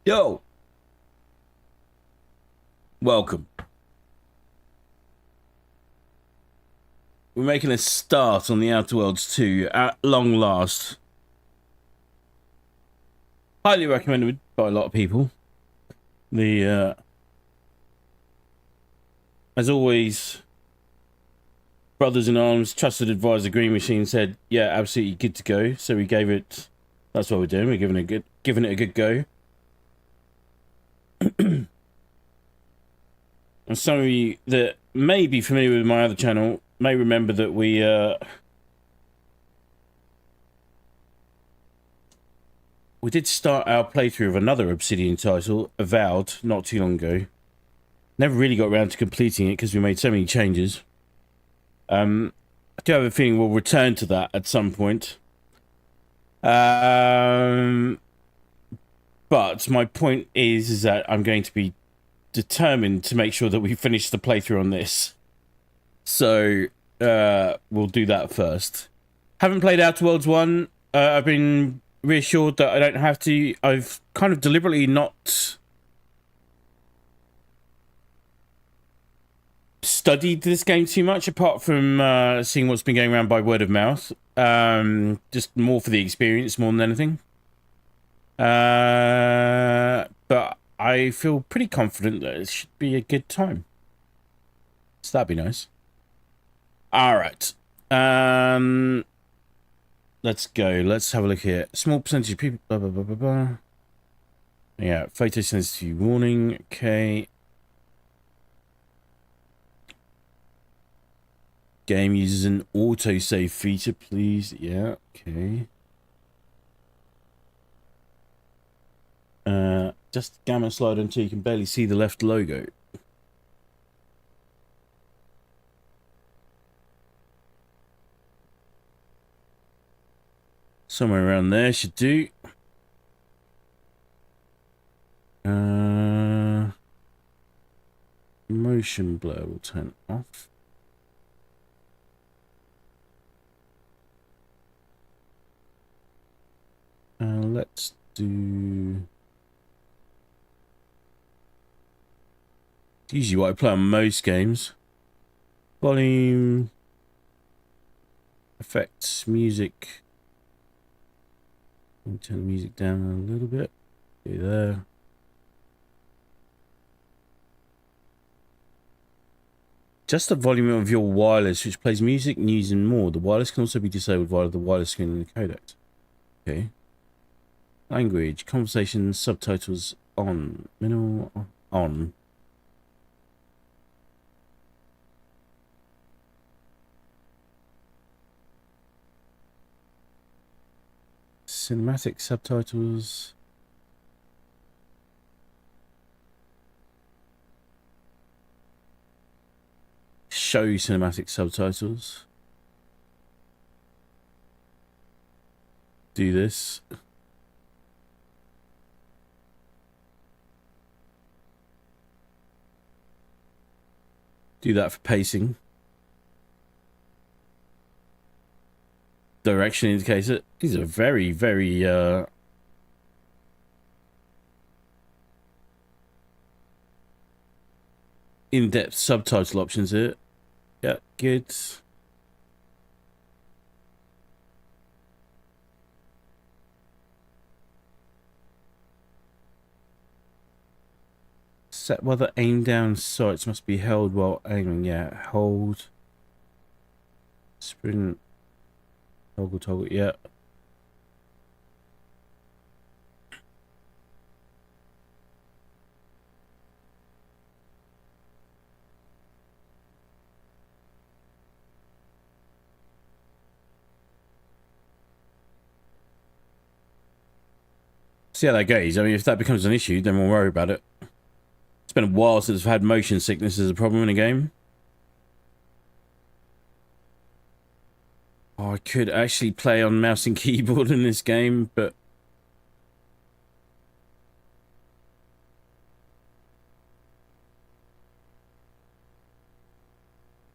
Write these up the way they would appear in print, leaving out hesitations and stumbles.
Yo, welcome. We're making a start on the Outer Worlds 2 at long last. Highly recommended by a lot of people. As always, Brothers in Arms, Trusted Advisor Green Machine said, yeah, absolutely good to go. So we gave it, that's what we're doing. We're giving it a good go. And some of you that may be familiar with my other channel may remember that we did start our playthrough of another Obsidian title, Avowed, not too long ago. Never really got around to completing it because we made so many changes. I do have a feeling we'll return to that at some point. But my point is that I'm going to be determined to make sure that we finish the playthrough on this. So we'll do that first. Haven't played Outer Worlds 1. I've been reassured that I don't have to. I've kind of deliberately not studied this game too much, apart from seeing what's been going around by word of mouth. Just more for the experience more than anything. But I feel pretty confident that it should be a good time. So that'd be nice. All right. Let's go. Let's have a look here. Small percentage of people. Blah, blah, blah, blah, blah. Yeah, photosensitivity warning. Okay. Game uses an autosave feature, please. Yeah, okay. Just gamma slide until you can barely see the left logo. Somewhere around there should do. Motion blur will turn off. Let's do... Usually what I play on most games. Volume... Effects, music... Turn the music down a little bit. Do there. Just the volume of your wireless, which plays music, news, and more. The wireless can also be disabled via the wireless screen in the codec. Okay. Language, conversations, subtitles on. Minimal on. Cinematic subtitles. Show cinematic subtitles. Do this. Do that for pacing. Direction indicator. These are very, very in-depth subtitle options here. Yeah, good. Set whether aim down sights must be held while aiming. Yeah, hold. Sprint. Toggle, yeah. See how that goes. I mean, if that becomes an issue, then we'll worry about it. It's been a while since I've had motion sickness as a problem in a game. Oh, I could actually play on mouse and keyboard in this game, but...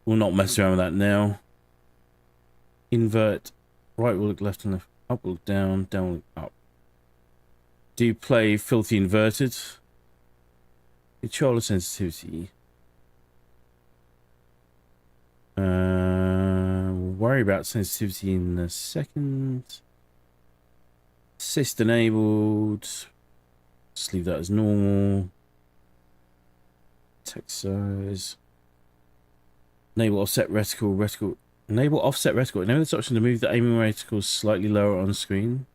we'll not mess around with that now. Invert. Right will look left and left. Up will look down. Down will look up. do play filthy inverted. Controller sensitivity. We'll worry about sensitivity in a second. Assist enabled. Just leave that as normal. Text size. Enable offset reticle. Enable offset reticle. Enable this option to move the aiming reticle slightly lower on screen.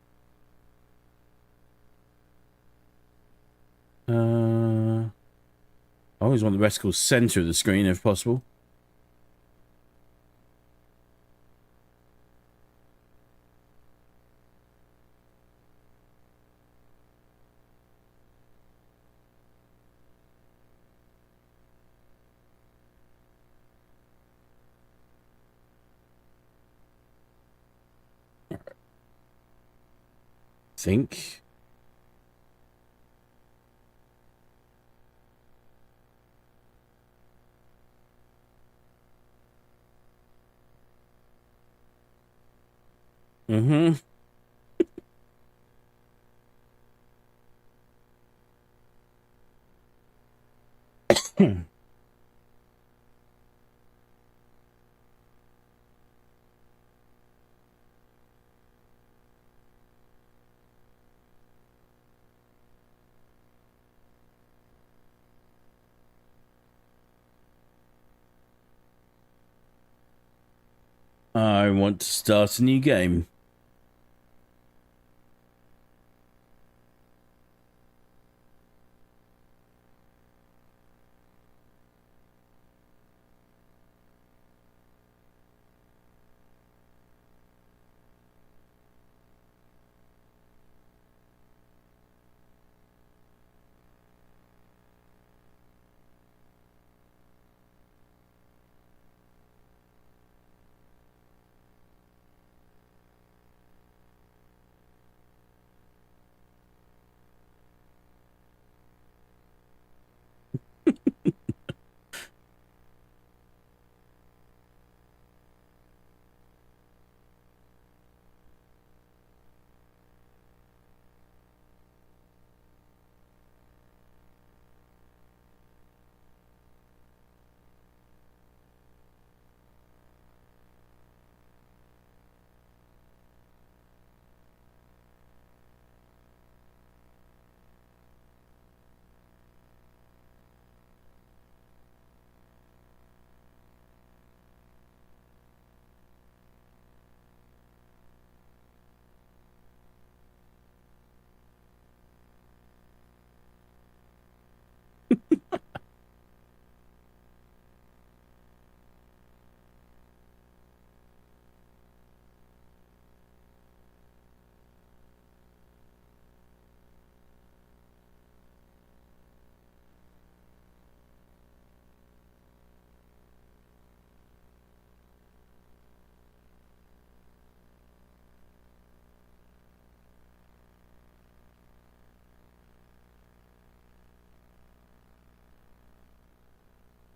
I always want the reticle center of the screen if possible. Think. Mm-hmm. I want to start a new game.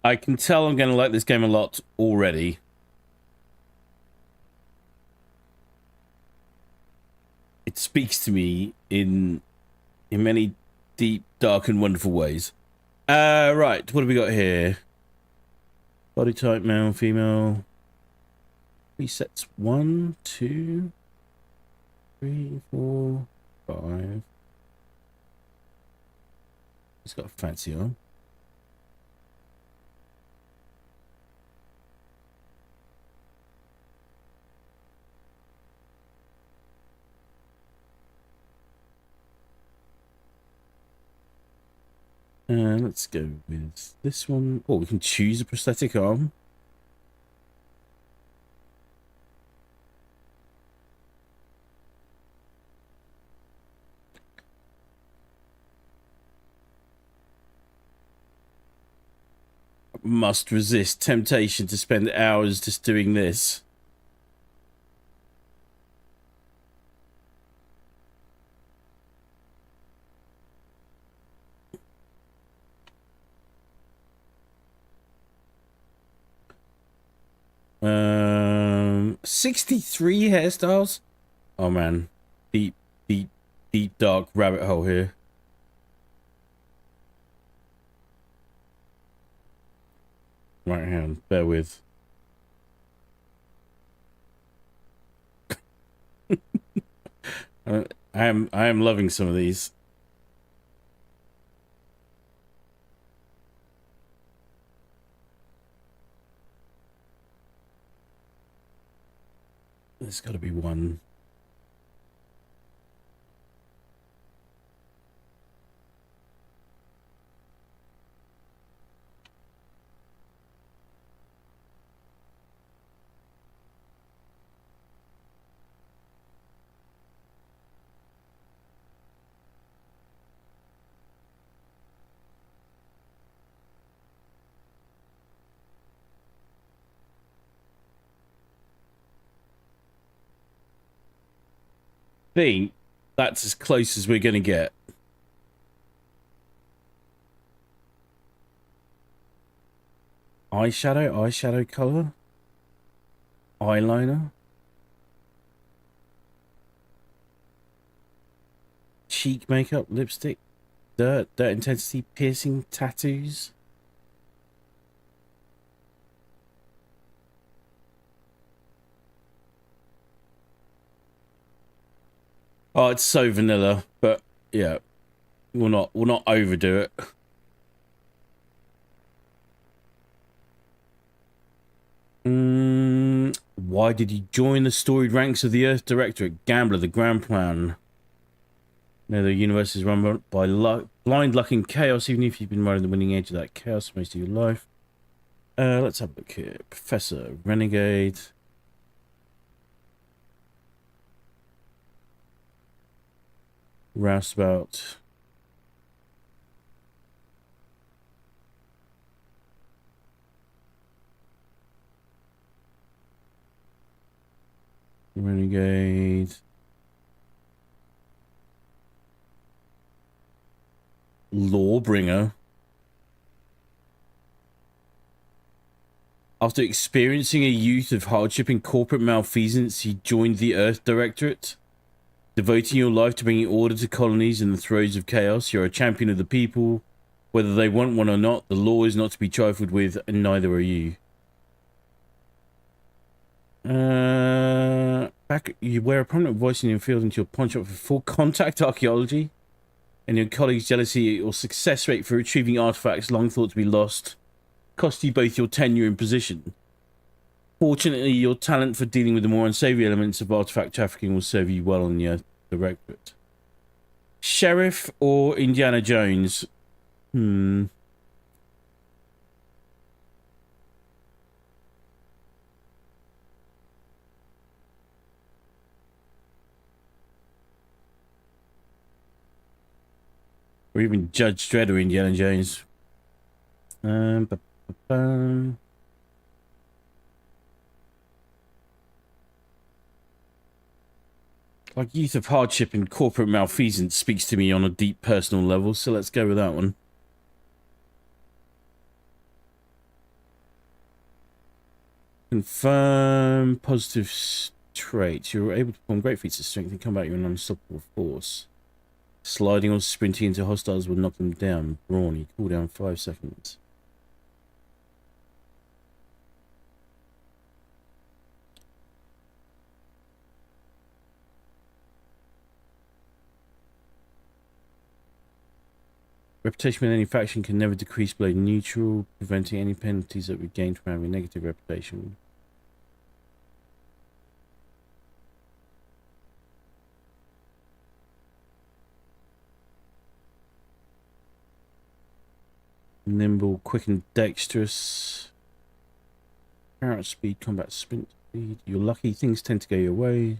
I can tell I'm going to like this game a lot already. It speaks to me in many deep, dark, and wonderful ways. Right, what have we got here? Body type, male, female. Presets 1, 2, 3, 4, 5. He's got a fancy arm. Let's go with this one. Oh, we can choose a prosthetic arm. Must resist temptation to spend hours just doing this. Um, 63 hairstyles. Oh man, deep, deep, deep, dark rabbit hole here. Right hand, bear with. I am loving some of these. There's got to be one. Think that's as close as we're going to get. Eyeshadow color, eyeliner, cheek makeup, lipstick, dirt intensity, piercing, tattoos. Oh, it's so vanilla, but yeah, we'll not overdo it. Why did you join the storied ranks of the Earth Directorate? Gambler, the grand plan. Now the universe is run by blind luck and chaos, even if you've been riding the winning edge of that chaos most of your life. Let's have a look here. Professor, Renegade. Roustabout. Renegade. Lawbringer. After experiencing a youth of hardship and corporate malfeasance, he joined the Earth Directorate. Devoting your life to bringing order to colonies in the throes of chaos, you're a champion of the people. Whether they want one or not, the law is not to be trifled with, and neither are you. You wear a prominent voice in your field until you're punched up for full contact archaeology, and your colleagues' jealousy at your success rate for retrieving artifacts long thought to be lost cost you both your tenure and position. Fortunately, your talent for dealing with the more unsavory elements of artifact trafficking will serve you well in your directorate. Sheriff or Indiana Jones? Or even Judge Dredd or Indiana Jones. Like youth of hardship and corporate malfeasance speaks to me on a deep personal level, so let's go with that one. Confirm positive traits. You're able to perform great feats of strength and combat. You're an unstoppable force. Sliding or sprinting into hostiles will knock them down. Brawny. Cooldown 5 seconds. Reputation with any faction can never decrease below neutral, preventing any penalties that we gain from having a negative reputation. Nimble, quick and dexterous. Parrot speed, combat sprint speed. You're lucky, things tend to go your way.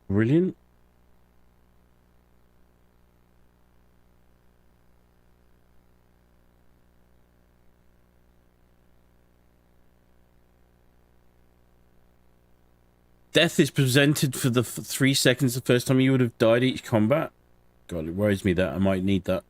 Brilliant. death is presented for the 3 seconds the first time you would have died each combat. God, it worries me that I might need that.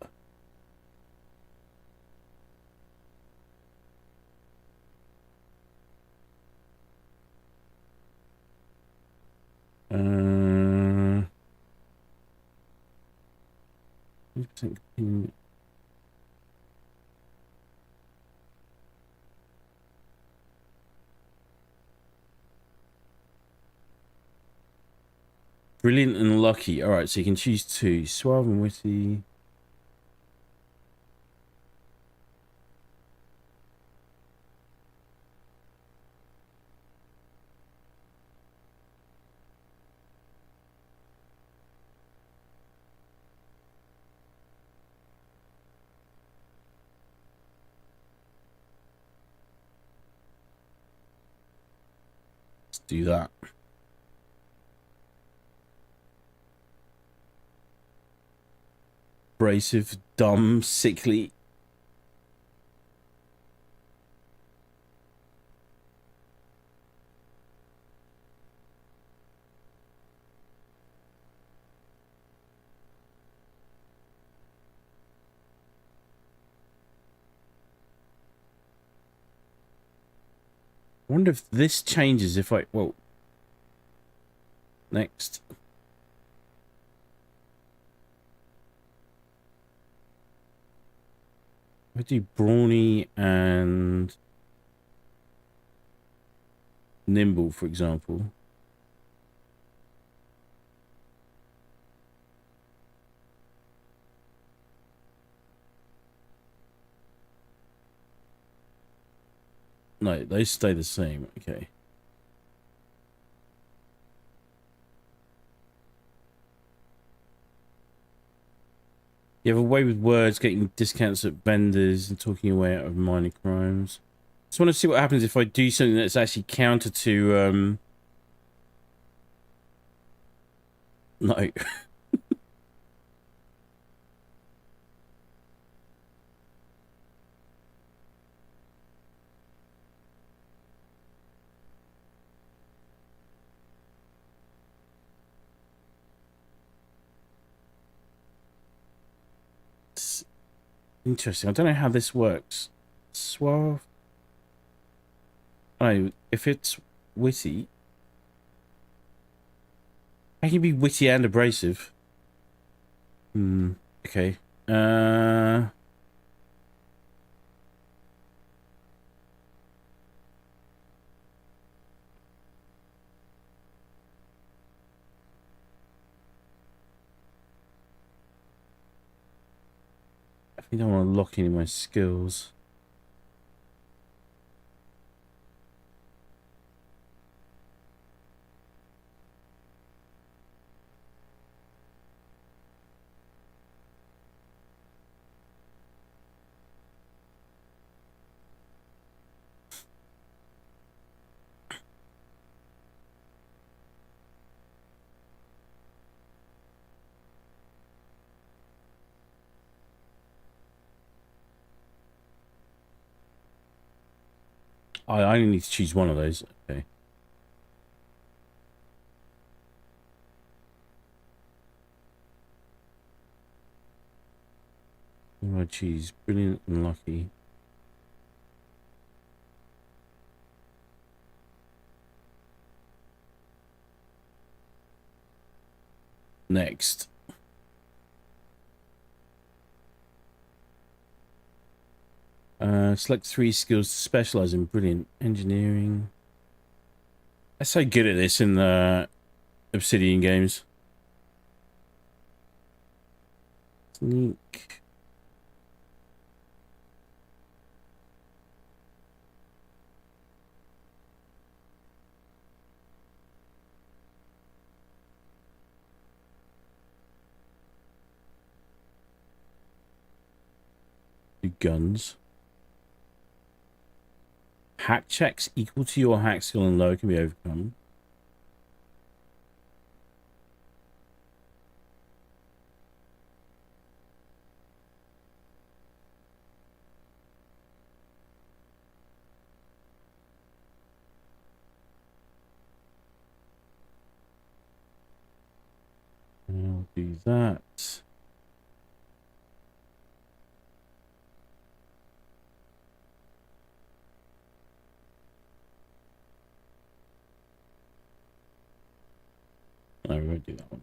Brilliant and lucky. All right, so you can choose 2. Suave and witty. Let's do that. Abrasive, dumb, sickly. I wonder if this changes if I... Whoa. Next. I do brawny and nimble, for example. No, they stay the same. Okay. You have a way with words, getting discounts at vendors and talking your way out of minor crimes. Just want to see what happens if I do something that's actually counter to, no. It's interesting. I don't know how this works. Suave. Oh, if it's witty, I can be witty and abrasive. Okay. I think I want to lock in my skills. I only need to choose one of those. Okay. I'm gonna choose brilliant and lucky. Next. Select 3 skills to specialize in brilliant engineering. I'm so good at this in the Obsidian games. Sneak. Do guns. Hack checks equal to your hack skill and low can be overcome. that. No, we won't do that one.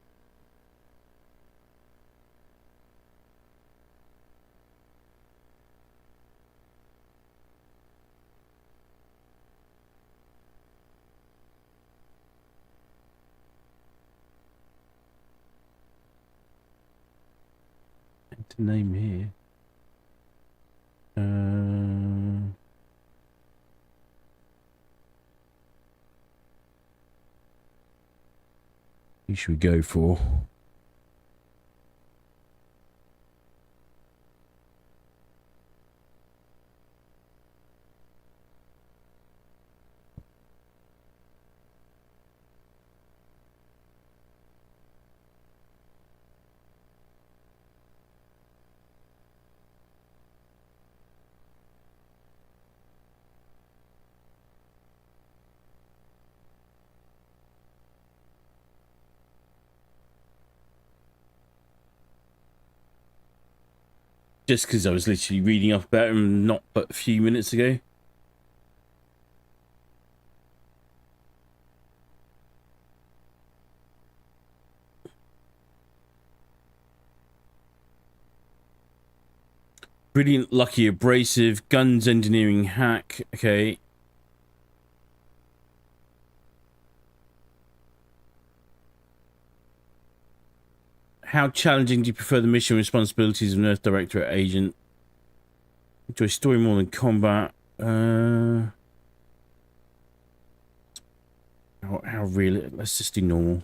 Enter name here. Who should we go for? Just because I was literally reading up about him not but a few minutes ago. Brilliant, lucky, abrasive, guns engineering hack. Okay. How challenging do you prefer the mission responsibilities of an Earth Directorate agent? Enjoy story more than combat. How real? Let's just do normal.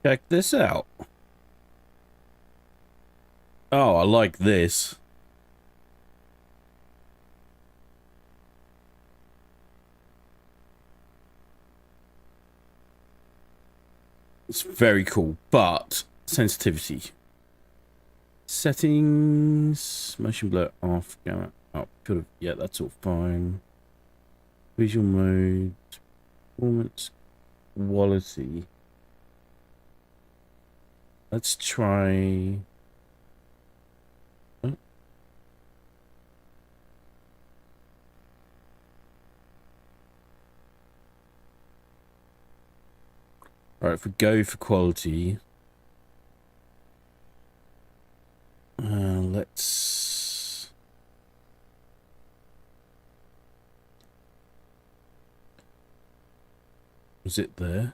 Check this out. Oh, I like this. It's very cool, but sensitivity. Settings, motion blur off, gamma up. Yeah, that's all fine. Visual mode, performance, quality. Let's try. Oh. All right, if we go for quality, let's. Was it there?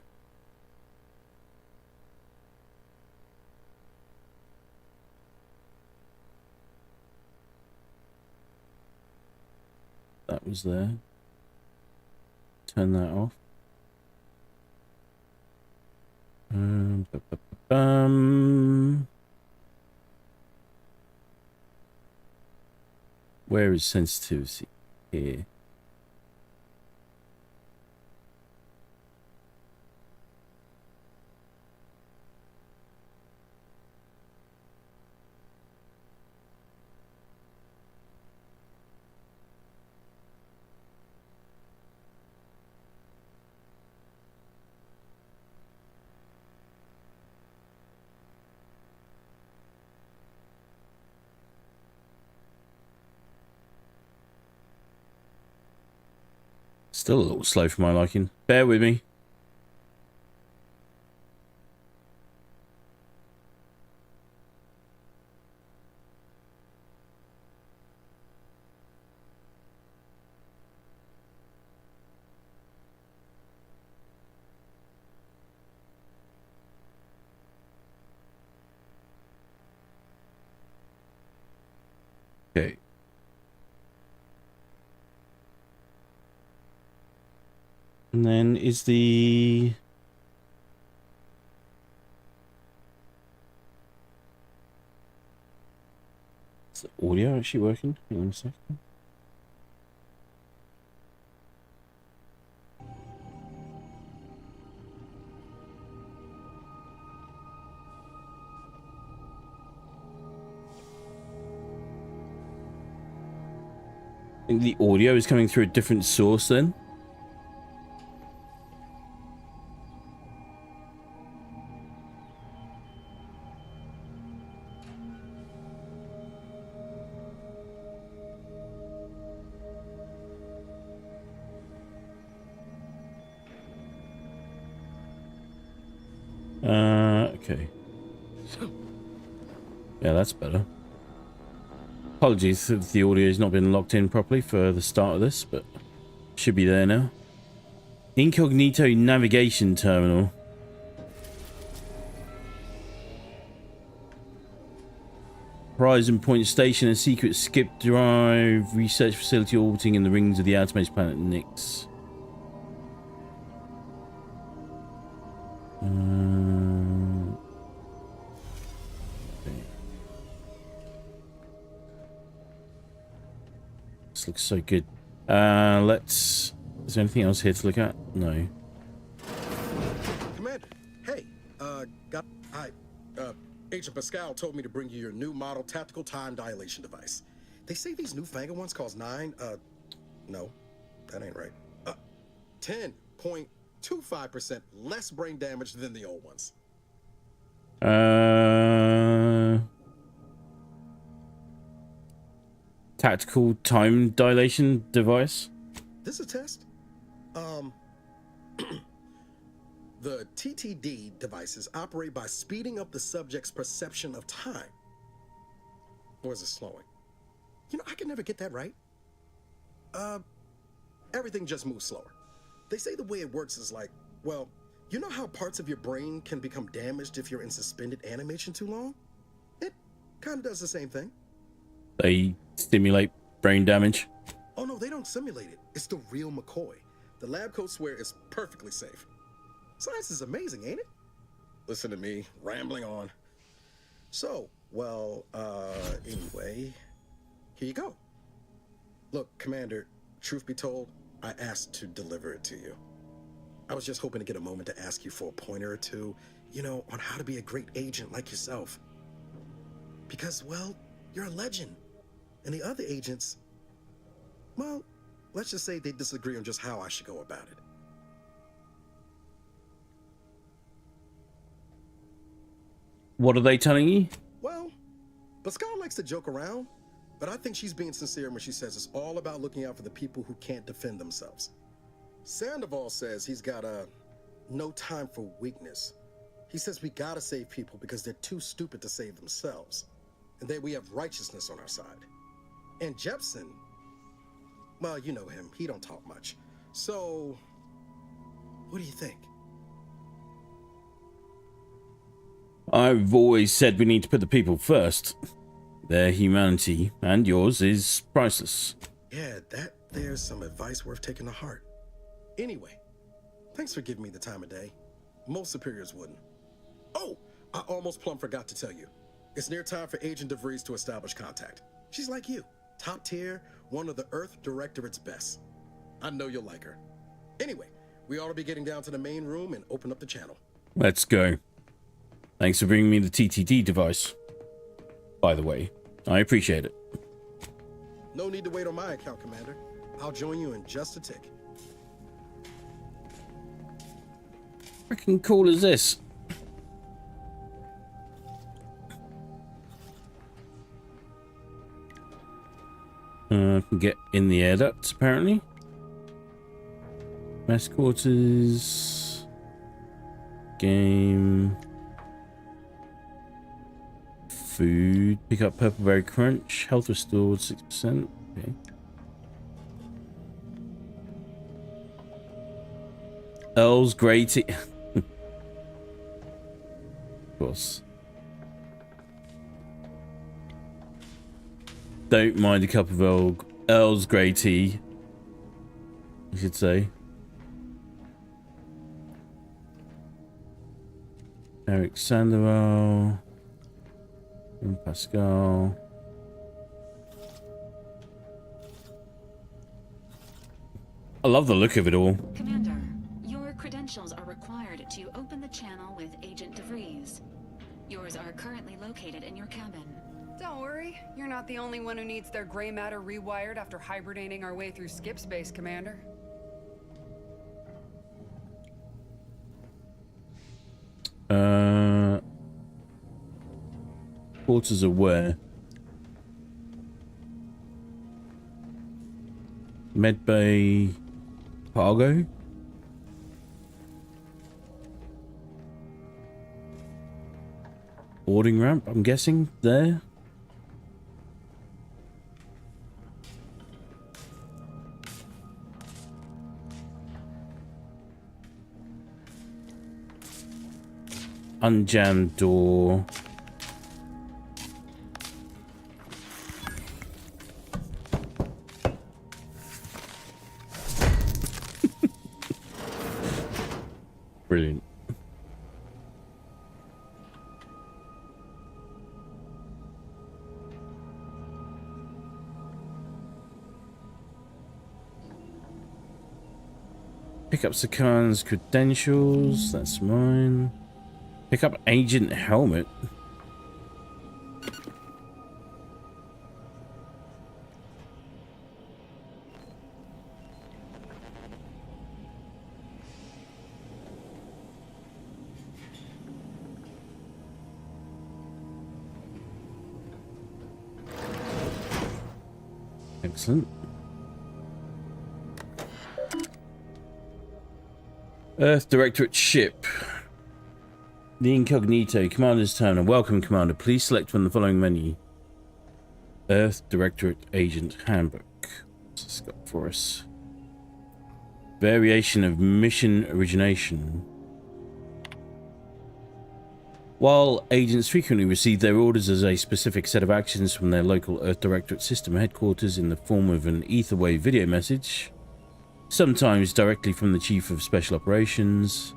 was there. Turn that off. Where is sensitivity? Here. Still a little slow for my liking. Bear with me. Okay. And then is the audio actually working? Hang on a second. I think the audio is coming through a different source then. Okay. Yeah, that's better. Apologies if the audio has not been locked in properly for the start of this, but should be there now. Incognito navigation terminal. Horizon Point Station, a secret skip drive research facility orbiting in the rings of the outermost planet Nyx. This looks so good. Let's... Is there anything else here to look at? No. Commander, hey, Agent Pascal told me to bring you your new model tactical time dilation device. They say these newfangled ones cause no, that ain't right. 10.25% less brain damage than the old ones. Tactical time dilation device? This is a test. The TTD devices operate by speeding up the subject's perception of time. Or is it slowing? You know, I can never get that right. Everything just moves slower. They say the way it works is like, well, you know how parts of your brain can become damaged if you're in suspended animation too long? It kind of does the same thing. They stimulate brain damage? Oh no, they don't simulate it. It's the real McCoy. The lab coats swear it's perfectly safe. Science is amazing, ain't it? Listen to me, rambling on. So, well, anyway, here you go. Look, Commander, truth be told, I asked to deliver it to you. I was just hoping to get a moment to ask you for a pointer or two, you know, on how to be a great agent like yourself. Because, well, you're a legend. And the other agents, well, let's just say they disagree on just how I should go about it. What are they telling you? Well, Pascal likes to joke around, but I think she's being sincere when she says it's all about looking out for the people who can't defend themselves. Sandoval says he's got no time for weakness. He says we gotta save people because they're too stupid to save themselves, and that we have righteousness on our side. And Jepson, well, you know him, he don't talk much. So, what do you think? I've always said we need to put the people first. Their humanity, and yours, is priceless. Yeah, there's some advice worth taking to heart. Anyway, thanks for giving me the time of day. Most superiors wouldn't. Oh, I almost plumb forgot to tell you. It's near time for Agent DeVries to establish contact. She's like you, top tier, one of the Earth Directorate's best. I know you'll like her. Anyway, we ought to be getting down to the main room and open up the channel. Let's go. Thanks for bringing me the TTD device. By the way, I appreciate it. No need to wait on my account, Commander. I'll join you in just a tick. Freaking cool is this? Can get in the air ducts, apparently. Mess quarters. Game. Food. Pick up Purple Berry Crunch. Health restored 6%. Okay. Earl's Grey Tea. Of course. Don't mind a cup of Earl's Grey Tea, I should say. Eric Sandoval. And Pascal. I love the look of it all. Commander, your credentials are required to open the channel with Agent DeVries. Yours are currently located in your cabin. Don't worry, you're not the only one who needs their gray matter rewired after hibernating our way through skip space, Commander. Quarters are where? Medbay cargo? Boarding ramp, I'm guessing, there? Unjammed door. Brilliant. Pick up Sakan's credentials. That's mine. Pick up Agent Helmet. Excellent. Earth Directorate ship. The Incognito Commander's Terminal. Welcome, Commander. Please select from the following menu. Earth Directorate Agent Handbook. What's this got for us? Variation of mission origination. While agents frequently receive their orders as a specific set of actions from their local Earth Directorate system headquarters in the form of an etherwave video message, sometimes directly from the Chief of Special Operations,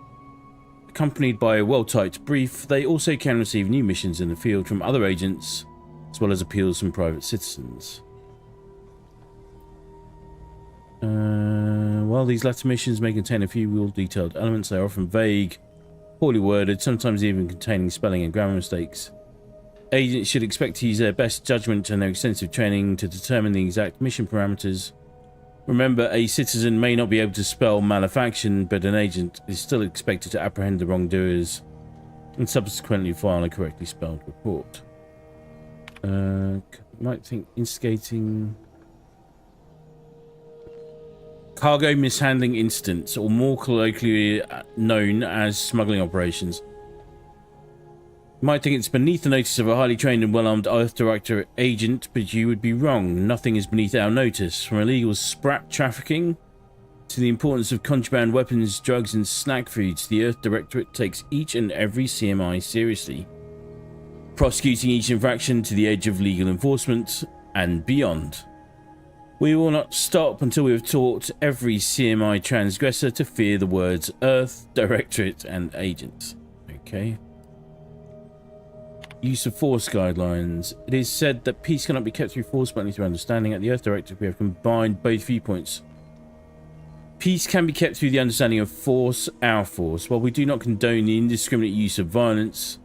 accompanied by a well-typed brief, they also can receive new missions in the field from other agents, as well as appeals from private citizens. While these latter missions may contain a few well-detailed elements, they are often vague, poorly worded, sometimes even containing spelling and grammar mistakes. Agents should expect to use their best judgment and their extensive training to determine the exact mission parameters. Remember, a citizen may not be able to spell malefaction, but an agent is still expected to apprehend the wrongdoers and subsequently file a correctly spelled report. Might think instigating... Cargo mishandling incidents, or more colloquially known as smuggling operations. You might think it's beneath the notice of a highly trained and well-armed Earth Directorate agent, but you would be wrong. Nothing is beneath our notice, from illegal sprat trafficking to the importance of contraband weapons, drugs, and snack foods. The Earth Directorate takes each and every CMI seriously, prosecuting each infraction to the edge of legal enforcement and beyond. We will not stop until we have taught every CMI transgressor to fear the words Earth, Directorate, and Agents. Okay. Use of Force guidelines. It is said that peace cannot be kept through force, but only through understanding. At the Earth Directorate, we have combined both viewpoints. Peace can be kept through the understanding of force, our force. While we do not condone the indiscriminate use of violence,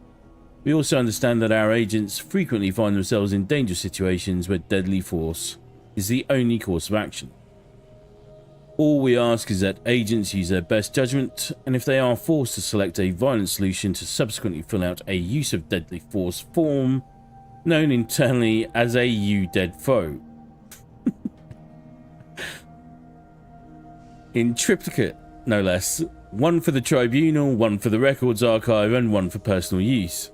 we also understand that our agents frequently find themselves in dangerous situations where deadly force is the only course of action. All we ask is that agents use their best judgment, and if they are forced to select a violent solution, to subsequently fill out a use of deadly force form, known internally as a "you dead foe." In triplicate, no less. One for the tribunal, one for the records archive, and one for personal use.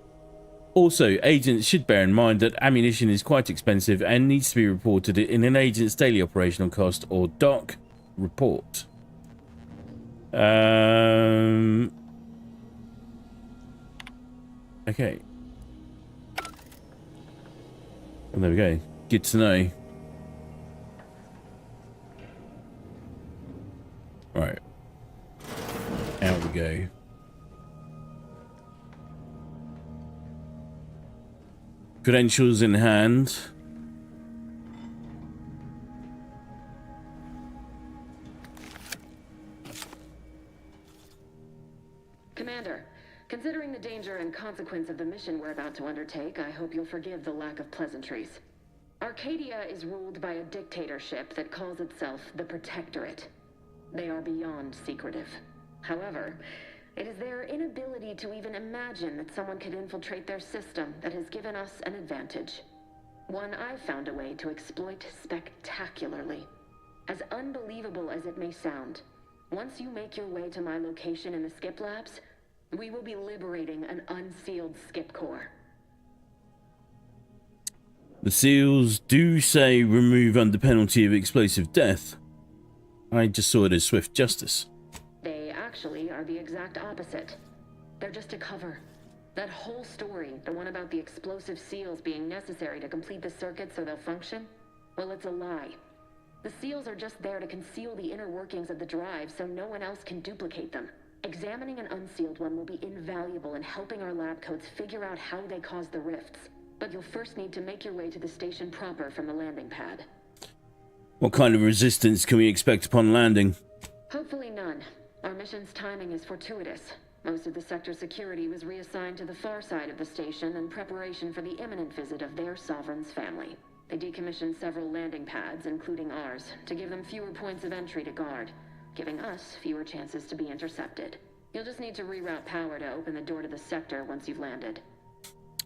Also, agents should bear in mind that ammunition is quite expensive and needs to be reported in an agent's daily operational cost, or DOC, report. Okay. Well, there we go. Good to know. Right. Out we go. Credentials in hand. Commander, considering the danger and consequence of the mission we're about to undertake, I hope you'll forgive the lack of pleasantries. Arcadia is ruled by a dictatorship that calls itself the Protectorate. They are beyond secretive. However, it is their inability to even imagine that someone could infiltrate their system that has given us an advantage. One I've found a way to exploit spectacularly. As unbelievable as it may sound, once you make your way to my location in the Skip Labs, we will be liberating an unsealed Skip Core. The seals do say remove under penalty of explosive death. I just saw it as swift justice. They actually are the exact opposite. They're just a cover. That whole story, the one about the explosive seals being necessary to complete the circuit so they'll function, well, it's a lie. The seals are just there to conceal the inner workings of the drive so no one else can duplicate them. Examining an unsealed one will be invaluable in helping our lab coats figure out how they cause the rifts. But you'll first need to make your way to the station proper from the landing pad. What kind of resistance can we expect upon landing? Hopefully none. Our mission's timing is fortuitous. Most of the sector security was reassigned to the far side of the station in preparation for the imminent visit of their sovereign's family. They decommissioned several landing pads, including ours, to give them fewer points of entry to guard, giving us fewer chances to be intercepted. You'll just need to reroute power to open the door to the sector once you've landed.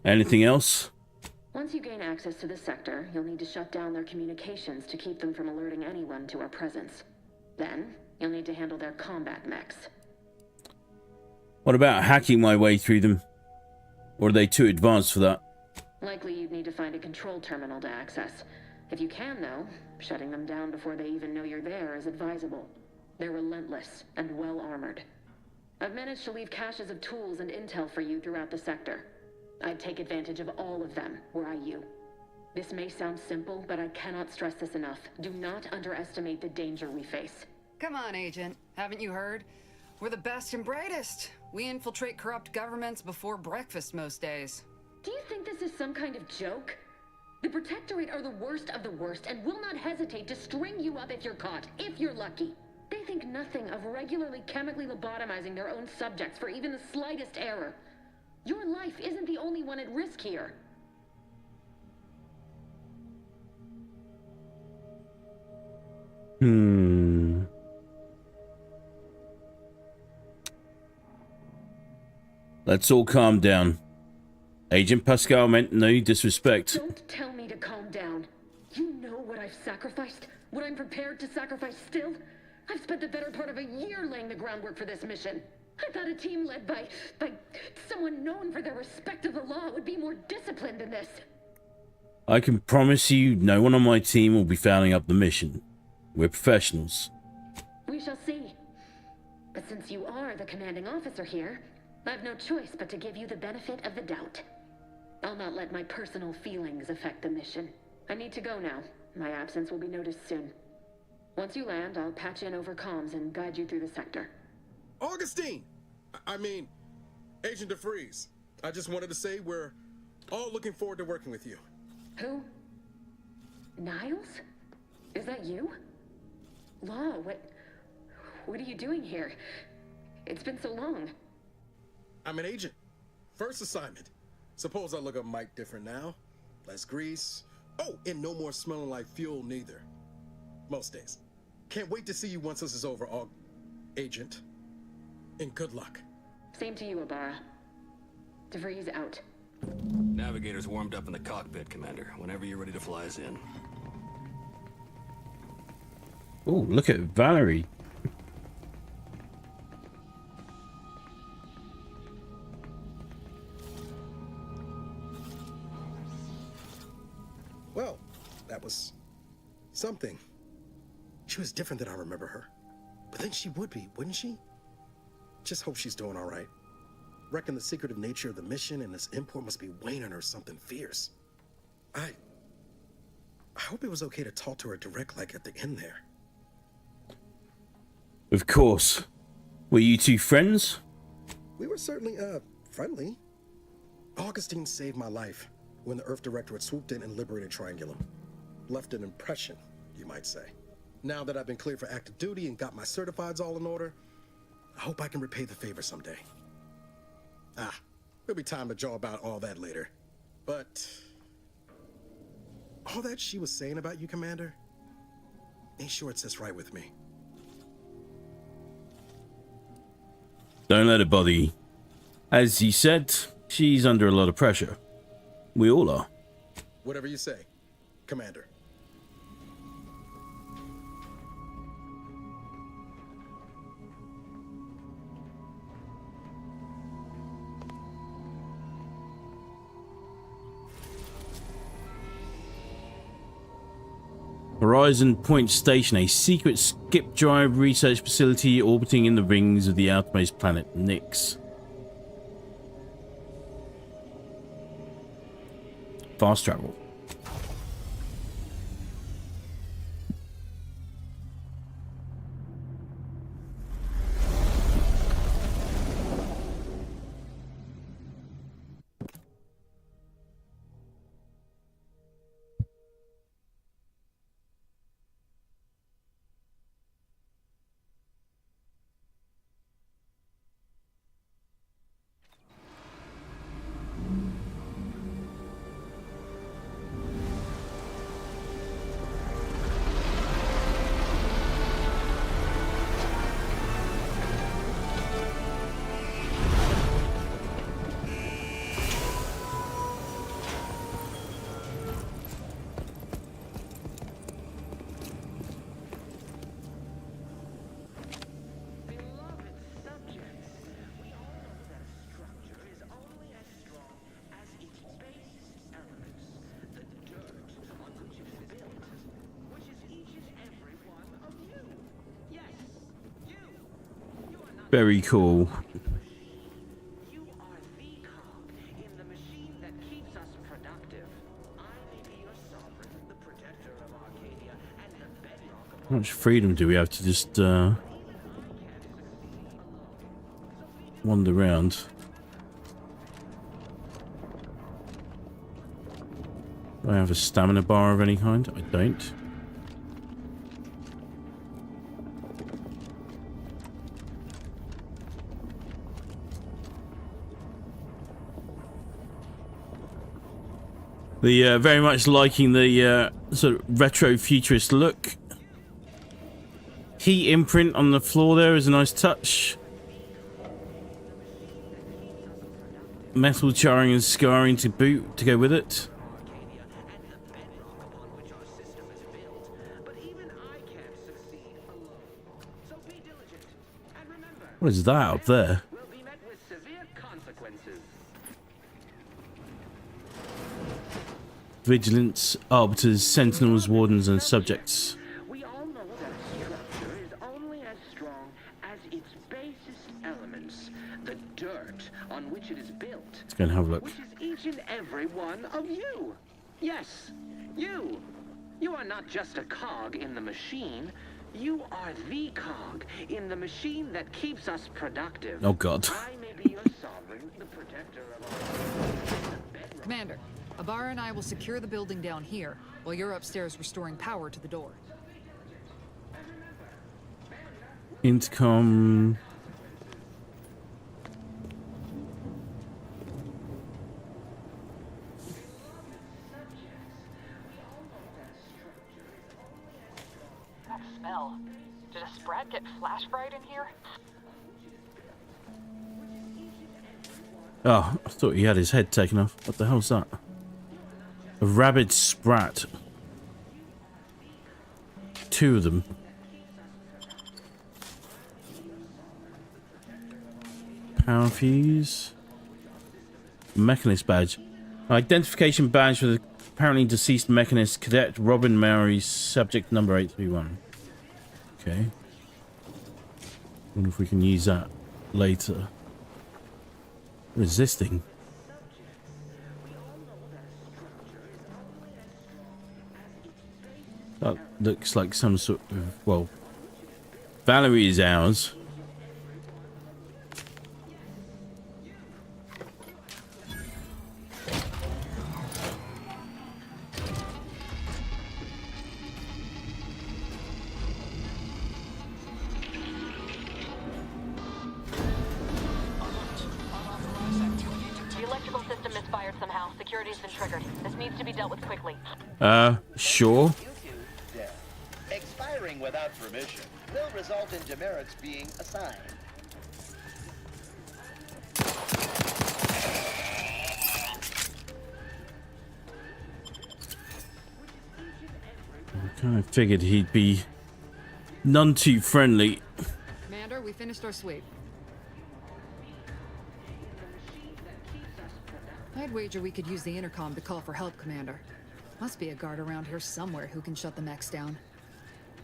Anything else? Once you gain access to the sector, you'll need to shut down their communications to keep them from alerting anyone to our presence. Then, you'll need to handle their combat mechs. What about hacking my way through them? Or are they too advanced for that? Likely you'd need to find a control terminal to access. If you can, though, shutting them down before they even know you're there is advisable. They're relentless and well-armored. I've managed to leave caches of tools and intel for you throughout the sector. I'd take advantage of all of them, were I you. This may sound simple, but I cannot stress this enough. Do not underestimate the danger we face. Come on, Agent. Haven't you heard? We're the best and brightest. We infiltrate corrupt governments before breakfast most days. Do you think this is some kind of joke? The Protectorate are the worst of the worst and will not hesitate to string you up if you're caught, if you're lucky. They think nothing of regularly chemically lobotomizing their own subjects for even the slightest error. Your life isn't the only one at risk here. Let's all calm down. Agent Pascal meant no disrespect. Don't tell me to calm down. You know what I've sacrificed? What I'm prepared to sacrifice still? I've spent the better part of a year laying the groundwork for this mission. I thought a team led by someone known for their respect of the law would be more disciplined than this. I can promise you no one on my team will be fouling up the mission. We're professionals. We shall see. But since you are the commanding officer here, I've no choice but to give you the benefit of the doubt. I'll not let my personal feelings affect the mission. I need to go now. My absence will be noticed soon. Once you land, I'll patch in over comms and guide you through the sector. Augustine! I mean, Agent DeFreeze. I just wanted to say we're all looking forward to working with you. Who? Niles? Is that you? Law, what are you doing here? It's been so long. I'm an agent. First assignment. Suppose I look a mite different now. Less grease. Oh, and no more smelling like fuel neither. Most days. Can't wait to see you once this is over, Agent. And good luck. Same to you, Ibarra. DeVries out. Navigator's warmed up in the cockpit, Commander. Whenever you're ready to fly us in. Oh, look at Valerie. Well, that was something. She was different than I remember her. But then she would be, wouldn't she? Just hope she's doing all right. Reckon the secretive nature of the mission and this import must be weighing on her something fierce. I hope it was okay to talk to her direct like at the end there. Of course. Were you two friends? We were certainly, friendly. Augustine saved my life when the Earth Directorate swooped in and liberated Triangulum. Left an impression, you might say. Now that I've been cleared for active duty and got my certifieds all in order, I hope I can repay the favor someday. There'll be time to jaw about all that later. But all that she was saying about you, Commander, ain't sure it sits right with me. Don't let it bother you. As you said, she's under a lot of pressure. We all are. Whatever you say, Commander. Horizon Point Station, a secret skip drive research facility orbiting in the rings of the outermost planet Nyx. Fast travel. Very cool. You are the cog in the machine that keeps us productive. I may be your sovereign, the protector of Arcadia, and the bedrock of How much freedom do we have to just wander around? Do I have a stamina bar of any kind? I don't. The very much liking the sort of retro futurist look. Heat imprint on the floor there is a nice touch. Metal charring and scarring to boot to go with it. Arcadia and the bedrock upon which our system is built. But even I can't succeed alone. So be diligent and remember. What is that up there? Will be met with severe consequences. Vigilance, arbiters, sentinels, wardens, and subjects. We all know that a structure is only as strong as its basest elements, the dirt on which it is built. Let's go and have a look. Which is each and every one of you. Yes, you. You are not just a cog in the machine. You are the cog in the machine that keeps us productive. Oh God. I may be your sovereign, the protector of our... Commander, Abara and I will secure the building down here, while you're upstairs restoring power to the door. Intercom. That smell. Did a Sprat get flash fried in here? Oh, I thought he had his head taken off. What the hell's that? A rabid sprat. 2 of them. Power fuse. Mechanist badge. Identification badge for the apparently deceased mechanist Cadet Robin Mowry, subject number 831. Okay. Wonder if we can use that later. What is this thing? That looks like some sort of, well, Valerie is ours. Sure. Expiring without permission will result in demerits being assigned. I kind of figured he'd be none too friendly. Commander, we finished our sweep. I'd wager we could use the intercom to call for help, Commander. Must be a guard around here somewhere who can shut the mechs down.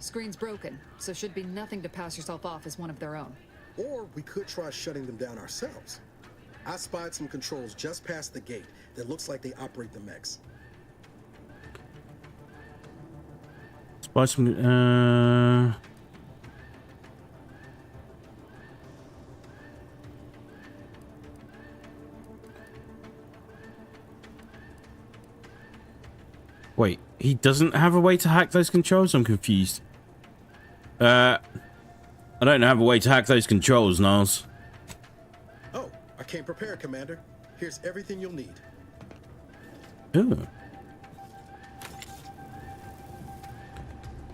Screen's broken, so should be nothing to pass yourself off as one of their own. Or we could try shutting them down ourselves. I spied some controls just past the gate that looks like they operate the mechs. Spy some, Wait, he doesn't have a way to hack those controls? I'm confused. I don't have a way to hack those controls, Niles. Oh, I came prepared, Commander. Here's everything you'll need. Ooh.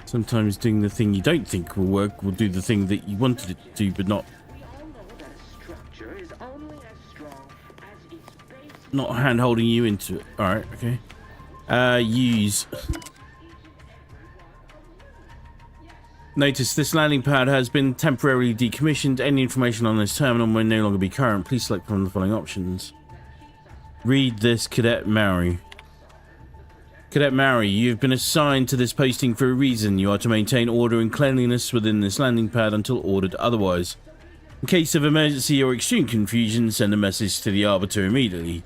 Sometimes doing the thing you don't think will work will do the thing that you wanted it to do, but not. Not hand-holding you into it. Alright, okay. Use. Notice this landing pad has been temporarily decommissioned. Any information on this terminal may no longer be current. Please select from the following options. Read this, Cadet Mowry. Cadet Mowry, you've been assigned to this posting for a reason. You are to maintain order and cleanliness within this landing pad until ordered otherwise. In case of emergency or extreme confusion, send a message to the Arbiter immediately.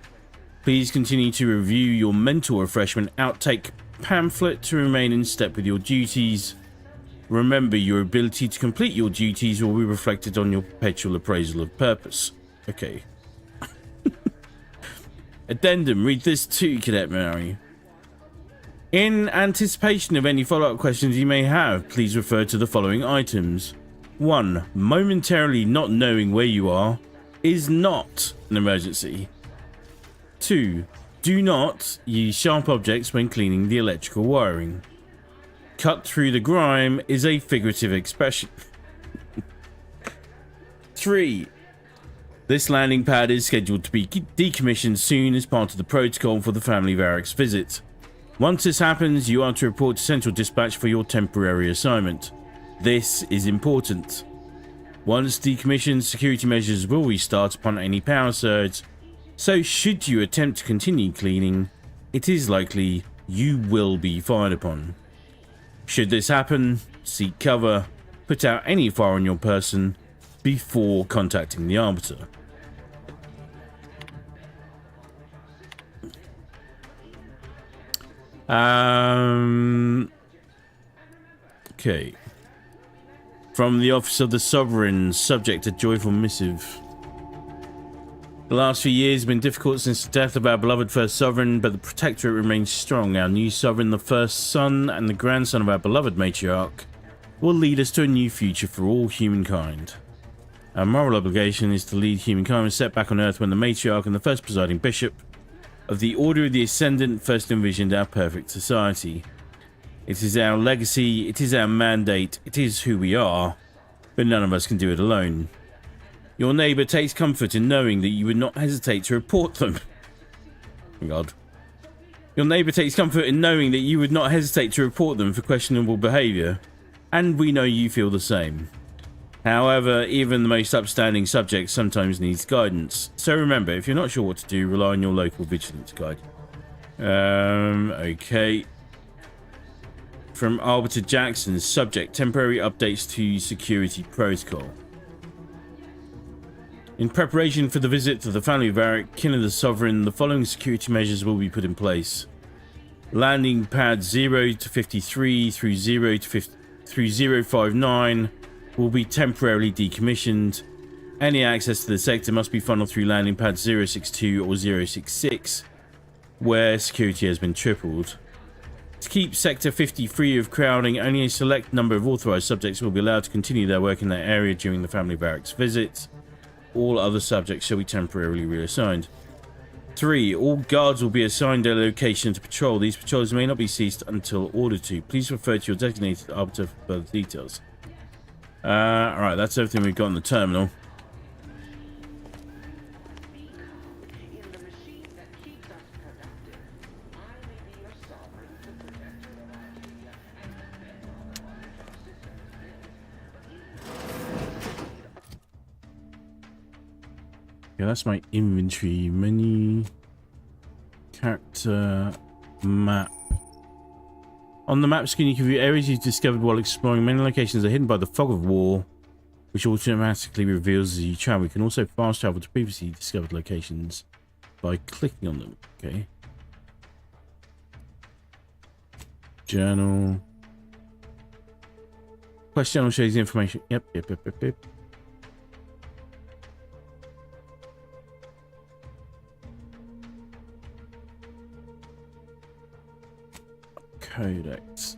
Please continue to review your mental refreshment outtake pamphlet to remain in step with your duties. Remember, your ability to complete your duties will be reflected on your perpetual appraisal of purpose. Okay. Addendum, read this too, Cadet Mowry. In anticipation of any follow-up questions you may have, please refer to the following items. 1. Momentarily not knowing where you are is not an emergency. 2. Do not use sharp objects when cleaning the electrical wiring. Cut through the grime is a figurative expression. 3. This landing pad is scheduled to be decommissioned soon as part of the protocol for the family Varric's visit. Once this happens, you are to report to Central Dispatch for your temporary assignment. This is important. Once decommissioned, security measures will restart upon any power surge, so should you attempt to continue cleaning, it is likely you will be fired upon. Should this happen, seek cover, put out any fire on your person before contacting the Arbiter. Okay. From the Office of the Sovereign, subject a joyful missive. The last few years have been difficult since the death of our beloved first sovereign, but the protectorate remains strong. Our new sovereign, the first son and the grandson of our beloved matriarch, will lead us to a new future for all humankind. Our moral obligation is to lead humankind and set back on Earth when the matriarch and the first presiding bishop of the Order of the Ascendant first envisioned our perfect society. It is our legacy, it is our mandate, it is who we are, but none of us can do it alone. Your neighbour takes comfort in knowing that you would not hesitate to report them. Oh God. Your neighbour takes comfort in knowing that you would not hesitate to report them for questionable behaviour, and we know you feel the same. However, even the most upstanding subject sometimes needs guidance. So remember, if you're not sure what to do, rely on your local vigilance guide. Okay. From Arbiter Jackson, subject, temporary updates to security protocol. In preparation for the visit to the family barrack, kin of the Sovereign, the following security measures will be put in place. Landing pad 0 to 53 through 059 will be temporarily decommissioned. Any access to the sector must be funneled through landing pad 062 or 066, where security has been tripled. To keep Sector 50 free of crowding, only a select number of authorised subjects will be allowed to continue their work in that area during the family barracks visit. All other subjects shall be temporarily reassigned. 3. All guards will be assigned a location to patrol. These patrols may not be ceased until ordered to. Please refer to your designated arbiter for further details. Alright, that's everything we've got in the terminal. Yeah, that's my inventory menu. Character map. On the map screen, you can view areas you've discovered while exploring. Many locations are hidden by the fog of war, which automatically reveals as you travel. You can also fast travel to previously discovered locations by clicking on them. Okay. Journal. Quest journal shows the information. Yep. Codex.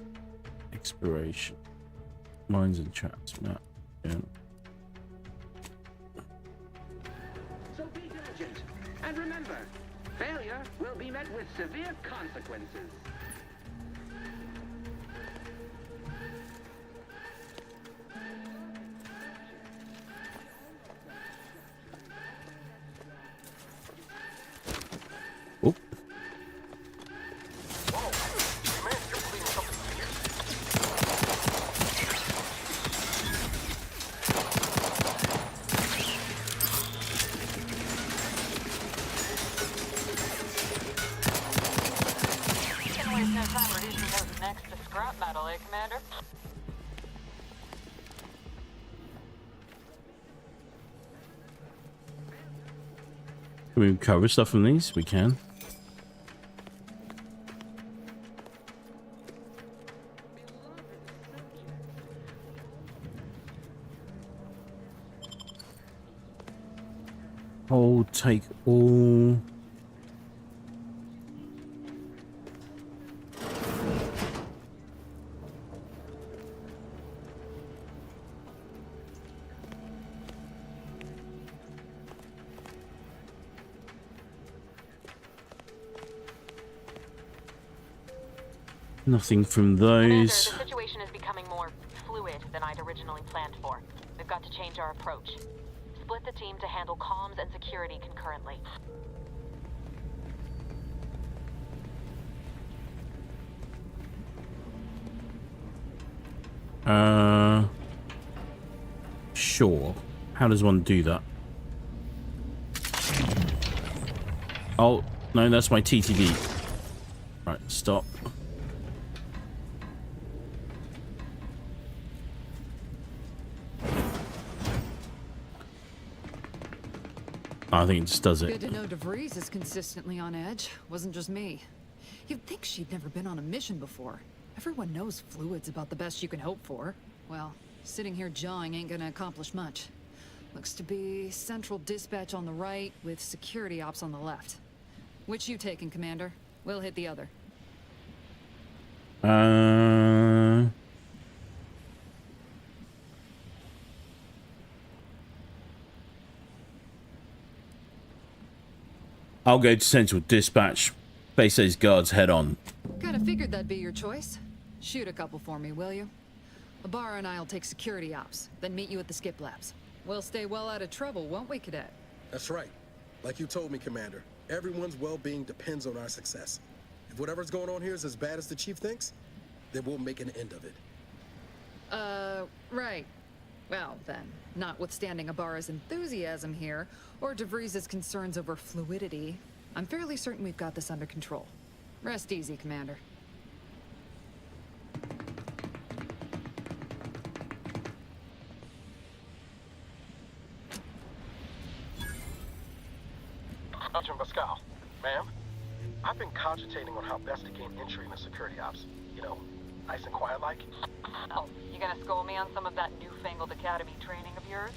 Exploration. Mines and traps. Map. Yeah. So be diligent. And remember, failure will be met with severe consequences. Oh. Commander? Can we recover stuff from these? We can. Hold, take all. Nothing from those. Commander, the situation is becoming more fluid than I'd originally planned for. We've got to change our approach. Split the team to handle comms and security concurrently. Sure. How does one do that? Oh, no, that's my TTV. Right, stop. I think it just does it. Good to know DeVries is consistently on edge. Wasn't just me. You'd think she'd never been on a mission before. Everyone knows fluid's about the best you can hope for. Well, sitting here jawing ain't gonna accomplish much. Looks to be central dispatch on the right with security ops on the left. Which you taking, Commander? We'll hit the other. I'll go to central dispatch. Face those guards head on. Kinda figured that'd be your choice. Shoot a couple for me, will you? Ibarra and I'll take security ops, then meet you at the skip labs. We'll stay well out of trouble, won't we, Cadet? That's right. Like you told me, Commander, everyone's well-being depends on our success. If whatever's going on here is as bad as the Chief thinks, then we'll make an end of it. Right. Well, then, notwithstanding Ibarra's enthusiasm here, or DeVries' concerns over fluidity, I'm fairly certain we've got this under control. Rest easy, Commander. Agent Pascal, ma'am, I've been cogitating on how best to gain entry into security ops. You know, nice and quiet like. Oh, you gonna school me on some of that newfangled academy training of yours?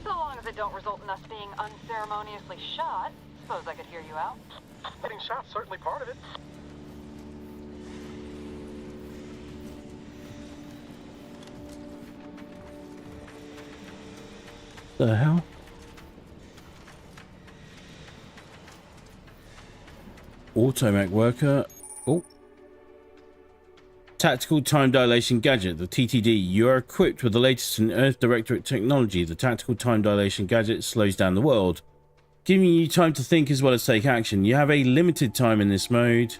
So long as it don't result in us being unceremoniously shot, suppose I could hear you out. Getting shot's certainly part of it. The hell? Automech worker. Oh. Tactical time dilation gadget, the TTD. You are equipped with the latest in Earth Directorate technology. The tactical time dilation gadget slows down the world, giving you time to think as well as take action. You have a limited time in this mode.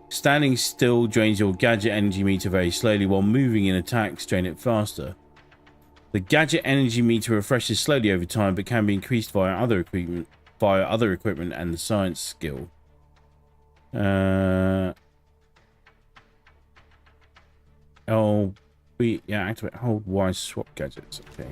Standing still drains your gadget energy meter very slowly, while moving in attacks drain it faster. The gadget energy meter refreshes slowly over time, but can be increased via other equipment and the science skill. Activate hold Y swap gadgets. Okay.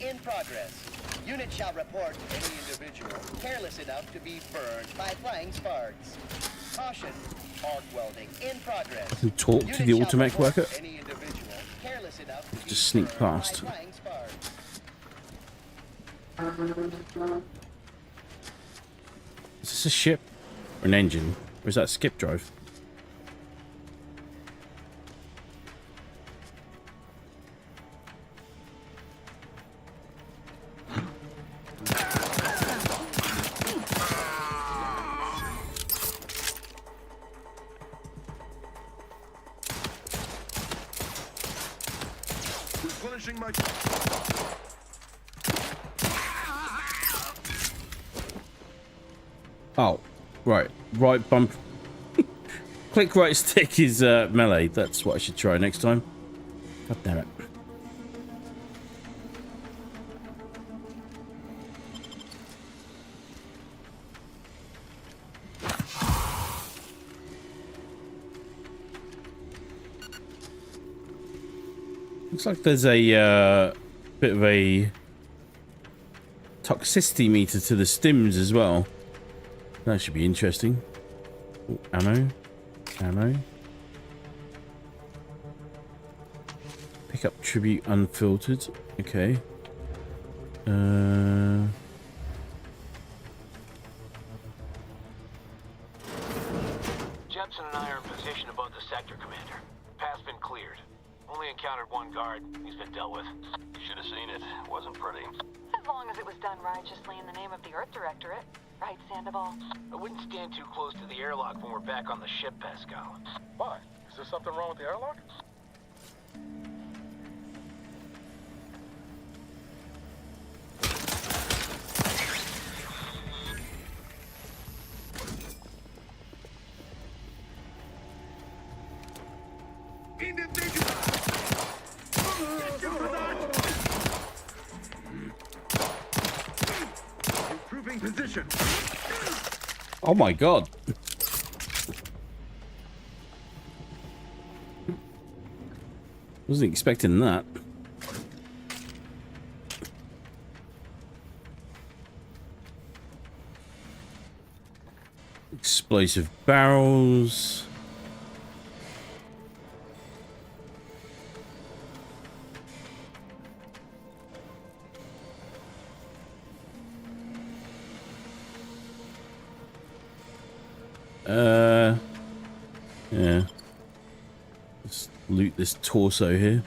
In progress. Unit shall report any individual careless enough to be burned by flying sparks. Caution, arc welding in progress. Can talk to the automech worker. Any individual careless enough to Just sneak burned past. by flying sparks. Is this a ship or an engine? Or is that a skip drive? Oh, right bump. Click right stick is melee. That's what I should try next time. God damn it. Looks like there's a bit of a toxicity meter to the stims as well. That should be interesting. Ooh, ammo. Pick up tribute unfiltered. Okay. Jepson and I are in position above the sector, Commander. Path's been cleared. Only encountered one guard. He's been dealt with. You should have seen it. Wasn't pretty. As long as it was done righteously in the name of the Earth Directorate. Right, Sandoval? I wouldn't stand too close to the airlock when we're back on the ship, Pascal. Why? Is there something wrong with the airlock? position. Oh my god. Wasn't expecting that. Explosive barrels. Yeah. Let's loot this torso here.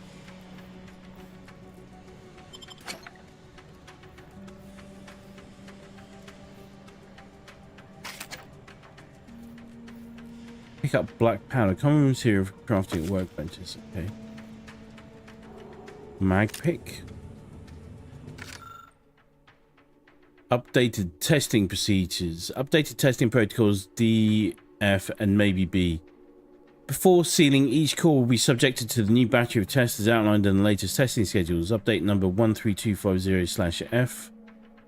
Pick up black powder. Common material for crafting workbenches. Okay. Mag pick. Updated testing procedures. Updated testing protocols D, F, and maybe B. Before sealing, each core will be subjected to the new battery of tests as outlined in the latest testing schedules. Update number 13250/F.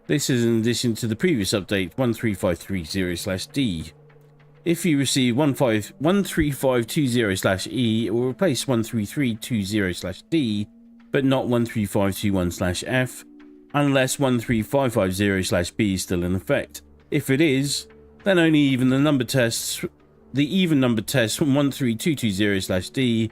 This is in addition to the previous update 13530/D. If you receive 13520/E, it will replace 13320/D, but not 13521/F, unless 13550/B is still in effect. If it is, then only even number tests from 13220/D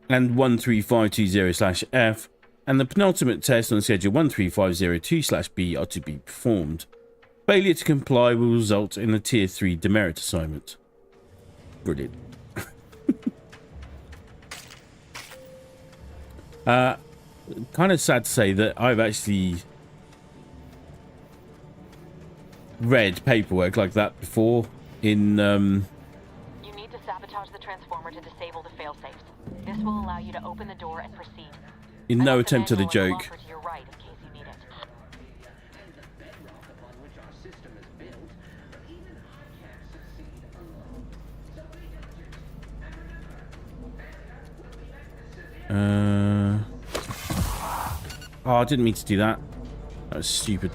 and 13520/F, and the penultimate test on schedule 13502/B are to be performed. Failure to comply will result in a Tier 3 demerit assignment. Brilliant. Kind of sad to say that I've actually read paperwork like that before in You need to sabotage the transformer to disable the failsafes. This will allow you to open the door and proceed. in no attempt at a Manual in the joke. locker to your right in case you need it. Oh, I didn't mean to do that. That was stupid.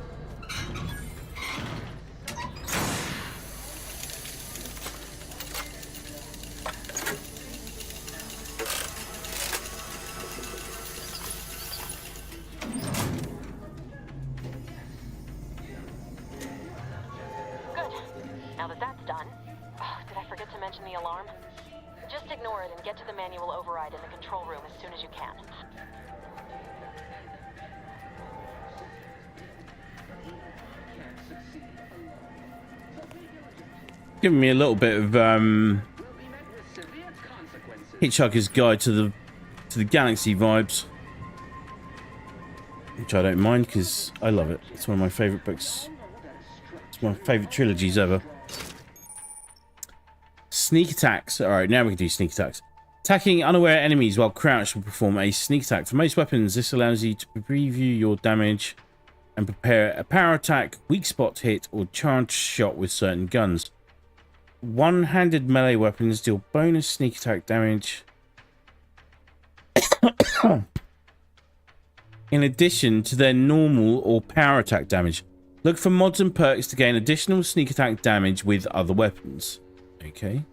Good. Now that that's done... Oh, did I forget to mention the alarm? Just ignore it and get to the manual override in the control room as soon as you can. Giving me a little bit of Hitchhiker's Guide to the Galaxy vibes, which I don't mind because I love it. It's one of my favorite books. It's one of my favorite trilogies ever. Sneak attacks. All right, now we can do sneak attacks. Attacking unaware enemies while crouched will perform a sneak attack. For most weapons, this allows you to preview your damage and prepare a power attack, weak spot hit, or charged shot with certain guns. One-handed melee weapons deal bonus sneak attack damage in addition to their normal or power attack damage. Look for mods and perks to gain additional sneak attack damage with other weapons. Okay.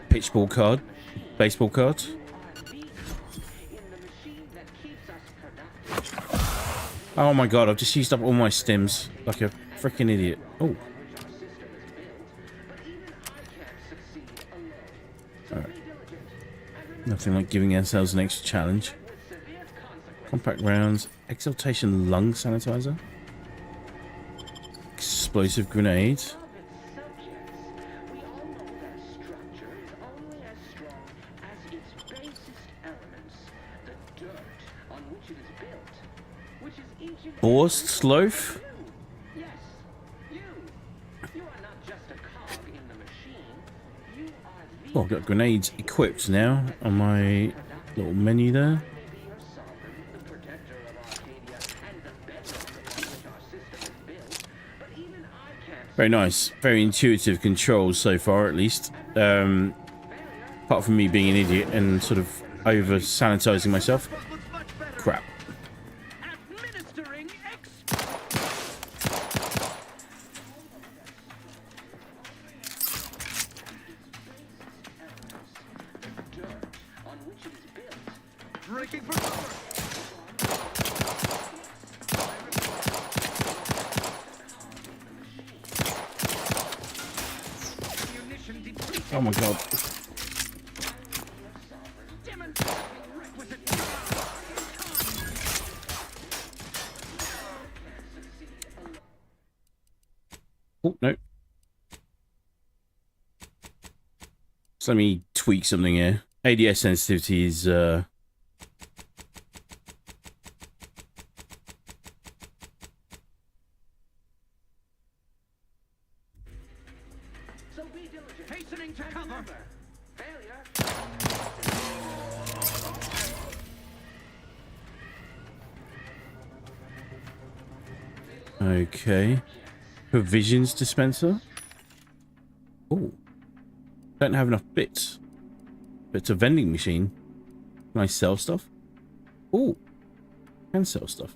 Pitchball card. Baseball cards. Oh my god, I've just used up all my stims like a freaking idiot. Oh. Alright. Nothing like giving ourselves an extra challenge. Compact rounds. Exaltation lung sanitizer. Explosive grenade. Borst loaf. Oh, I've got grenades equipped now on my little menu there. Very nice. Very intuitive controls so far, at least. Apart from me being an idiot and sort of over sanitizing myself. Crap. Oh my god. Oh, no. So let me tweak something here. ADS sensitivity is, okay. Provisions dispenser. Oh. Don't have enough bits. But it's a vending machine. Can I sell stuff? Oh. Can sell stuff.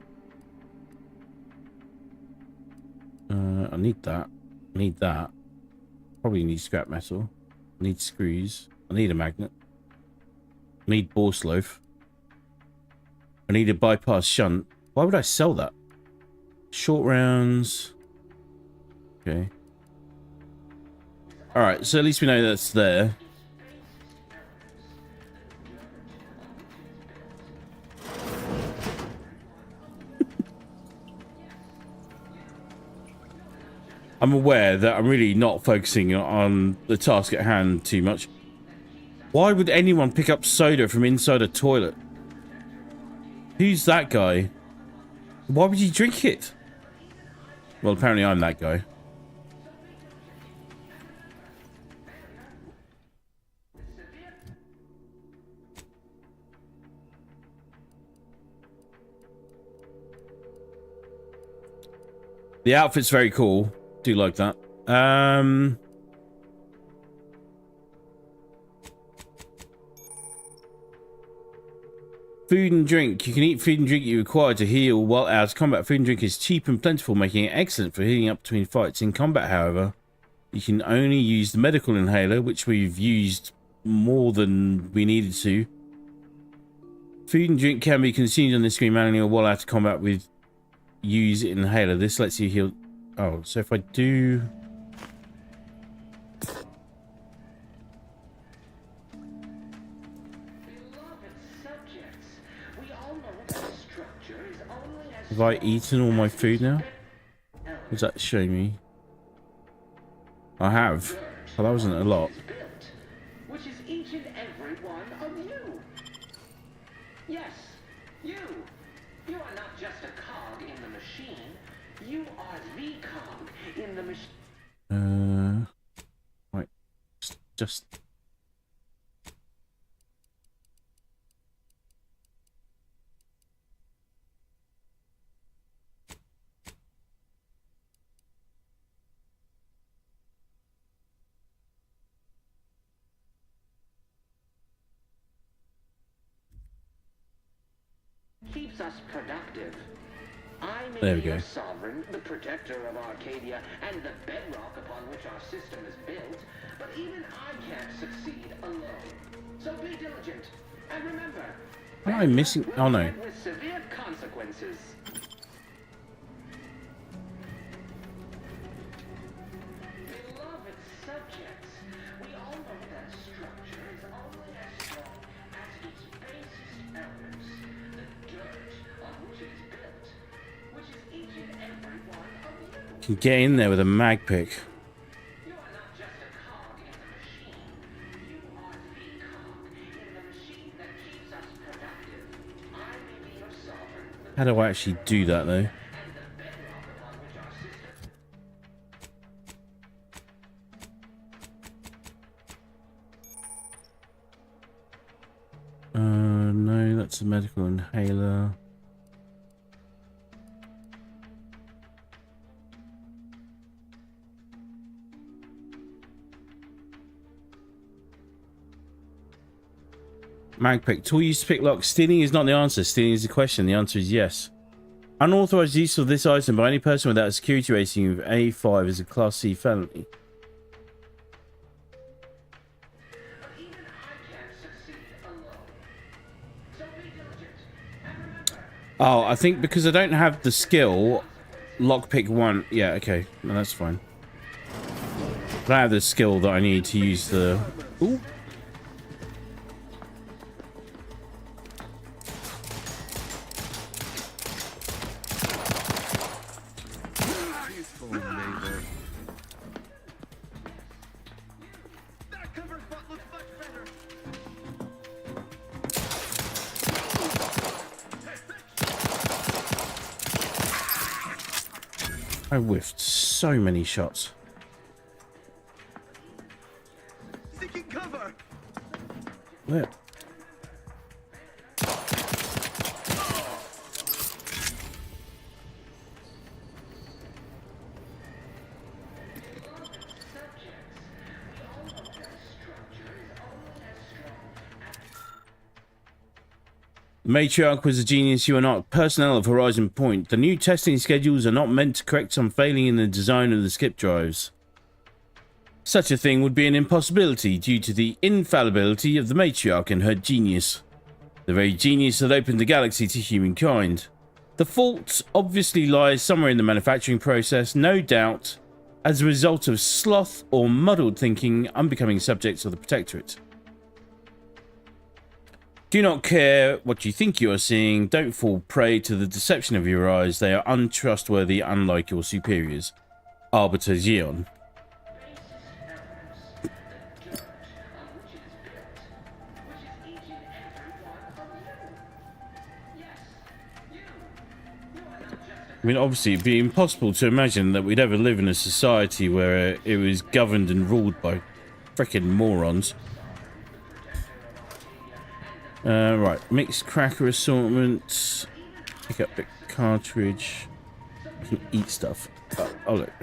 I need that. I need that. Probably need scrap metal. I need screws. I need a magnet. I need Bourse loaf. I need a bypass shunt. Why would I sell that? Short rounds. Okay. Alright, so at least we know that's there. I'm aware that I'm really not focusing on the task at hand too much. Why would anyone pick up soda from inside a toilet? Who's that guy? Why would you drink it? Well, apparently I'm that guy. The outfit's very cool. Do like that. Food and drink. You can eat food and drink you require to heal while out of combat. Food and drink is cheap and plentiful, making it excellent for healing up between fights. In combat, however, you can only use the medical inhaler, which we've used more than we needed to. Food and drink can be consumed on the screen manually or while out of combat with use inhaler. This lets you heal. Oh, so if I do... Have I eaten all my food now? What does that show me? I have. Well, that wasn't a lot. Which is each and every one of you. Yes, you. You are not just a cog in the machine. You are the cog in the machine. Right. Just... Keeps us productive. I may There we be go. your sovereign, the protector of Arcadia, and the bedrock upon which our system is built, but even I can't succeed alone. So be diligent, and remember, Am I missing? Oh no. with severe consequences. Beloved subjects, we all know that structure is only as strong as its basest elements, the dirt on which it is built, which is each and every one of you. Can get in there with a mag pick. You are not just a cog in the machine. You are the cog in the machine that keeps us productive. I may be your sovereign, How do I actually do that though? and the bedrock upon which our system. No, that's a medical inhaler. Magpick. Tool used to pick locks. Stealing is not the answer. Stealing is the question. The answer is yes. Unauthorized use of this item by any person without a security rating of A5 is a Class C felony. Oh, I think because I don't have the skill, lockpick 1. Yeah, okay. No, that's fine. But I have the skill that I need to use the... Ooh. I whiffed so many shots. Seeking cover. Where? Matriarch was a genius. You are not. Personnel of Horizon Point. The new testing schedules are not meant to correct some failing in the design of the skip drives. Such a thing would be an impossibility due to the infallibility of the Matriarch and her genius. The very genius that opened the galaxy to humankind. The fault obviously lies somewhere in the manufacturing process, no doubt, as a result of sloth or muddled thinking, unbecoming subjects of the Protectorate. Do not care what you think you are seeing. Don't fall prey to the deception of your eyes. They are untrustworthy, unlike your superiors. Arbiter Zeon. I mean, obviously, it'd be impossible to imagine that we'd ever live in a society where it was governed and ruled by frickin' morons. Right, mixed cracker assortment. Pick up the cartridge. I can eat stuff. Oh look.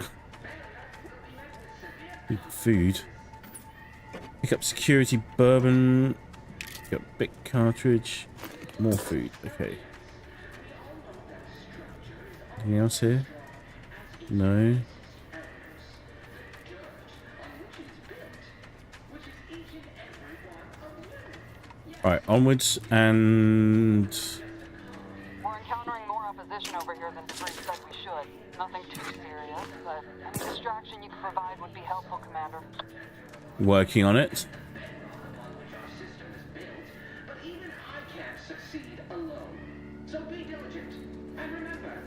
Eat food. Pick up security bourbon. Pick up big cartridge. More food. Okay. Anything else here? No. Right, onwards, and... We're encountering more opposition over here than Debris said we should. Nothing too serious, but any distraction you can provide would be helpful, Commander. Working on it. But even I can't succeed alone. So be diligent. And remember,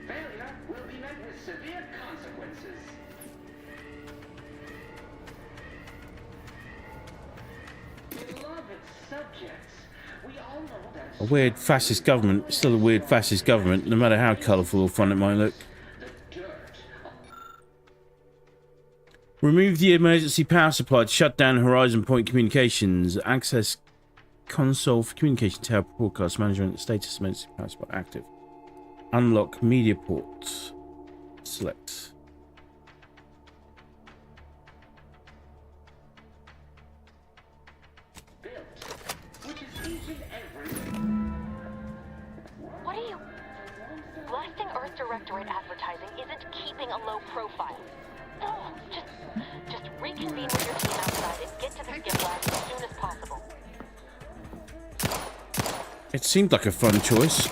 failure will be met with severe consequences. Beloved subjects, we all know that A weird fascist government. Still a weird fascist government, no matter how colourful or fun it might look. Remove the emergency power supply to shut down Horizon Point communications. Access console for communication tower broadcast management. Status emergency power supply active. Unlock media port. Select. What are you... Blasting Earth Directorate advertising isn't keeping a low profile. No, just reconvene with your team outside and get to the skip lab as soon as possible. It seemed like a fun choice.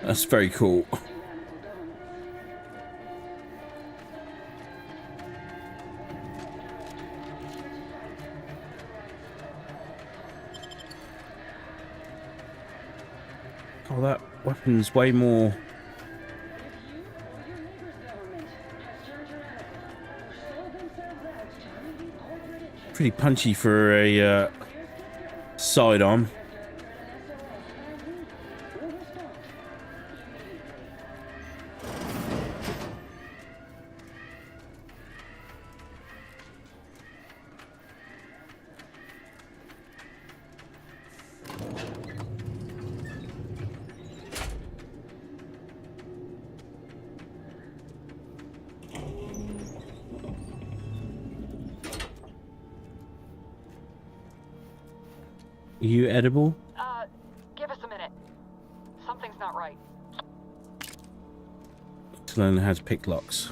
That's very cool. Oh, that weapon's way more... pretty punchy for a sidearm. Are you edible? Give us a minute. Something's not right. To learn how to pick locks.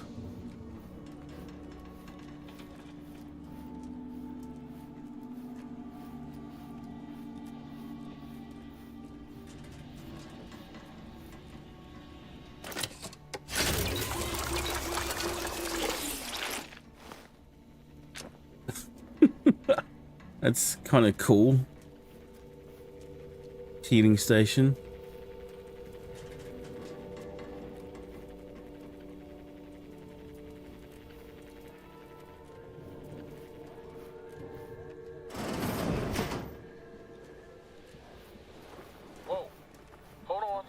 That's kind of cool. Healing station. Whoa. Hold on.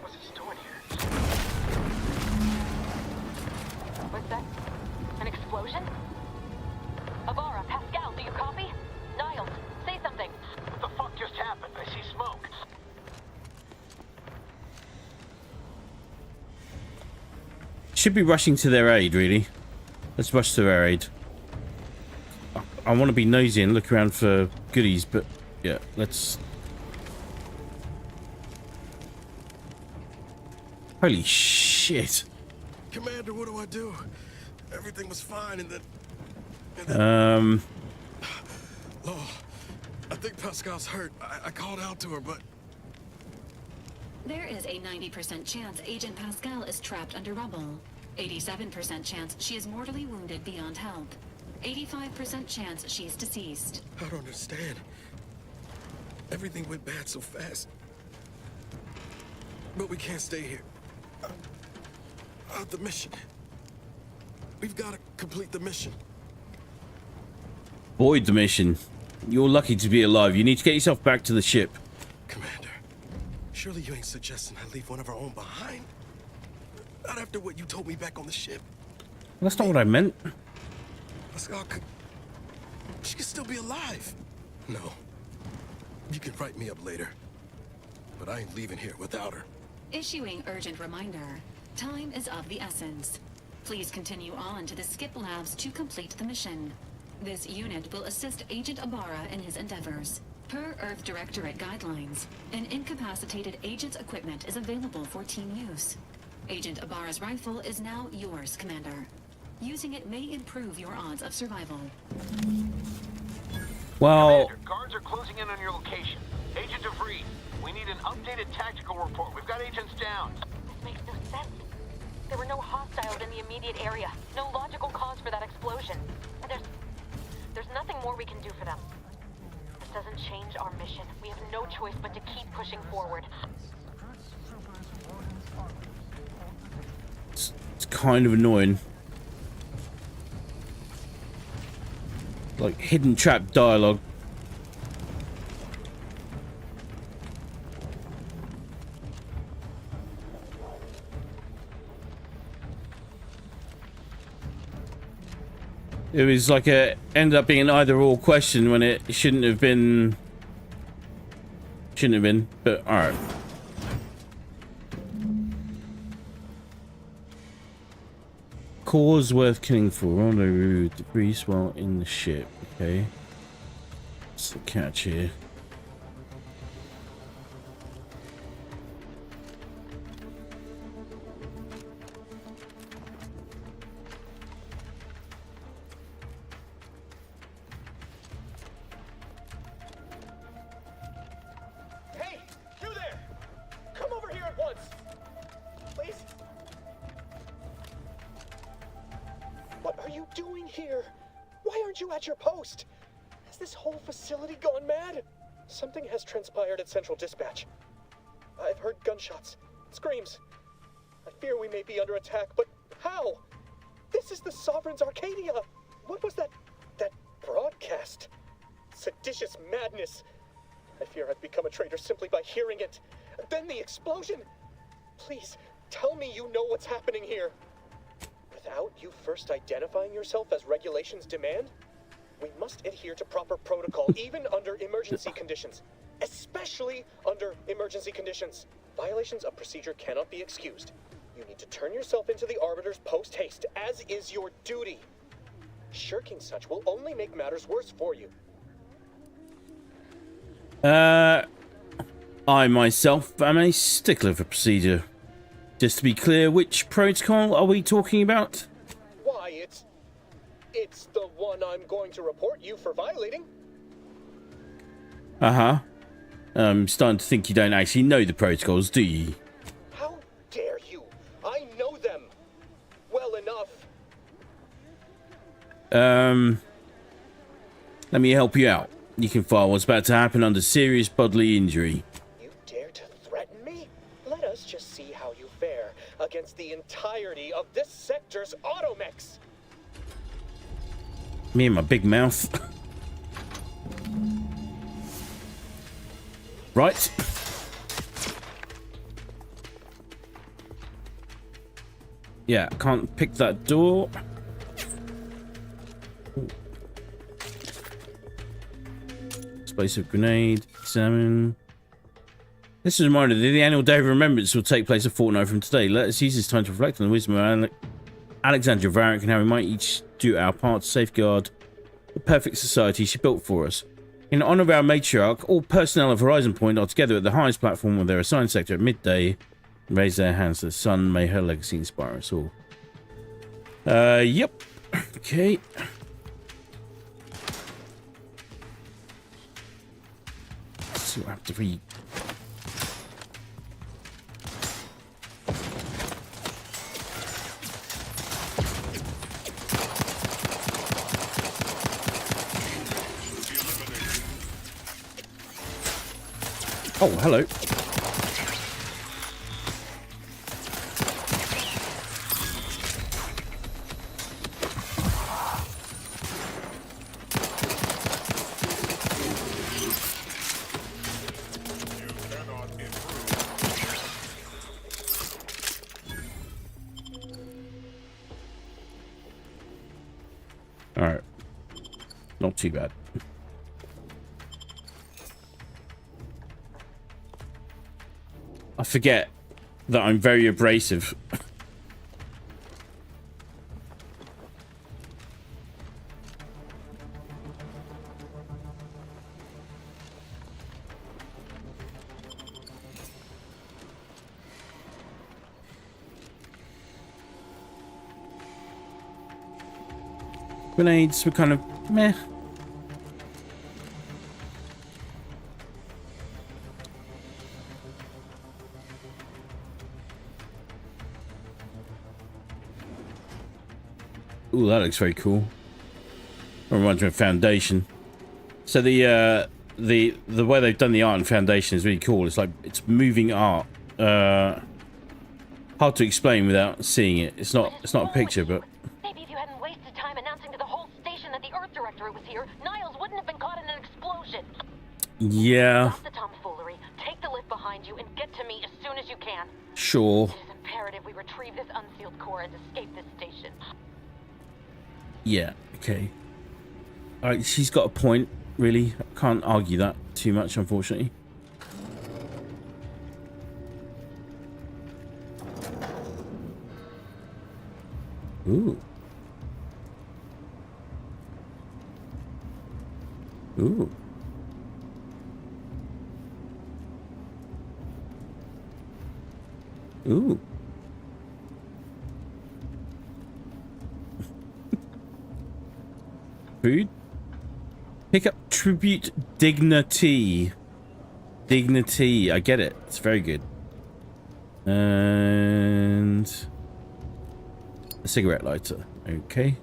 What's this doing here? What's that? An explosion? Avara, Pascal, do you copy? Niles, say something. What the fuck just happened? I see smoke. Should be rushing to their aid, really. Let's rush to their aid. I want to be nosy and look around for goodies, but yeah, let's... Holy shit. Commander, what do I do? Everything was fine, and then... Oh, I think Pascal's hurt. I called out to her, but... There is a 90% chance Agent Pascal is trapped under rubble. 87% chance she is mortally wounded beyond help. 85% chance she's deceased. I don't understand. Everything went bad so fast. But we can't stay here. The mission. We've got to complete the mission. Void the mission. You're lucky to be alive. You need to get yourself back to the ship. Commander, surely you ain't suggesting I leave one of our own behind? Not after what you told me back on the ship. That's not what I meant. Pascal could... She could still be alive. No. You can write me up later. But I ain't leaving here without her. Issuing urgent reminder. Time is of the essence. Please continue on to the skip labs to complete the mission. This unit will assist Agent Ibarra in his endeavors. Per Earth Directorate guidelines, an incapacitated agent's equipment is available for team use. Agent Ibarra's rifle is now yours, Commander. Using it may improve your odds of survival. Well... Commander, guards are closing in on your location. Agent DeVries, we need an updated tactical report. We've got agents down. This makes no sense. There were no hostiles in the immediate area. No logical cause for that explosion. And there's nothing more we can do for them. This doesn't change our mission. We have no choice but to keep pushing forward. It's kind of annoying. Like hidden trap dialogue. It was like ended up being an either-or question when it shouldn't have been. Shouldn't have been, but alright. Cause worth killing for. Rendezvous with DeVries while in the ship. Okay. What's the catch here? Hey, you there! Come over here at once! Please? What are you doing here? Why aren't you at your post? Has this whole facility gone mad? Something has transpired at Central Dispatch. I've heard gunshots, screams. I fear we may be under attack, but how? This is the Sovereign's Arcadia! What was that broadcast? Seditious madness! I fear I've become a traitor simply by hearing it. Then the explosion! Please, tell me you know what's happening here. Without you first identifying yourself as regulations demand? We must adhere to proper protocol, even under emergency conditions. Especially under emergency conditions. Violations of procedure cannot be excused. You need to turn yourself into the Arbiter's post-haste, as is your duty. Shirking such will only make matters worse for you. I myself am a stickler for procedure. Just to be clear, which protocol are we talking about? Why, it's the one I'm going to report you for violating. Uh-huh. I'm starting to think you don't actually know the protocols, do you? How dare you? I know them well enough. Let me help you out. You can file what's about to happen under serious bodily injury. You dare to threaten me? Let us just see how you fare against the entirety of this sector's automechs. Me and my big mouth. Right. Yeah, can't pick that door. Explosive grenade. Examine. This is a reminder that the annual Day of Remembrance will take place a fortnight from today. Let us use this time to reflect on the wisdom of Alexandra Varick and how we might each do our part to safeguard the perfect society she built for us. In honor of our matriarch, all personnel of Horizon Point are together at the highest platform of their assigned sector at midday and raise their hands to the sun. May her legacy inspire us all. Yep. Okay. Let's see what I have to read. Oh, hello. All right. Not too bad. I forget that I'm very abrasive. Grenades were kind of meh. Ooh, that looks very cool. Reminds me of Foundation. So the way they've done the art in Foundation is really cool. It's like it's moving art. Hard to explain without seeing it. It's not a picture, but Maybe if you hadn't wasted time announcing to the whole station that the Earth Directorate was here, Niles wouldn't have been caught in an explosion. yeah, Stop the tomfoolery. Take the lift behind you and get to me as soon as you can. sure. It is imperative we retrieve this unsealed core and escape this station. Yeah, okay. Alright, she's got a point, really. I can't argue that too much, unfortunately. Ooh. Ooh. Ooh. Food. Pick up tribute dignity. Dignity. I get it. It's very good. And a cigarette lighter. Okay.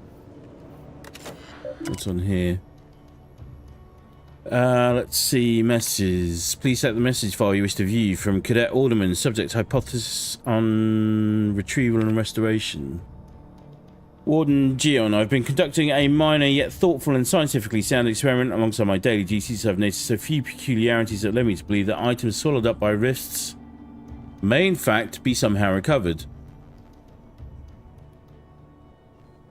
What's on here? Let's see. Messages. Please select the message file you wish to view from Cadet Alderman. Subject hypothesis on retrieval and restoration. Warden Gion, I've been conducting a minor yet thoughtful and scientifically sound experiment alongside my daily duties. I've noticed a few peculiarities that led me to believe that items swallowed up by rifts may in fact be somehow recovered.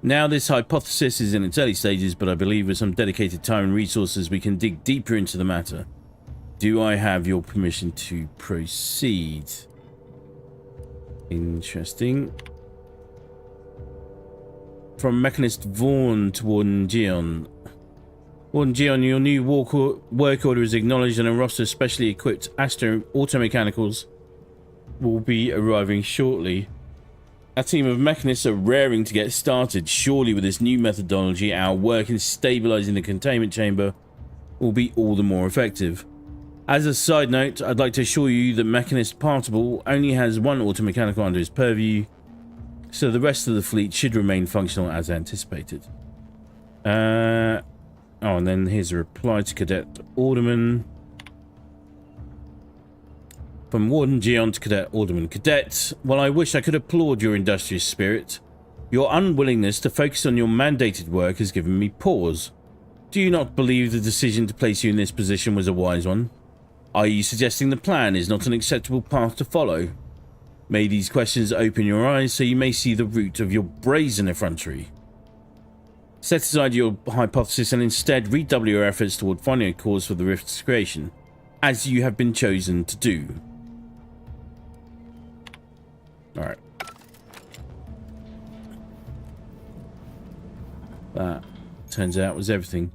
Now this hypothesis is in its early stages, but I believe with some dedicated time and resources we can dig deeper into the matter. Do I have your permission to proceed? Interesting. From Mechanist Vaughn to Warden Gion. Warden Gion, your new work order is acknowledged, and a roster of specially equipped auto-mechanicals will be arriving shortly. A team of mechanists are raring to get started. Surely with this new methodology, our work in stabilizing the containment chamber will be all the more effective. As a side note, I'd like to assure you that Mechanist Partible only has one automechanical under his purview, so the rest of the fleet should remain functional as anticipated. Oh, and then here's a reply to Cadet Alderman. From Warden Gion to Cadet Alderman. Cadet, while I wish I could applaud your industrious spirit, your unwillingness to focus on your mandated work has given me pause. Do you not believe the decision to place you in this position was a wise one? Are you suggesting the plan is not an acceptable path to follow? May these questions open your eyes so you may see the root of your brazen effrontery. Set aside your hypothesis and instead redouble your efforts toward finding a cause for the rift's creation, as you have been chosen to do. Alright. That, turns out, was everything.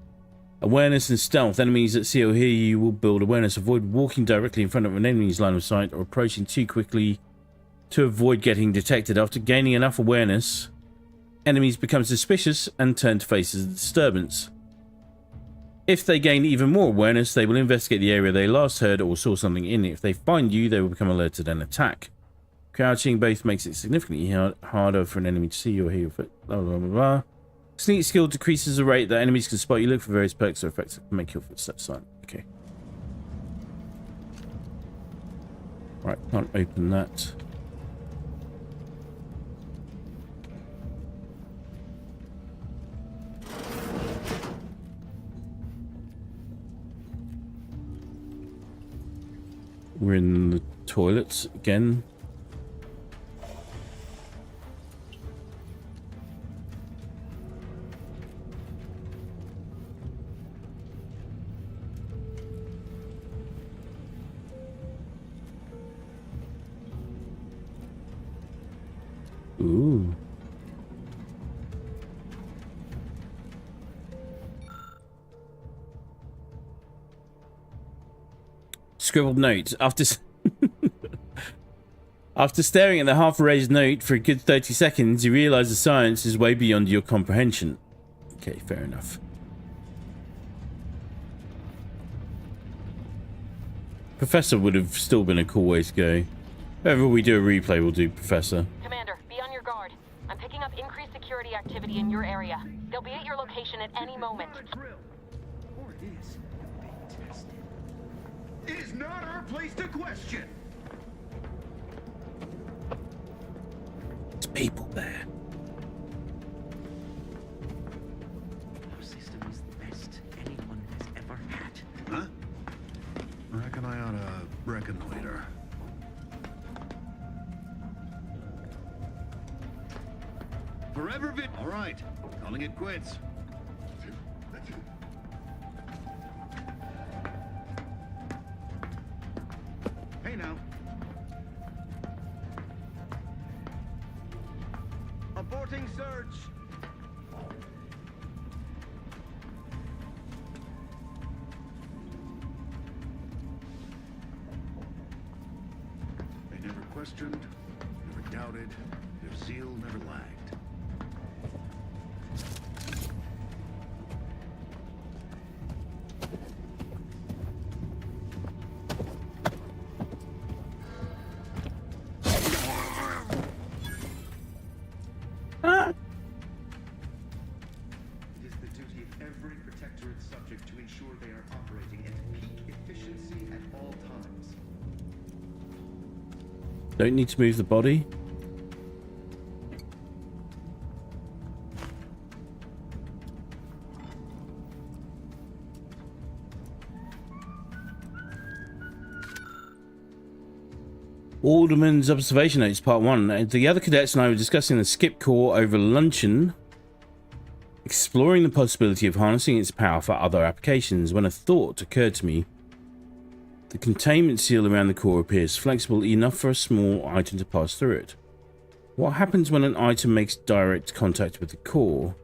Awareness and stealth. Enemies that see or hear you will build awareness. Avoid walking directly in front of an enemy's line of sight or approaching too quickly to avoid getting detected. After gaining enough awareness, enemies become suspicious and turn to face the disturbance. If they gain even more awareness, they will investigate the area they last heard or saw something in. If they find you, they will become alerted and attack. Crouching both makes it significantly harder for an enemy to see you or hear your foot. Blah, blah, blah, blah. Sneak skill decreases the rate that enemies can spot you. Look for various perks or effects that can make your footsteps silent. Okay. Right, can't open that. We're in the toilets again. Ooh. Scribbled note. After staring at the half-erased note for a good 30 seconds, you realise the science is way beyond your comprehension. Okay, fair enough. Professor would have still been a cool way to go. Whenever we do a replay, we'll do Professor. Commander, be on your guard. I'm picking up increased security activity in your area. They'll be at your location at any moment. Or it is being tested. It is not our place to question. There's people there. Our system is the best anyone has ever had. Huh? Reckon I ought to reconnoiter. Forever Vit. All right, calling it quits. Hey now. Aborting search. They never questioned, never doubted, their zeal never lagged. It is the duty of every protectorate subject to ensure they are operating at peak efficiency at all times. Don't need to move the body. Alderman's observation notes, part 1. The other cadets and I were discussing the skip core over luncheon, exploring the possibility of harnessing its power for other applications, when a thought occurred to me. The containment seal around the core appears flexible enough for a small item to pass through it. What happens when an item makes direct contact with the core?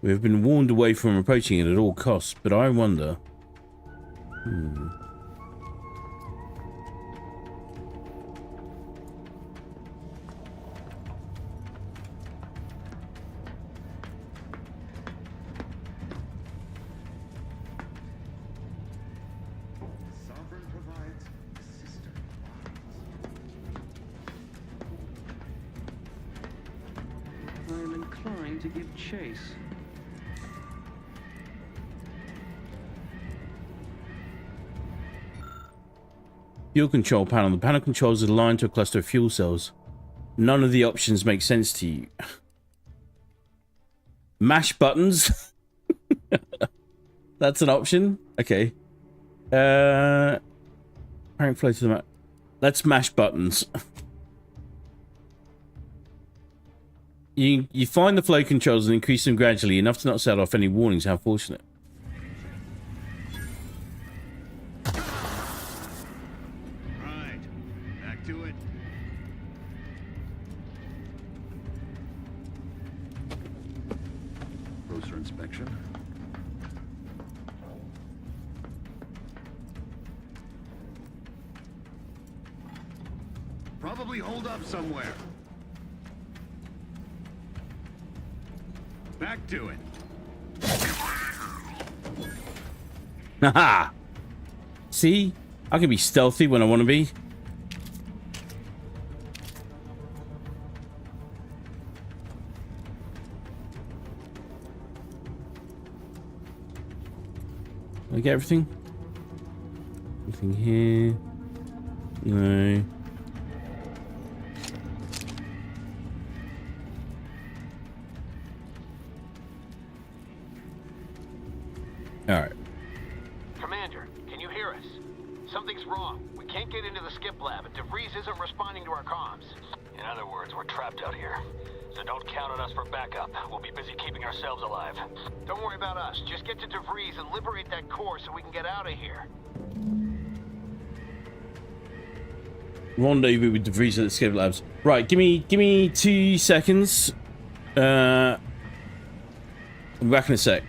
We have been warned away from approaching it at all costs, but I wonder... Sovereign provides, the system provides. I am inclined to give chase. Fuel control panel. The panel controls is aligned to a cluster of fuel cells. None of the options make sense to you. Mash buttons? That's an option? Okay. Apparent flow to the map. Let's mash buttons. You find the flow controls and increase them gradually, enough to not set off any warnings. How fortunate. Right, back to it. Closer inspection. Probably hold up somewhere. Back to it. Haha! See? I can be stealthy when I want to be. Did I get everything? Anything here? No. Alright. Commander, can you hear us? Something's wrong. We can't get into the skip lab, and DeVries isn't responding to our comms. In other words, we're trapped out here. So don't count on us for backup. We'll be busy keeping ourselves alive. Don't worry about us. Just get to DeVries and liberate that core so we can get out of here. Rendezvous with DeVries at the skip labs. Right, give me 2 seconds. I'll be back in a sec.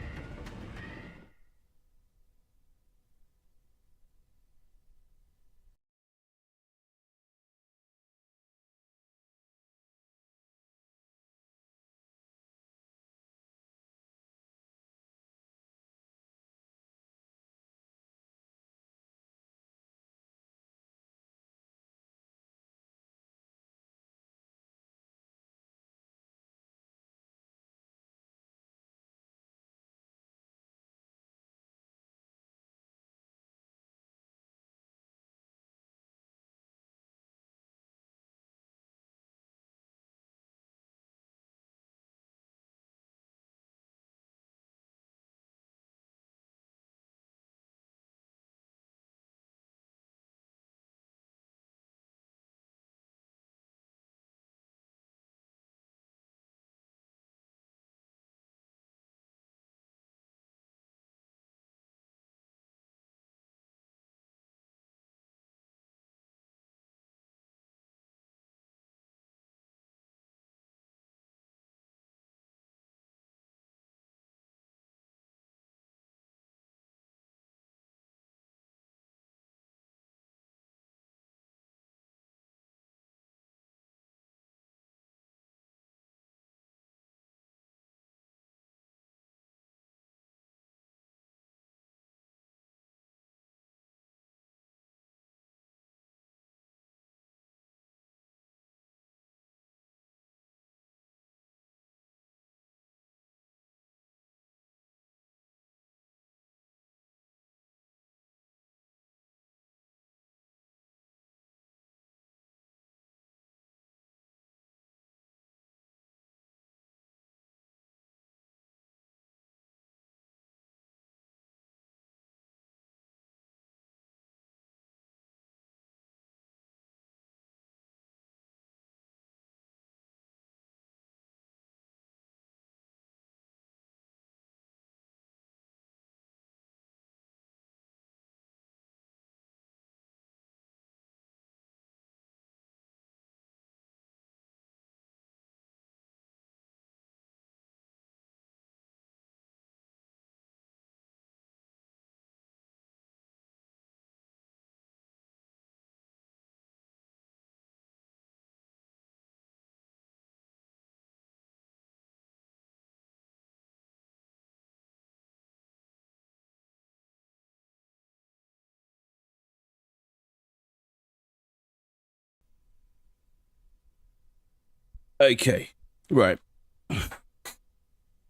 Okay, right.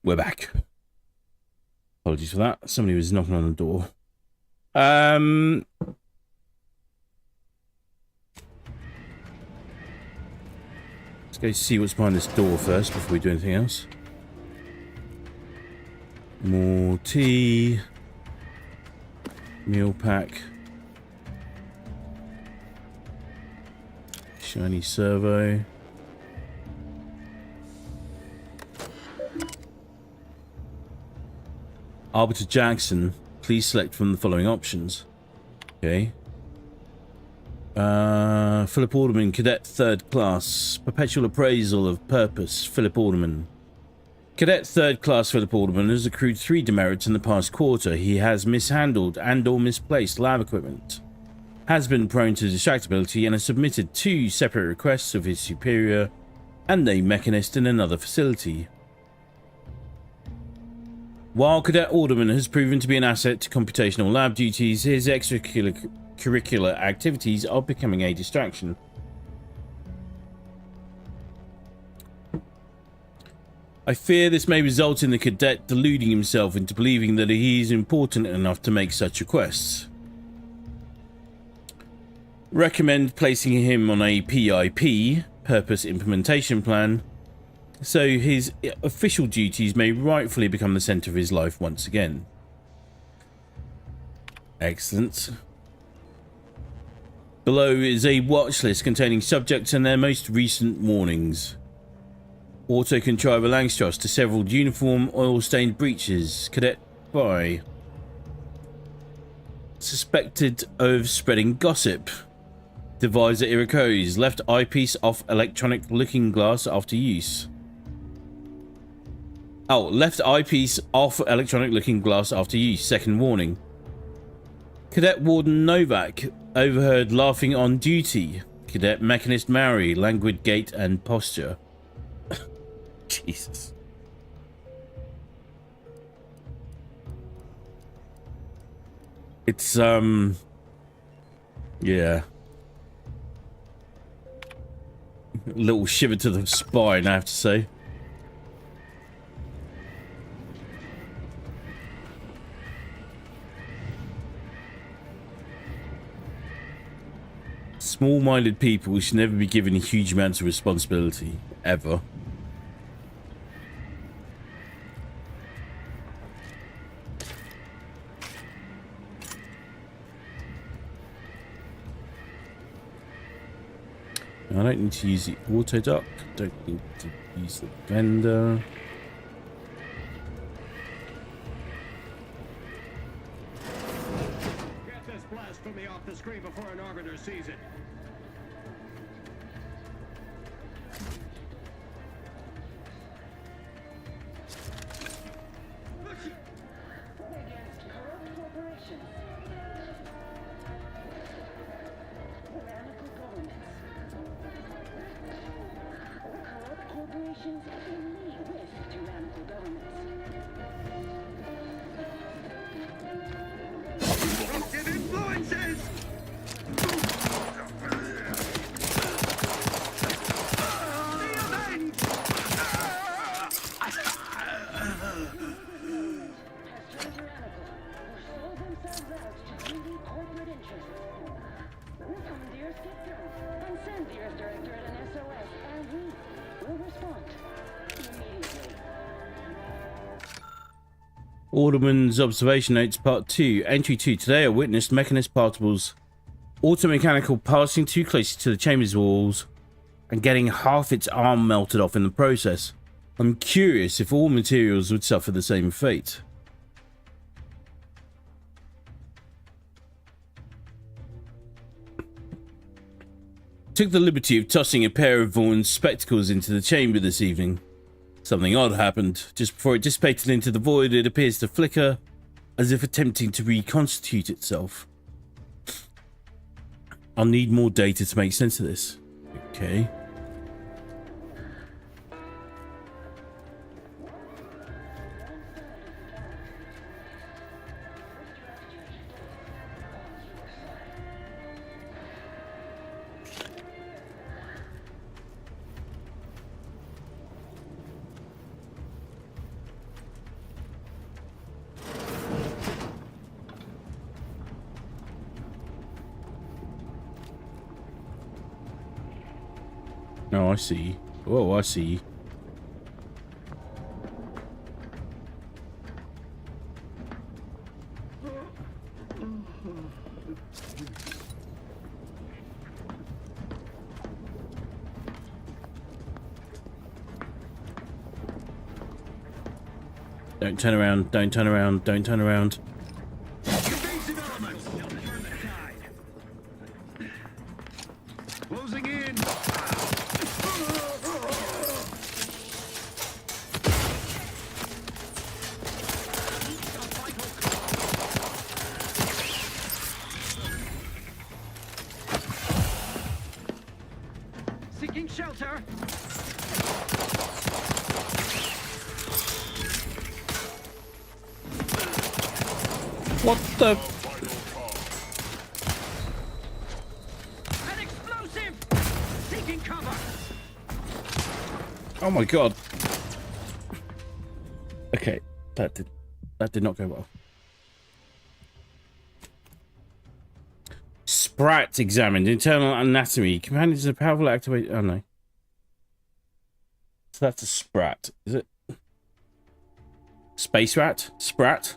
We're back. Apologies for that. Somebody was knocking on the door. Let's go see what's behind this door first before we do anything else. More tea. Meal pack. Shiny servo. Arbiter Jackson, please select from the following options. Okay. Philip Alderman, Cadet 3rd Class. Perpetual Appraisal of Purpose, Philip Alderman. Cadet 3rd Class Philip Alderman has accrued 3 demerits in the past quarter. He has mishandled and or misplaced lab equipment, has been prone to distractibility, and has submitted 2 separate requests of his superior and a mechanist in another facility. While Cadet Alderman has proven to be an asset to computational lab duties, his extracurricular activities are becoming a distraction. I fear this may result in the cadet deluding himself into believing that he is important enough to make such requests. Recommend placing him on a PIP, Purpose Implementation Plan, so his official duties may rightfully become the centre of his life once again. Excellent. Below is a watch list containing subjects and their most recent warnings. Auto-contriver Langstrasse to several uniform oil-stained breaches. Cadet Spy. Suspected of spreading gossip. Divisor Iroquois. Left eyepiece off electronic looking glass after use. Oh, left eyepiece off electronic looking glass after use. Second warning. Cadet Warden Novak. Overheard laughing on duty. Cadet Mechanist Mary. Languid gait and posture. Jesus. It's, yeah. A little shiver to the spine, I have to say. Small-minded people should never be given huge amounts of responsibility, ever. I don't need to use the auto duck. Don't need to use the vendor. Get this blasphemy off the screen before an arbiter sees it. Against corrupt corporations. Tyrannical governments. Corrupt corporations in league with tyrannical governments. Corruptive influences! Alderman's Observation Notes Part 2. Entry 2. Today I witnessed mechanist particles automechanical passing too closely to the chamber's walls and getting half its arm melted off in the process. I'm curious if all materials would suffer the same fate. Took the liberty of tossing a pair of Vaughan's spectacles into the chamber this evening. Something odd happened. Just before it dissipated into the void, it appears to flicker, as if attempting to reconstitute itself. I'll need more data to make sense of this. Okay. Oh, I see. Oh, I see. Don't turn around, don't turn around, don't turn around. Invasive elements! Don't turn the tide. Closing in! Seeking shelter! What the? An explosive! Seeking cover! Oh my god. Okay, that did not go well. Sprat examined. Internal anatomy. Companions of powerful activate. Oh no. So that's a sprat, is it? Space rat? Sprat?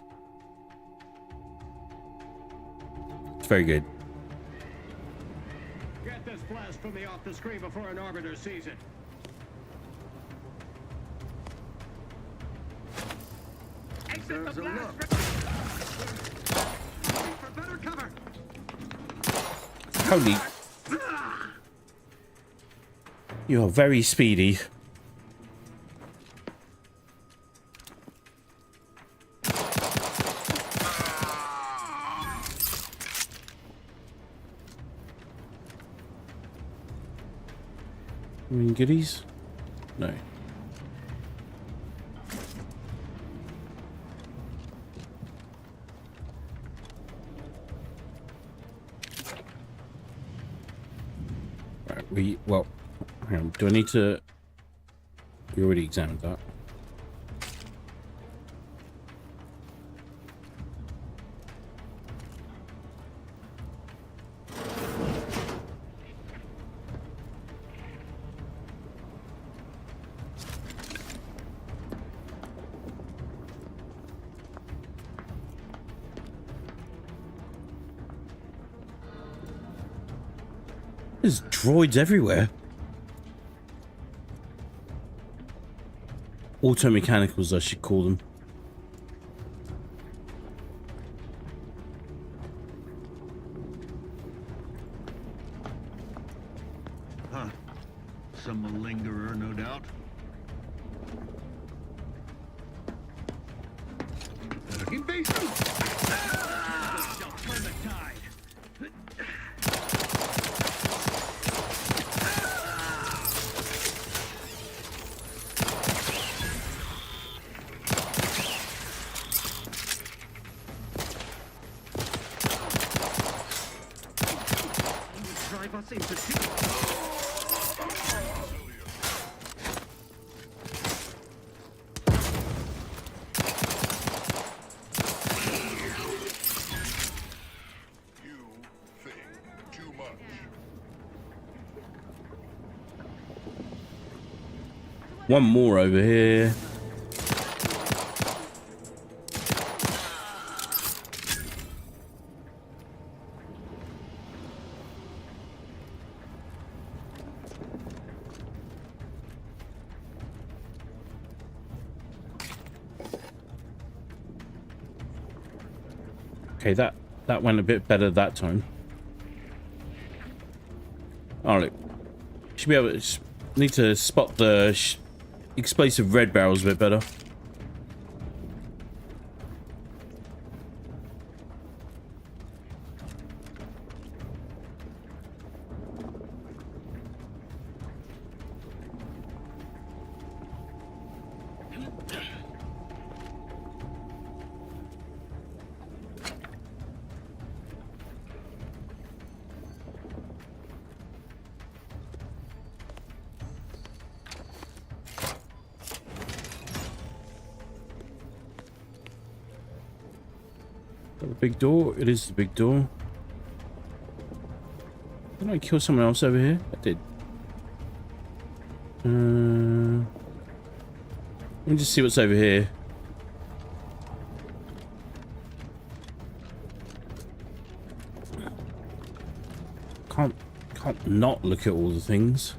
It's very good. Get this blast from me off the screen before an arbiter sees it. Exit the blast! For better cover! Holy. You are very speedy. Any goodies? No. Right, well, hang on. Do I need to? We already examined that. There's droids everywhere. Auto-mechanicals, I should call them. Huh. Some malingerer, no doubt. Invasive! Don't turn the tide. Drive us into One more over here. Okay, that went a bit better that time. Alright. Should be able to... Need to spot the explosive red barrels a bit better. Big door? It is the big door. Didn't I kill someone else over here? I did. Let me just see what's over here. Can't not look at all the things.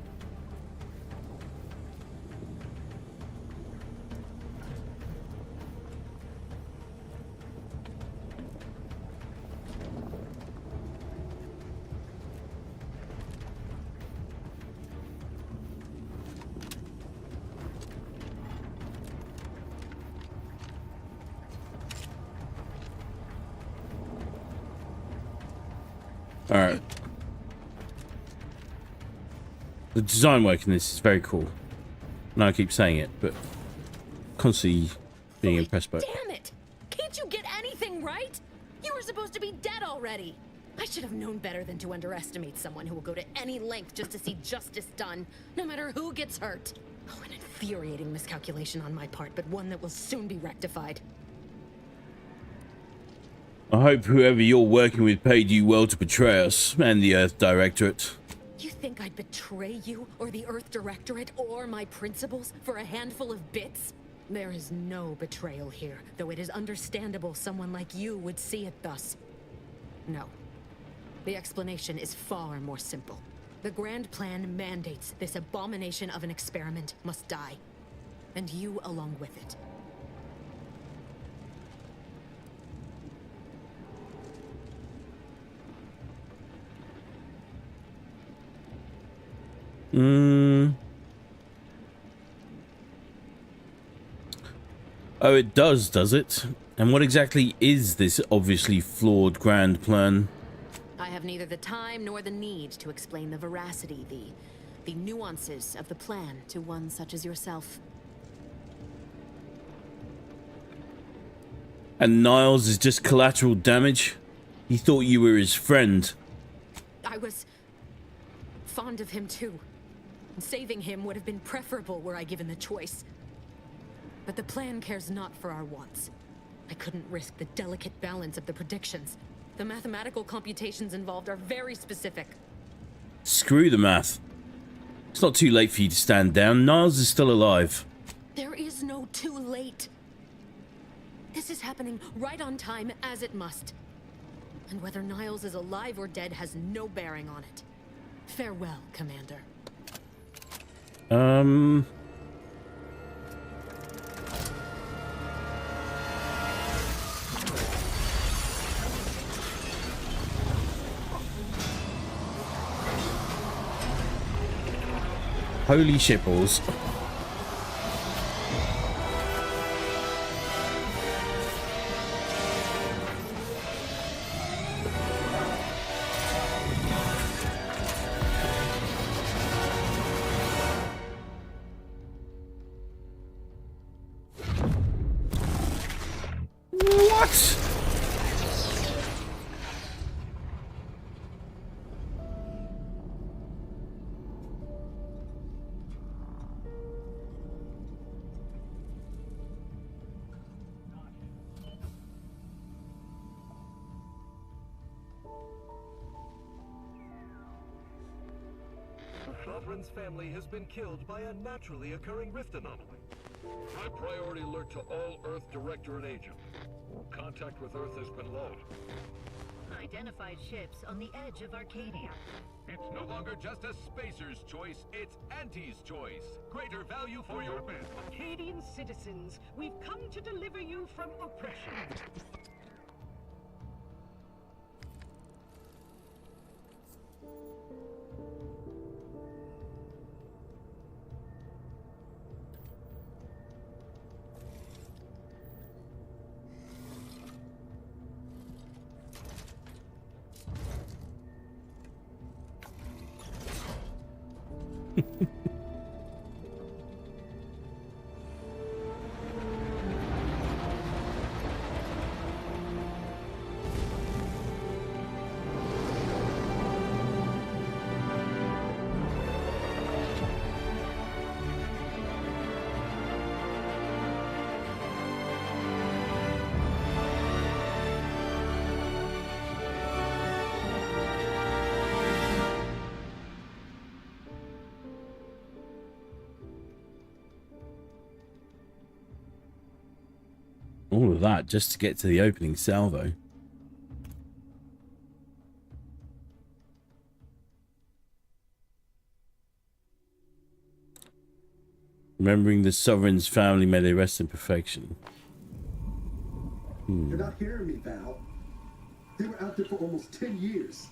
All right. The design work in this is very cool. And I keep saying it, but constantly being impressed by it. Damn it! Can't you get anything right? You were supposed to be dead already. I should have known better than to underestimate someone who will go to any length just to see justice done, no matter who gets hurt. Oh, an infuriating miscalculation on my part, but one that will soon be rectified. I hope whoever you're working with paid you well to betray us and the Earth Directorate. You think I'd betray you, or the Earth Directorate, or my principles for a handful of bits? There is no betrayal here, though it is understandable someone like you would see it thus. No. The explanation is far more simple. The Grand Plan mandates this abomination of an experiment must die. And you along with it. Oh, it does it? And what exactly is this obviously flawed grand plan? I have neither the time nor the need to explain the veracity, the nuances of the plan to one such as yourself. And Niles is just collateral damage? He thought you were his friend. I was fond of him too. Saving him would have been preferable were I given the choice. But the plan cares not for our wants. I couldn't risk the delicate balance of the predictions. The mathematical computations involved are very specific. Screw the math. It's not too late for you to stand down. Niles is still alive. There is no too late. This is happening right on time, as it must. And whether Niles is alive or dead has no bearing on it. Farewell, Commander. Holy shitballs. What? Sovereign's family has been killed by a naturally occurring rift anomaly. High priority alert to all Earth Directorate agents. Contact with Earth has been low. Identified ships on the edge of Arcadia. It's no longer just a spacer's choice, it's Auntie's choice. Greater value for your men. Arcadian citizens, we've come to deliver you from oppression. of that just to get to the opening salvo. Remembering the Sovereign's family, may they rest in perfection. You're not hearing me, Val. They were out there for almost 10 years.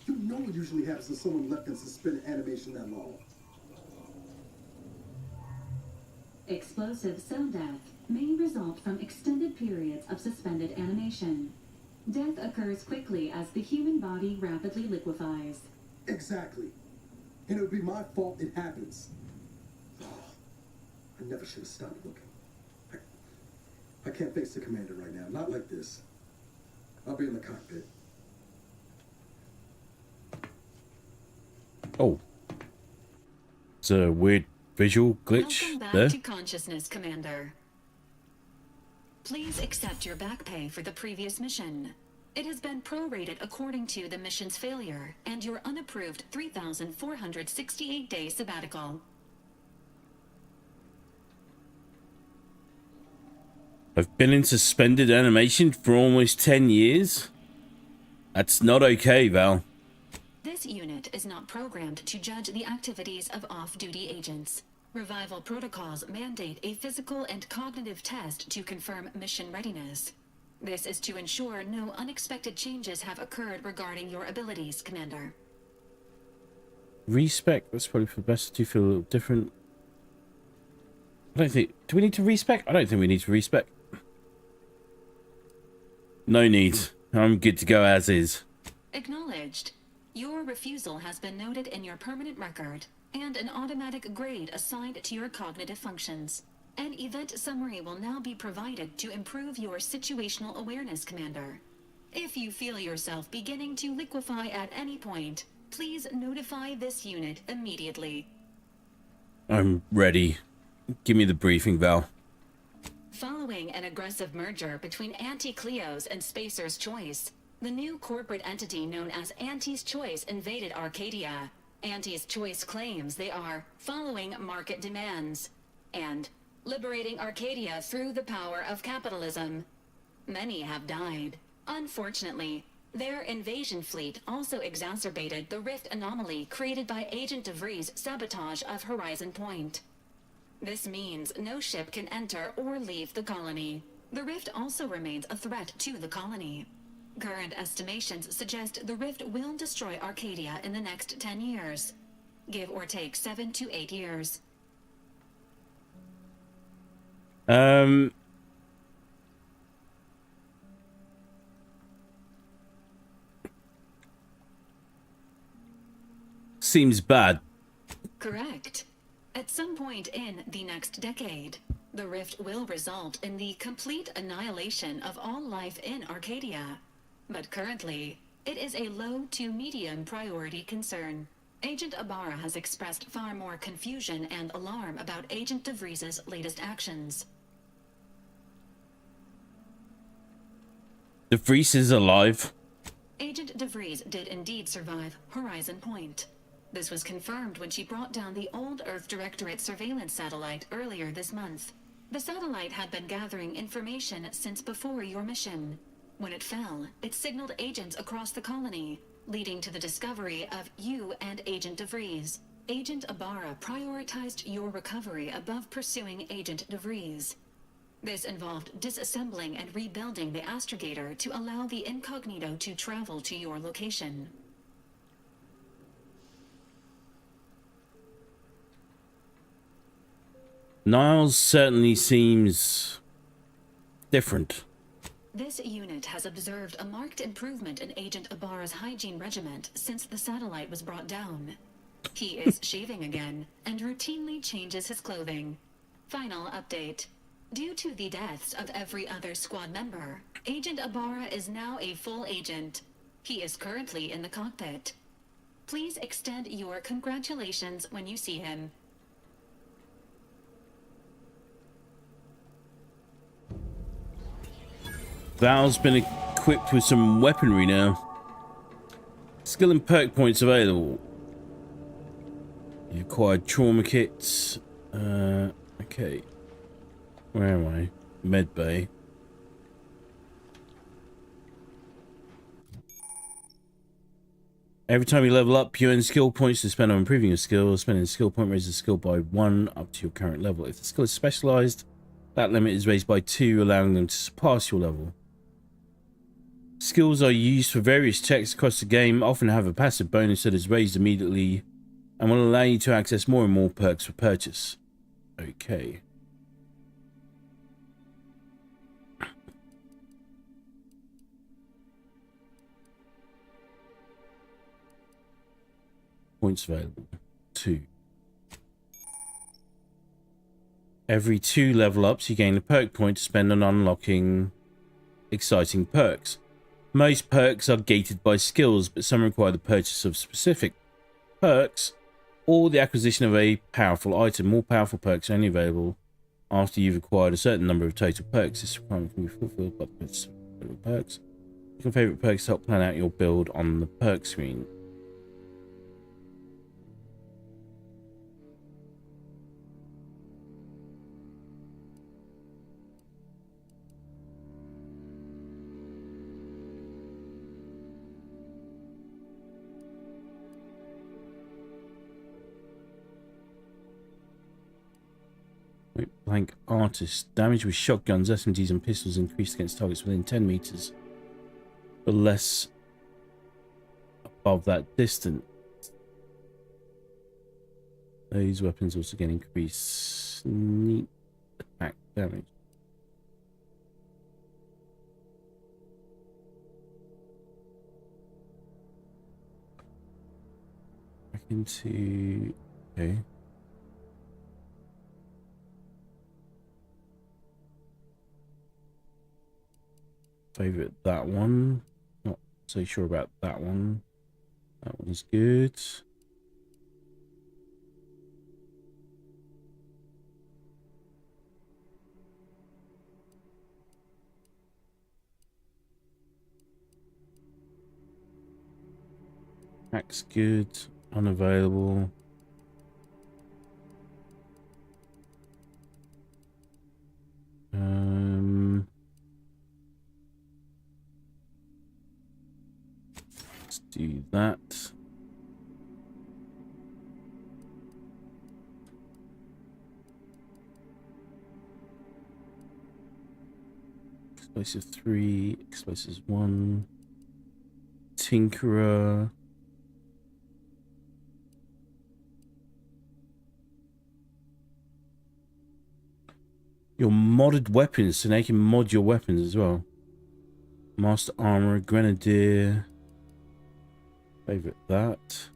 You know what usually happens when someone left in suspended animation that long. Explosive cell death may result from extended periods of suspended animation. Death occurs quickly as the human body rapidly liquefies. Exactly. And it would be my fault it happens. I never should have stopped looking. I can't face the commander right now. Not like this. I'll be in the cockpit. Oh. It's a weird visual glitch Welcome back there. to consciousness, Commander. Please accept your back pay for the previous mission. It has been prorated according to the mission's failure and your unapproved 3,468-day sabbatical. I've been in suspended animation for almost 10 years? That's not okay, Val. This unit is not programmed to judge the activities of off-duty agents. Revival protocols mandate a physical and cognitive test to confirm mission readiness. This is to ensure no unexpected changes have occurred regarding your abilities, Commander. Respec, that's probably for the best to feel a little different. I don't think... Do we need to respec? I don't think we need to respec. No need. I'm good to go as is. Acknowledged. Your refusal has been noted in your permanent record, and an automatic grade assigned to your cognitive functions. An event summary will now be provided to improve your situational awareness, Commander. If you feel yourself beginning to liquefy at any point, please notify this unit immediately. I'm ready. Give me the briefing, Val. Following an aggressive merger between Anti-Cleo's and Spacer's Choice, the new corporate entity known as Anti's Choice invaded Arcadia. Anti's Choice claims they are following market demands and liberating Arcadia through the power of capitalism. Many have died. Unfortunately, their invasion fleet also exacerbated the rift anomaly created by Agent DeVries' sabotage of Horizon Point. This means no ship can enter or leave the colony. The rift also remains a threat to the colony. Current estimations suggest the rift will destroy Arcadia in the next 10 years. Give or take 7 to 8 years. Seems bad. Correct. At some point in the next decade, the rift will result in the complete annihilation of all life in Arcadia. But currently, it is a low to medium priority concern. Agent Ibarra has expressed far more confusion and alarm about Agent DeVries' latest actions. DeVries is alive. Agent DeVries did indeed survive Horizon Point. This was confirmed when she brought down the old Earth Directorate surveillance satellite earlier this month. The satellite had been gathering information since before your mission. When it fell, it signaled agents across the colony, leading to the discovery of you and Agent DeVries. Agent Ibarra prioritized your recovery above pursuing Agent DeVries. This involved disassembling and rebuilding the astrogator to allow the incognito to travel to your location. Niles certainly seems different. This unit has observed a marked improvement in Agent Ibarra's hygiene regiment since the satellite was brought down. He is shaving again and routinely changes his clothing. Final update. Due to the deaths of every other squad member, Agent Ibarra is now a full agent. He is currently in the cockpit. Please extend your congratulations when you see him. Val's been equipped with some weaponry now. Skill and perk points available. You acquired trauma kits. Okay. Where am I? Med bay. Every time you level up, you earn skill points to spend on improving your skill. Spending a skill point raises the skill by 1 up to your current level. If the skill is specialized, that limit is raised by 2, allowing them to surpass your level. Skills are used for various checks across the game, often have a passive bonus that is raised immediately, and will allow you to access more and more perks for purchase. Okay. Points available. 2. Every 2 level ups, you gain a perk point to spend on unlocking exciting perks. Most perks are gated by skills, but some require the purchase of specific perks or the acquisition of a powerful item. More powerful perks are only available after you've acquired a certain number of total perks. This requirement can be fulfilled by the purchase of perks. Your favorite perks help plan out your build on the perk screen. Blank artist. Damage with shotguns, SMGs, and pistols increased against targets within 10 meters, but less above that distance. These weapons also get increased sneak attack damage. Back into... okay. Favorite that one. Not so sure about that one. That one's good. Axe good. Unavailable. Let's do that. Explosive 3, explosives 1, Tinkerer. Your modded weapons, so now you can mod your weapons as well. Master Armor, Grenadier. Favorite that.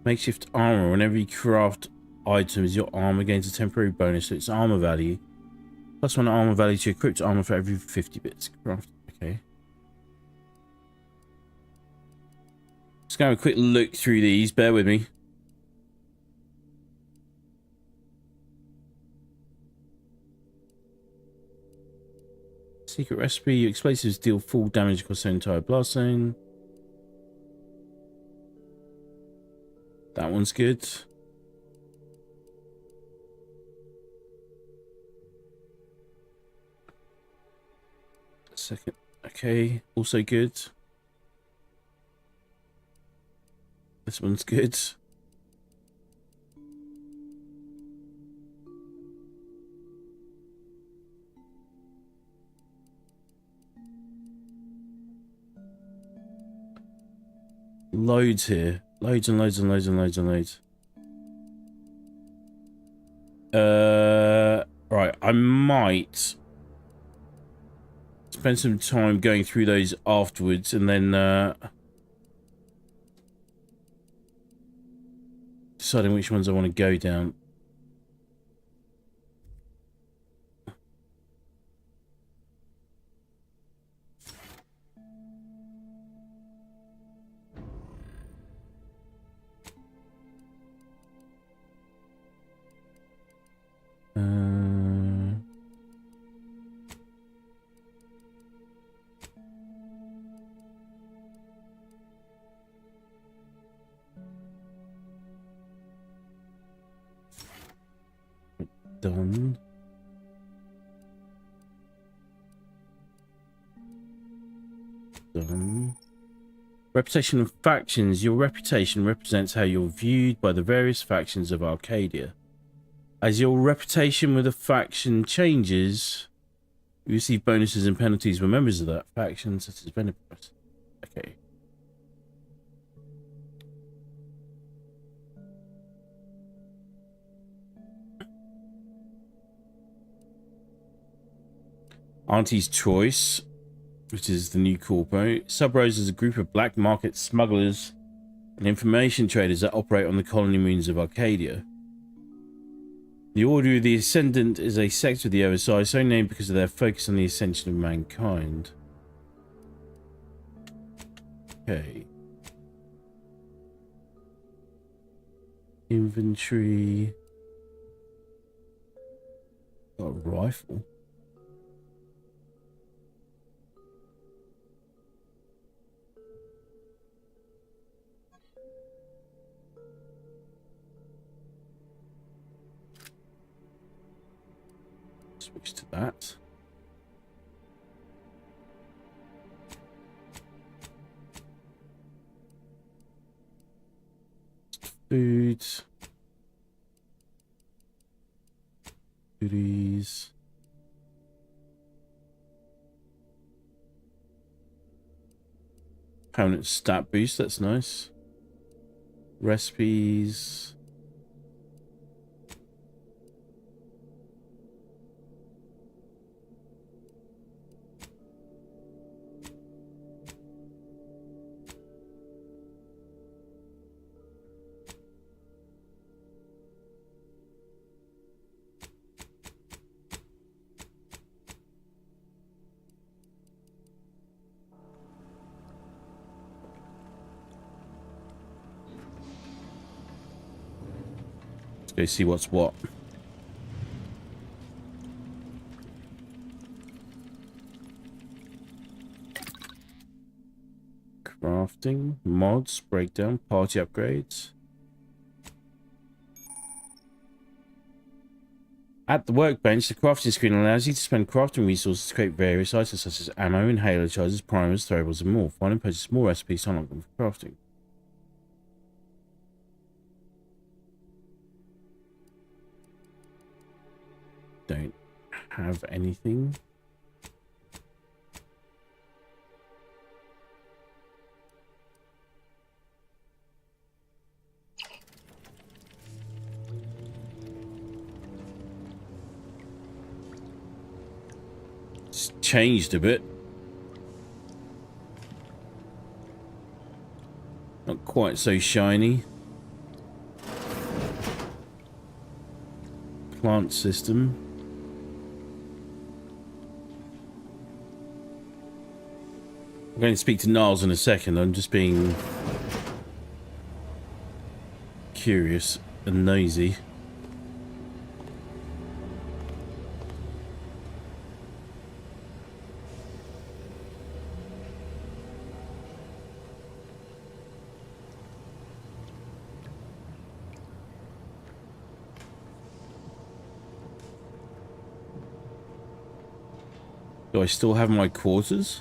Makeshift armor. Whenever you craft items, your armor gains a temporary bonus to its armor value. Plus 1 armor value to equipped armor for every 50 bits crafted. Okay. Just gonna have a quick look through these. Bear with me. Secret recipe. Your explosives deal full damage across the entire blast zone. That one's good. Second. Okay. Also good. This one's good. Loads here. Loads and loads and loads and loads and loads. Right. I might spend some time going through those afterwards and then deciding which ones I want to go down. Done. Done. Reputation of factions. Your reputation represents how you're viewed by the various factions of Arcadia. As your reputation with a faction changes, you receive bonuses and penalties for members of that faction, such as benefits. Okay. Auntie's Choice, which is the new corpo. Sub-Rose is a group of black market smugglers and information traders that operate on the colony moons of Arcadia. The Order of the Ascendant is a sect of the OSI, so named because of their focus on the ascension of mankind. Okay. Inventory. Got a rifle. Switch to that. Food. Goodies. Permanent stat boost, that's nice. Recipes. Go see what's what. Crafting, mods, breakdown, party upgrades. At the workbench, the crafting screen allows you to spend crafting resources to create various items such as ammo, inhaler charges, primers, throwables, and more. Find and purchase more recipes to unlock them for crafting. Don't have anything. It's changed a bit. Not quite so shiny. Plant system. I'm going to speak to Niles in a second. I'm just being curious and nosy. Do I still have my quarters?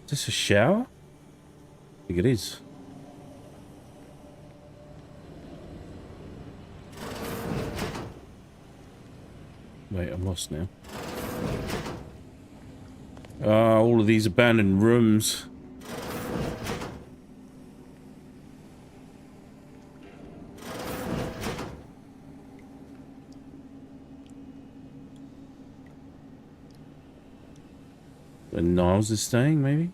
Is this a shower? I think it is. Wait, I'm lost now. All of these abandoned rooms. Where Niles is staying, maybe?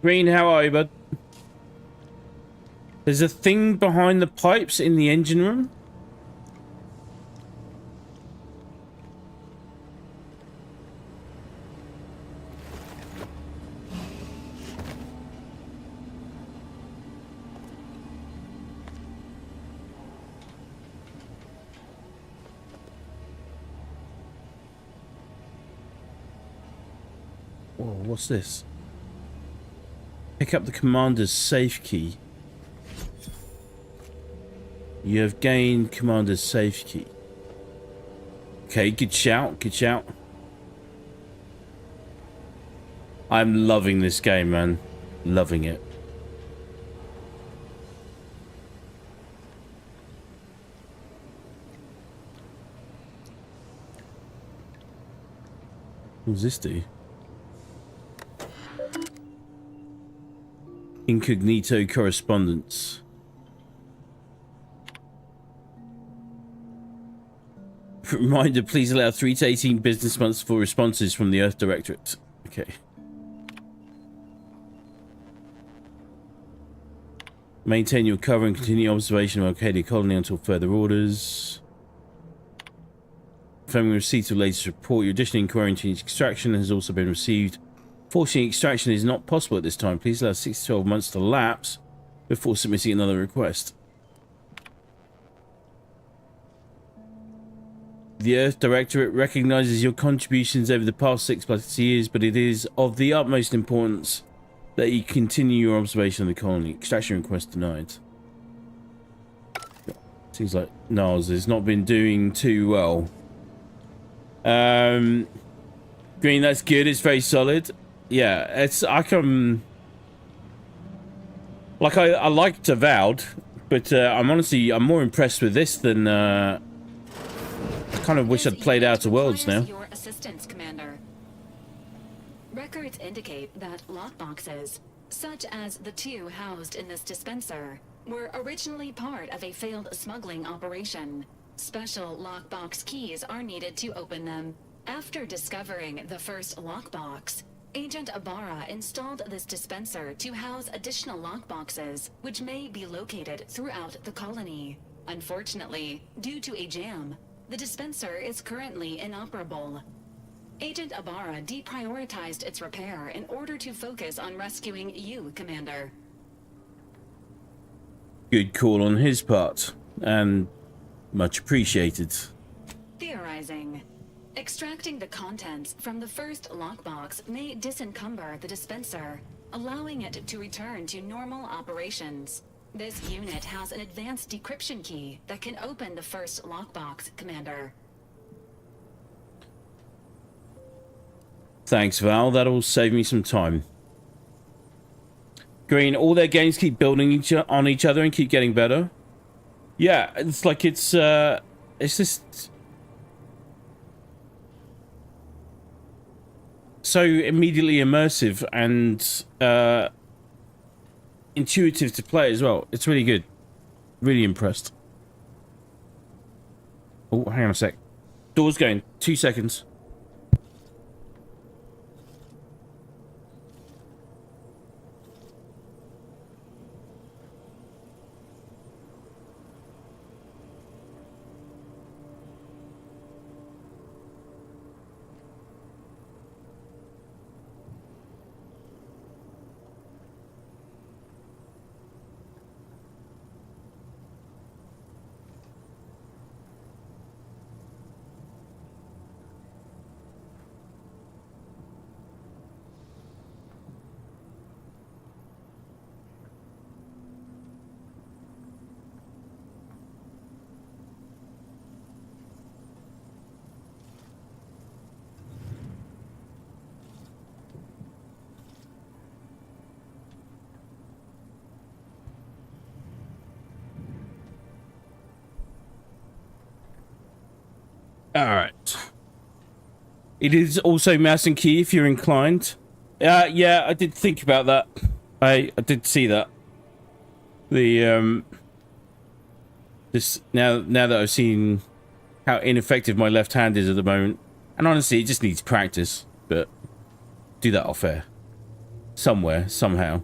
Green, how are you, bud? There's a thing behind the pipes in the engine room. Whoa, what's this? Pick up the commander's safe key. You have gained commander's safe key. Okay, good shout, good shout. I'm loving this game, man. Loving it. What does this do? Incognito correspondence. Reminder, please allow 3 to 18 business months for responses from the Earth Directorate. Okay. Maintain your cover and continue observation of Arcadia Colony until further orders. Confirming receipt of latest report. Your additional inquiry into extraction has also been received. Forcing extraction is not possible at this time. Please allow 6 to 12 months to lapse before submitting another request. The Earth Directorate recognizes your contributions over the past 6+ years, but it is of the utmost importance that you continue your observation of the colony. Extraction request denied. Seems like Niles has not been doing too well. Green, that's good. It's very solid. Yeah, it's I liked Avowed, but I'm more impressed with this than I kind of wish I'd played Outer Worlds now. Your assistance, Commander. Records indicate that lockboxes, such as the 2 housed in this dispenser, were originally part of a failed smuggling operation. Special lockbox keys are needed to open them. After discovering the first lockbox, Agent Ibarra installed this dispenser to house additional lockboxes, which may be located throughout the colony. Unfortunately, due to a jam, the dispenser is currently inoperable. Agent Ibarra deprioritized its repair in order to focus on rescuing you, Commander. Good call on his part, and much appreciated. Theorizing. Extracting the contents from the first lockbox may disencumber the dispenser, allowing it to return to normal operations. This unit has an advanced decryption key that can open the first lockbox, Commander. Thanks, Val. That'll save me some time. Green, all their games keep building on each other and keep getting better. Yeah, it's like it's just so immediately immersive and intuitive to play as well. It's really good. Really impressed. Oh, hang on a sec. Door's going. 2 seconds. Alright. It is also mouse and key if you're inclined. Yeah, I did think about that. I did see that. The this now that I've seen how ineffective my left hand is at the moment, and honestly it just needs practice, but do that off air. somewhere, somehow.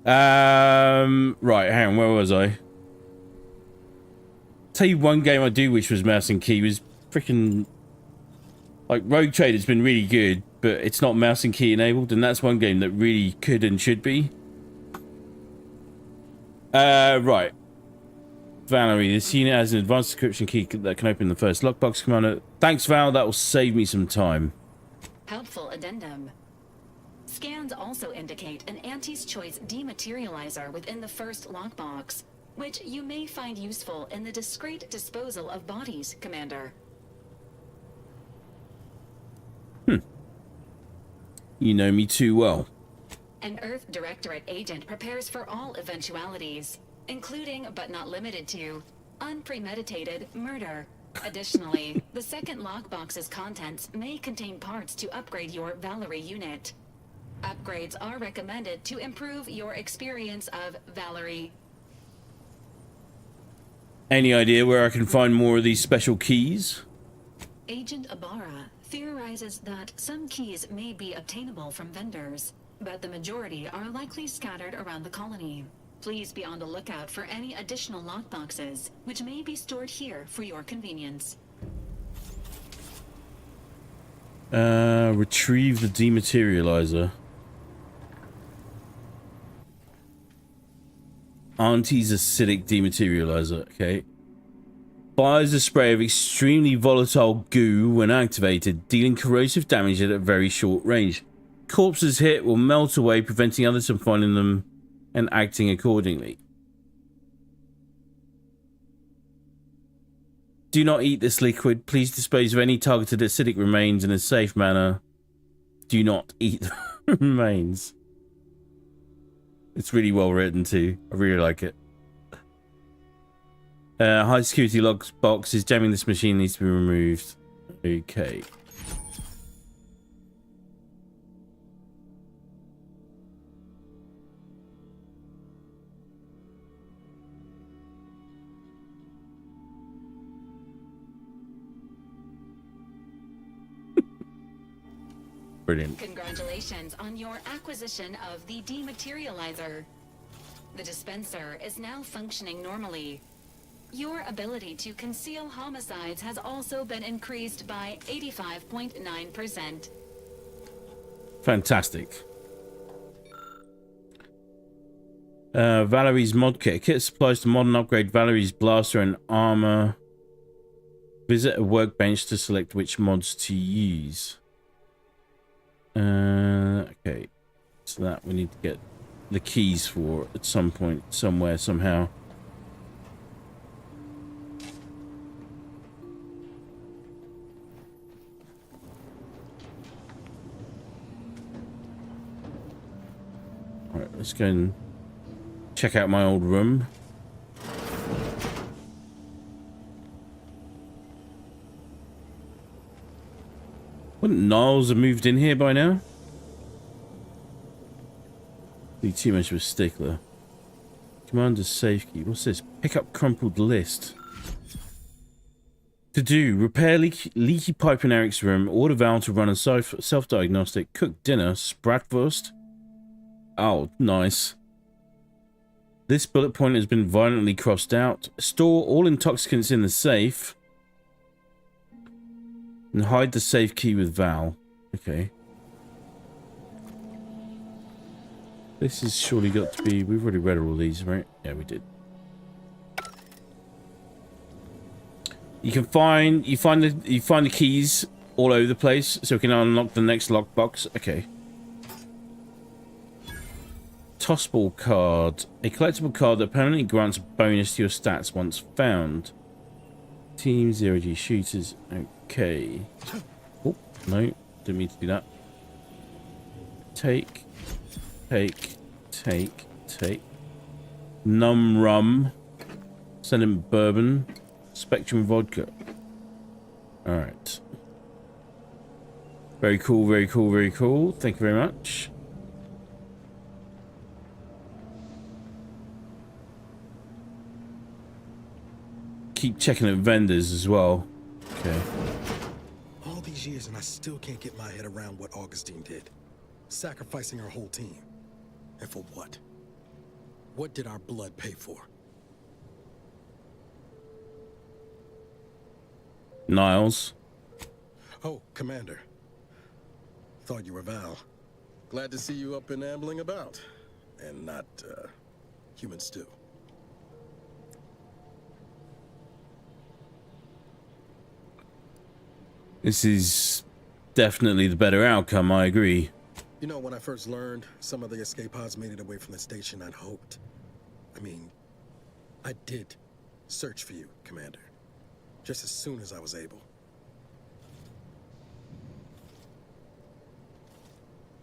Right, hang on, where was I? Tell you one game I do wish was mouse and key was freaking... Like, Rogue Trader's been really good, but it's not mouse and key enabled, and that's one game that really could and should be. Right. Valerie, this unit has an advanced encryption key that can open the first lockbox, Commander. Thanks, Val, that will save me some time. Helpful addendum. Scans also indicate an Auntie's Choice dematerializer within the first lockbox, which you may find useful in the discreet disposal of bodies, Commander. You know me too well. An Earth Directorate agent prepares for all eventualities, including, but not limited to, unpremeditated murder. Additionally, the second lockbox's contents may contain parts to upgrade your Valerie unit. Upgrades are recommended to improve your experience of Valerie. Any idea where I can find more of these special keys? Agent Ibarra theorizes that some keys may be obtainable from vendors, but the majority are likely scattered around the colony. Please be on the lookout for any additional lockboxes, which may be stored here for your convenience. Retrieve the dematerializer. Auntie's acidic dematerializer, okay. Fires a spray of extremely volatile goo when activated, dealing corrosive damage at a very short range. Corpses hit will melt away, preventing others from finding them and acting accordingly. Do not eat this liquid. Please dispose of any targeted acidic remains in a safe manner. Do not eat the remains. It's really well written too. I really like it. High security lock box is jamming. This machine needs to be removed. Okay. Brilliant. Congratulations on your acquisition of the dematerializer. The dispenser is now functioning normally. Your ability to conceal homicides has also been increased by 85.9%. Fantastic. Valerie's mod kit. Kit supplies to modern upgrade Valerie's blaster and armor. Visit a workbench to select which mods to use. Okay. So that we need to get the keys for at some point, somewhere, somehow. Alright, let's go and check out my old room. Wouldn't Niles have moved in here by now? Be too much of a stickler. Commander's safe key. What's this? Pick up crumpled list. To do. Repair leaky pipe in Eric's room. Order Val to run a self-diagnostic. Cook dinner. Spratwurst. Oh, nice. This bullet point has been violently crossed out. Store all intoxicants in the safe. And hide the safe key with Val. Okay. This has surely got to be... We've already read all these, right? Yeah, we did. You can find... You find the keys all over the place, so we can unlock the next lockbox. Okay. Tossball card. A collectible card that permanently grants a bonus to your stats once found. Team 0G shooters. Okay. Oh, no. Didn't mean to do that. Take. Num rum. Send him bourbon. Spectrum vodka. Alright. Very cool, very cool, very cool. Thank you very much. Keep checking at vendors as well. Okay. All these years and I still can't get my head around what Augustine did. Sacrificing our whole team. And for what? What did our blood pay for? Niles. Oh, Commander. Thought you were Val. Glad to see you up and ambling about. And not, human stew. This is definitely the better outcome, I agree. You know, when I first learned some of the escape pods made it away from the station, I'd hoped. I did search for you, Commander. Just as soon as I was able.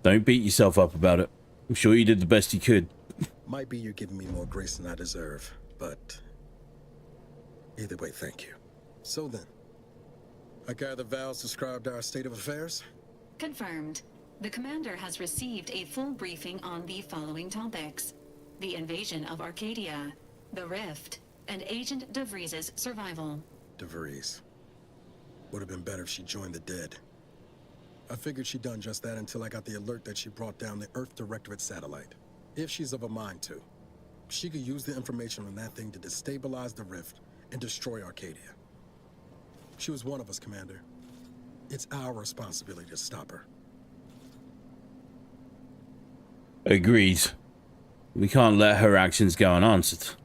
Don't beat yourself up about it. I'm sure you did the best you could. Might be you're giving me more grace than I deserve, but either way, thank you. So then, I gather Val's described our state of affairs? Confirmed. The commander has received a full briefing on the following topics: the invasion of Arcadia, the Rift, and Agent DeVries' survival. DeVries. Would have been better if she joined the dead. I figured she'd done just that until I got the alert that she brought down the Earth Directorate satellite. If she's of a mind to, she could use the information on that thing to destabilize the Rift and destroy Arcadia. She was one of us, Commander. It's our responsibility to stop her. Agreed. We can't let her actions go unanswered.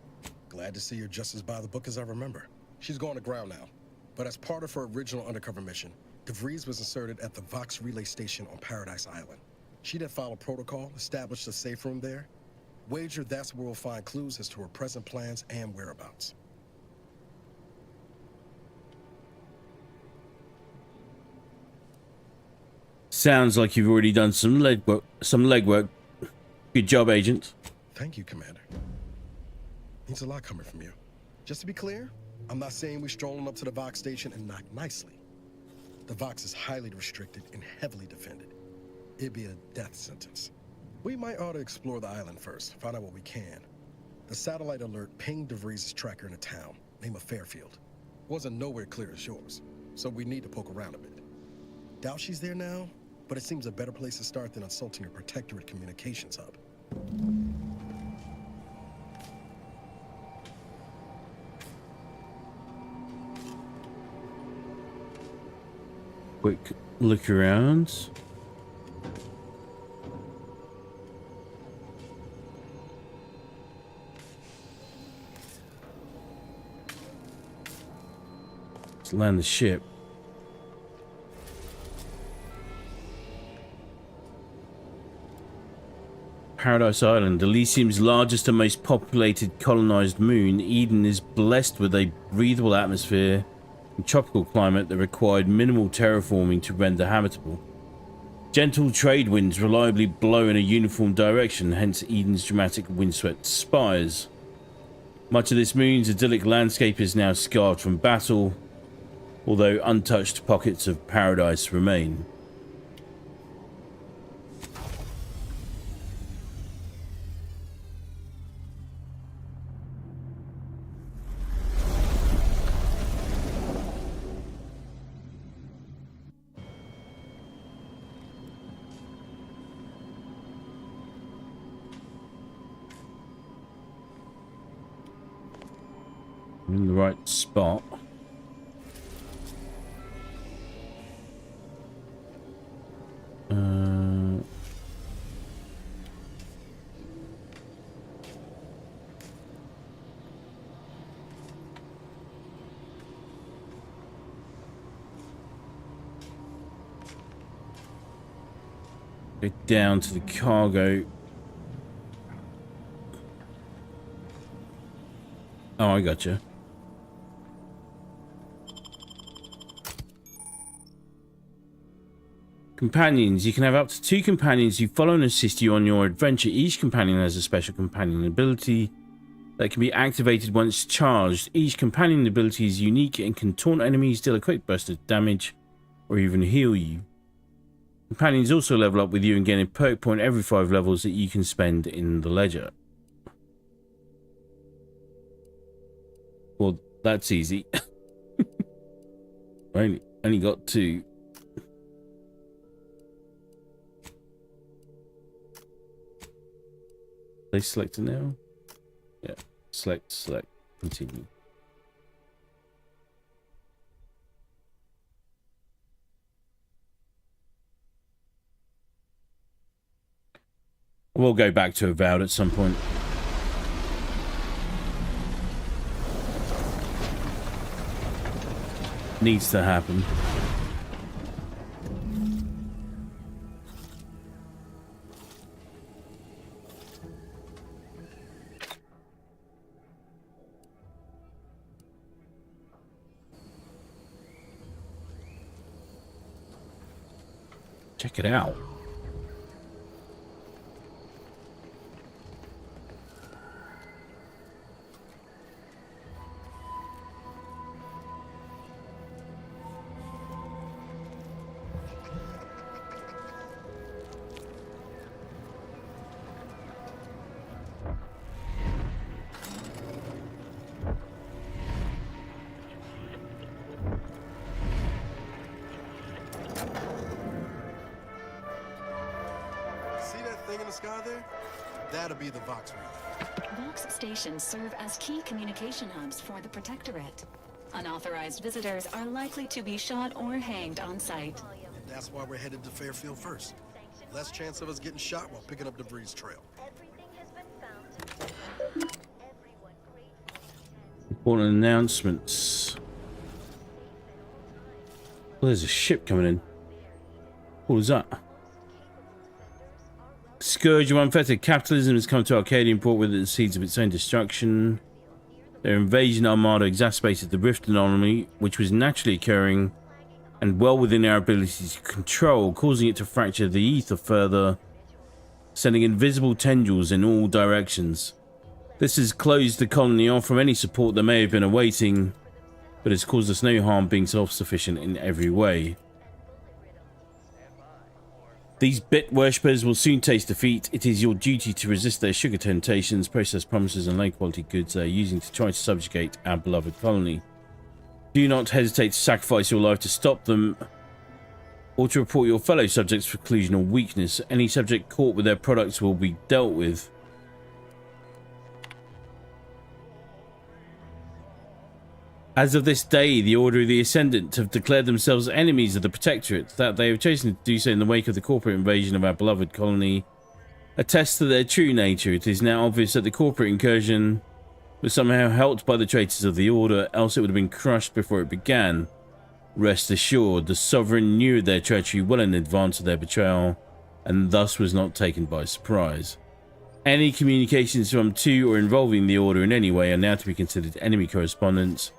Glad to see you're just as by the book as I remember. She's going to ground now. But as part of her original undercover mission, DeVries was inserted at the Vox relay station on Paradise Island. She'd have followed protocol, established a safe room there. Wager that's where we'll find clues as to her present plans and whereabouts. Sounds like you've already done some legwork. Good job, Agent. Thank you, Commander. Means a lot coming from you. Just to be clear, I'm not saying we're strolling up to the Vox station and knock nicely. The Vox is highly restricted and heavily defended. It'd be a death sentence. We might ought to explore the island first, find out what we can. The satellite alert pinged DeVries' tracker in a town, name of Fairfield. Wasn't nowhere clear as yours, so we need to poke around a bit. Doubt she's there now, but it seems a better place to start than assaulting her protectorate communications hub. Quick look around. Let's land the ship. Paradise Island, Elysium's largest and most populated colonized moon, Eden is blessed with a breathable atmosphere and tropical climate that required minimal terraforming to render habitable. Gentle trade winds reliably blow in a uniform direction, hence Eden's dramatic windswept spires. Much of this moon's idyllic landscape is now scarred from battle, although untouched pockets of paradise remain. In the right spot. Go down to the cargo. Oh, I gotcha. Companions. You can have up to 2 companions who follow and assist you on your adventure. Each companion has a special companion ability that can be activated once charged. Each companion ability is unique and can taunt enemies, deal a quick burst of damage, or even heal you. Companions also level up with you and gain a perk point every 5 levels that you can spend in the ledger. Well, that's easy. I only got 2. They selected now? Yeah. Select, continue. We'll go back to Avowed at some point. Needs to happen. Check it out. Sky there? That'll be the Vox relay. Vox stations serve as key communication hubs for the Protectorate. Unauthorized visitors are likely to be shot or hanged on site. And that's why we're headed to Fairfield first. Less chance of us getting shot while picking up debris trail. Important announcements. Well, there's a ship coming in. What was that? Scourge of unfettered capitalism has come to Arcadian port with the seeds of its own destruction. Their invasion armada exacerbated the rift anomaly, which was naturally occurring and well within our ability to control, causing it to fracture the ether further, sending invisible tendrils in all directions. This has closed the colony off from any support they may have been awaiting, but has caused us no harm, being self-sufficient in every way. These bit worshippers will soon taste defeat. It is your duty to resist their sugar temptations, processed promises, and low-quality goods they are using to try to subjugate our beloved colony. Do not hesitate to sacrifice your life to stop them, or to report your fellow subjects for collusion or weakness. Any subject caught with their products will be dealt with. As of this day, the Order of the Ascendant have declared themselves enemies of the Protectorate. That they have chosen to do so in the wake of the corporate invasion of our beloved colony attests to their true nature. It is now obvious that the corporate incursion was somehow helped by the traitors of the Order, else it would have been crushed before it began. Rest assured, the Sovereign knew of their treachery well in advance of their betrayal, and thus was not taken by surprise. Any communications from to or involving the Order in any way are now to be considered enemy correspondence,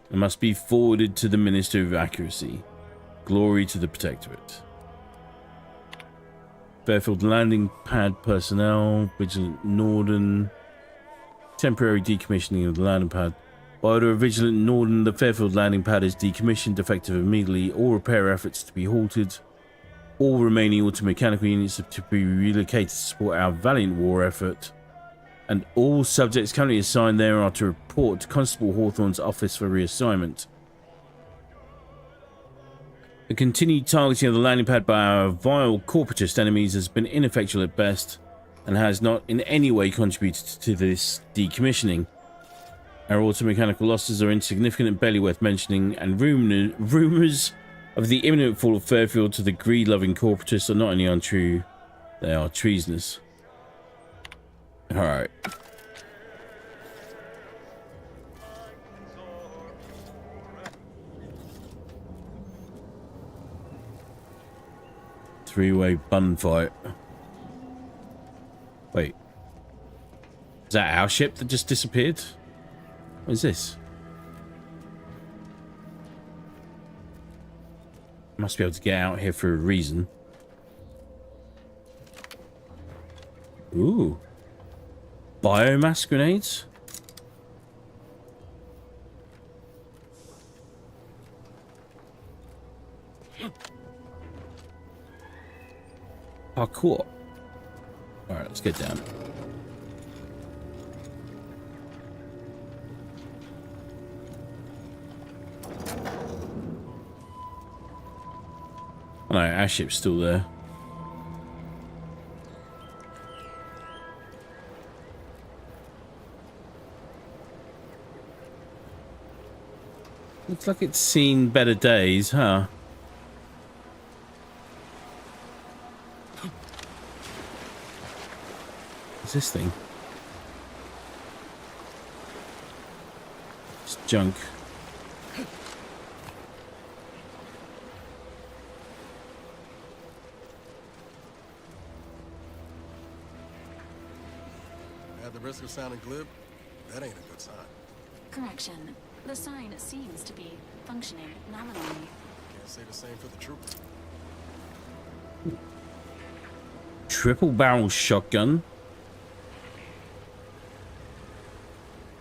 and must be forwarded to the Minister of Accuracy. Glory to the Protectorate. Fairfield landing pad personnel, Vigilant Norden. Temporary decommissioning of the landing pad. By order of Vigilant Norden, the Fairfield landing pad is decommissioned, effective immediately. All repair efforts to be halted. All remaining automechanical units are to be relocated to support our valiant war effort. And all subjects currently assigned there are to report to Constable Hawthorne's office for reassignment. The continued targeting of the landing pad by our vile corporatist enemies has been ineffectual at best, and has not in any way contributed to this decommissioning. Our automechanical losses are insignificant and barely worth mentioning, and rumours of the imminent fall of Fairfield to the greed-loving corporatists are not only untrue, they are treasonous. Alright. Three-way bun fight. Wait. Is that our ship that just disappeared? What is this? Must be able to get out here for a reason. Ooh. Biomass grenades? Parkour. Alright, let's get down. Oh no, our ship's still there. Looks like it's seen better days, huh? What's this thing? It's junk. At the risk of sounding glib, that ain't a good sign. Correction. The sign seems to be functioning nominally. Can't say the same for the trooper. Triple barrel shotgun.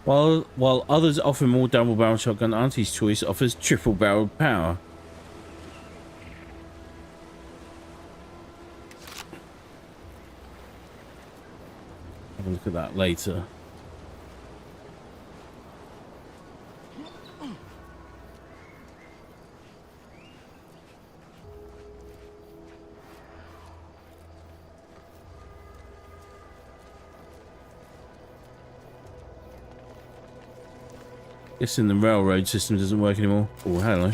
While others offer more double barrel shotgun, Auntie's Choice offers triple barrel power. Have a look at that later. Guessing the railroad system doesn't work anymore. Oh, hello.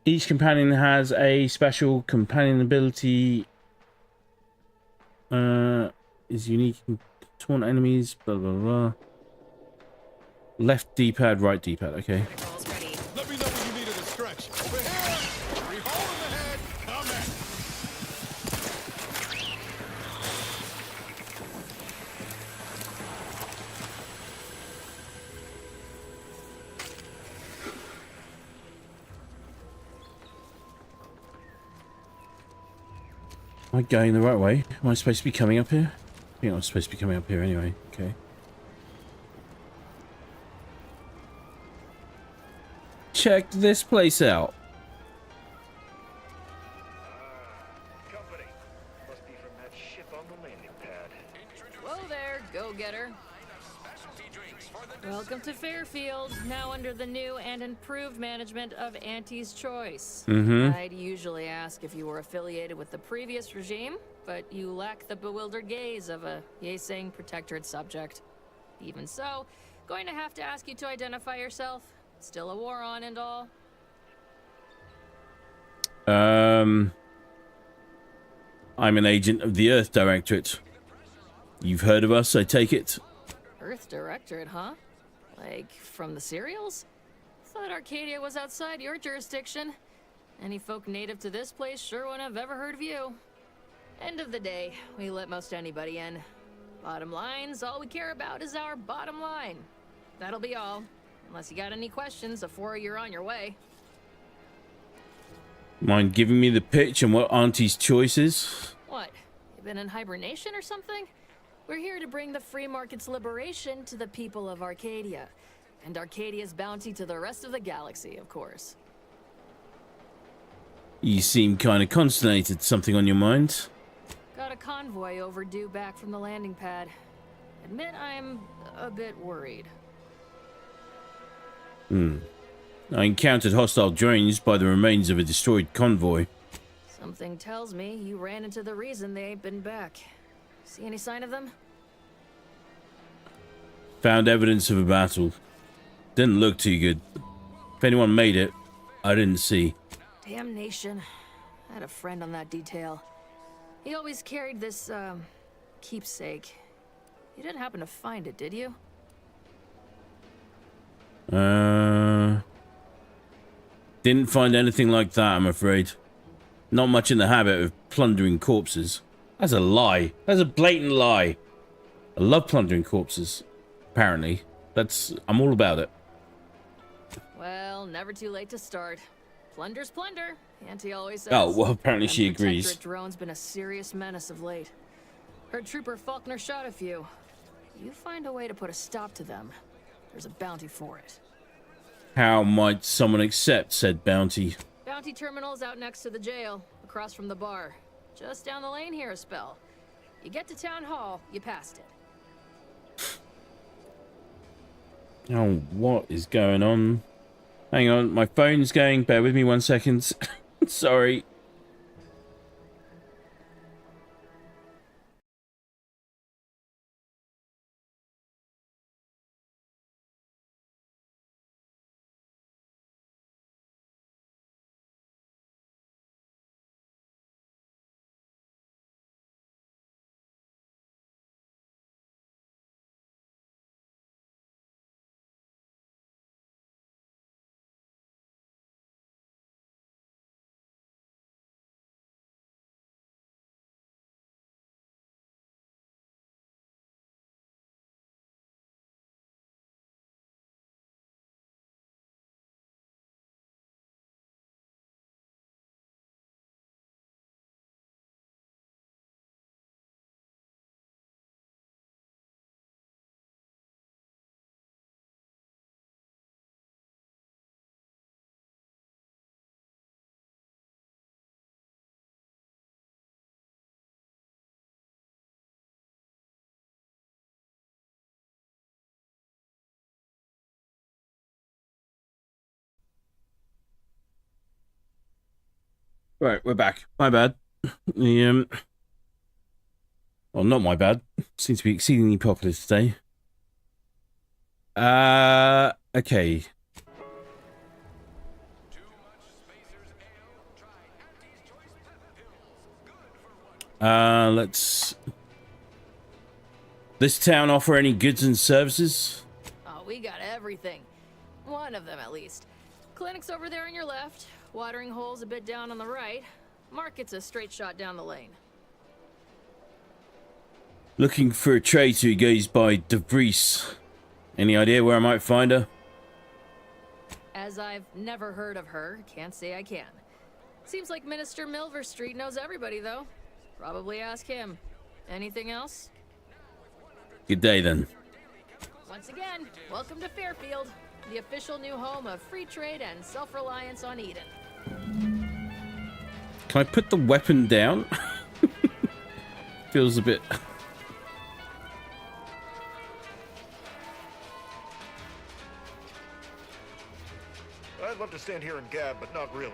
Each companion has a special companion ability. Is unique in taunt enemies. Blah blah blah. Left D-pad, right D-pad. Okay. Let me know when you need a distraction. Over here! Three hole in the head! Come in! Am I going the right way? Am I supposed to be coming up here? I think I'm supposed to be coming up here anyway. Okay. Check this place out. Company. Must be from that ship on the landing pad. Whoa there, go-getter. Welcome to Fairfield, now under the new and improved management of Auntie's Choice. I'd usually ask if you were affiliated with the previous regime, but you lack the bewildered gaze of a yay-saying protectorate subject. Even so, going to have to ask you to identify yourself. Still a war on and all. I'm an agent of the Earth Directorate. You've heard of us, I take it? Earth Directorate, huh? Like, from the serials? Thought Arcadia was outside your jurisdiction. Any folk native to this place sure wouldn't have ever heard of you. End of the day, we let most anybody in. Bottom line's all we care about is our bottom line. That'll be all. Unless you got any questions before you're on your way. Mind giving me the pitch on what Auntie's Choice is? What? You been in hibernation or something? We're here to bring the free market's liberation to the people of Arcadia. And Arcadia's bounty to the rest of the galaxy, of course. You seem kind of consternated. Something on your mind? Got a convoy overdue back from the landing pad. Admit I'm a bit worried. I encountered hostile drones by the remains of a destroyed convoy. Something tells me you ran into the reason they ain't been back. See any sign of them? Found evidence of a battle. Didn't look too good. If anyone made it, I didn't see. Damnation. I had a friend on that detail. He always carried this, keepsake. You didn't happen to find it, did you? Didn't find anything like that, I'm afraid. Not much in the habit of plundering corpses. That's a lie. That's a blatant lie. I love plundering corpses. Apparently. I'm all about it. Well, never too late to start. Plunder's plunder, Auntie always says. Oh, well, apparently she agrees. Protectorate drone's been a serious menace of late. Heard Trooper Faulkner shot a few. You find a way to put a stop to them. There's a bounty for it. How might someone accept said bounty? Bounty terminal's out next to the jail, across from the bar. Just down the lane here a spell. You get to Town Hall, you passed it. Oh, what is going on? Hang on, my phone's going. Bear with me 1 second. Sorry. Right, we're back. My bad. Well, not my bad. Seems to be exceedingly popular today. Okay. Let's... This town offer any goods and services? Oh, we got everything. One of them, at least. Clinic's over there on your left. Watering hole's a bit down on the right. Market's a straight shot down the lane. Looking for a traitor who goes by DeVries. Any idea where I might find her? As I've never heard of her, can't say I can. Seems like Minister Milverstreet knows everybody, though. Probably ask him. Anything else? Good day, then. Once again, welcome to Fairfield, the official new home of free trade and self-reliance on Eden. Can I put the weapon down? Feels a bit... I'd love to stand here and gab, but not really.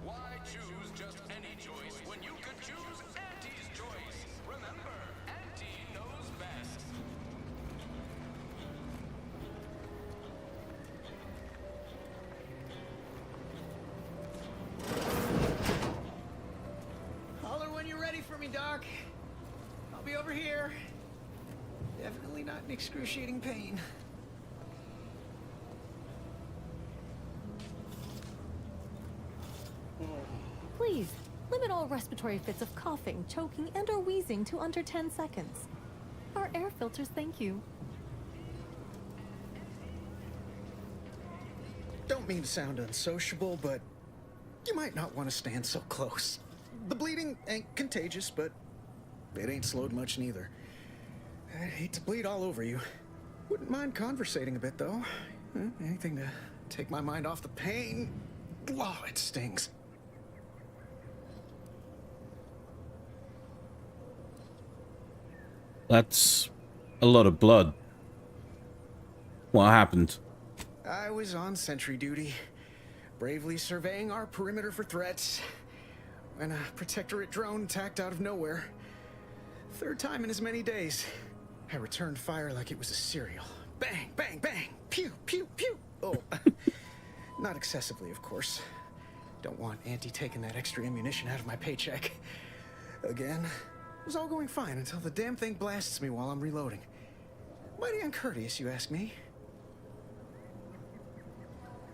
Why choose just any choice when you could choose Auntie's choice? Remember, Auntie knows best. Holler when you're ready for me, Doc. I'll be over here. Definitely not in excruciating pain. Please, limit all respiratory fits of coughing, choking, and/or wheezing to under 10 seconds. Our air filters thank you. Don't mean to sound unsociable, but you might not want to stand so close. The bleeding ain't contagious, but it ain't slowed much neither. I'd hate to bleed all over you. Wouldn't mind conversating a bit, though. Anything to take my mind off the pain. Oh, it stings. That's a lot of blood. What happened? I was on sentry duty, bravely surveying our perimeter for threats, when a Protectorate drone attacked out of nowhere. Third time in as many days. I returned fire like it was a cereal. Bang, bang, bang! Pew, pew, pew! Oh, not excessively, of course. Don't want Auntie taking that extra ammunition out of my paycheck. Again. It was all going fine until the damn thing blasts me while I'm reloading. Mighty uncourteous, you ask me.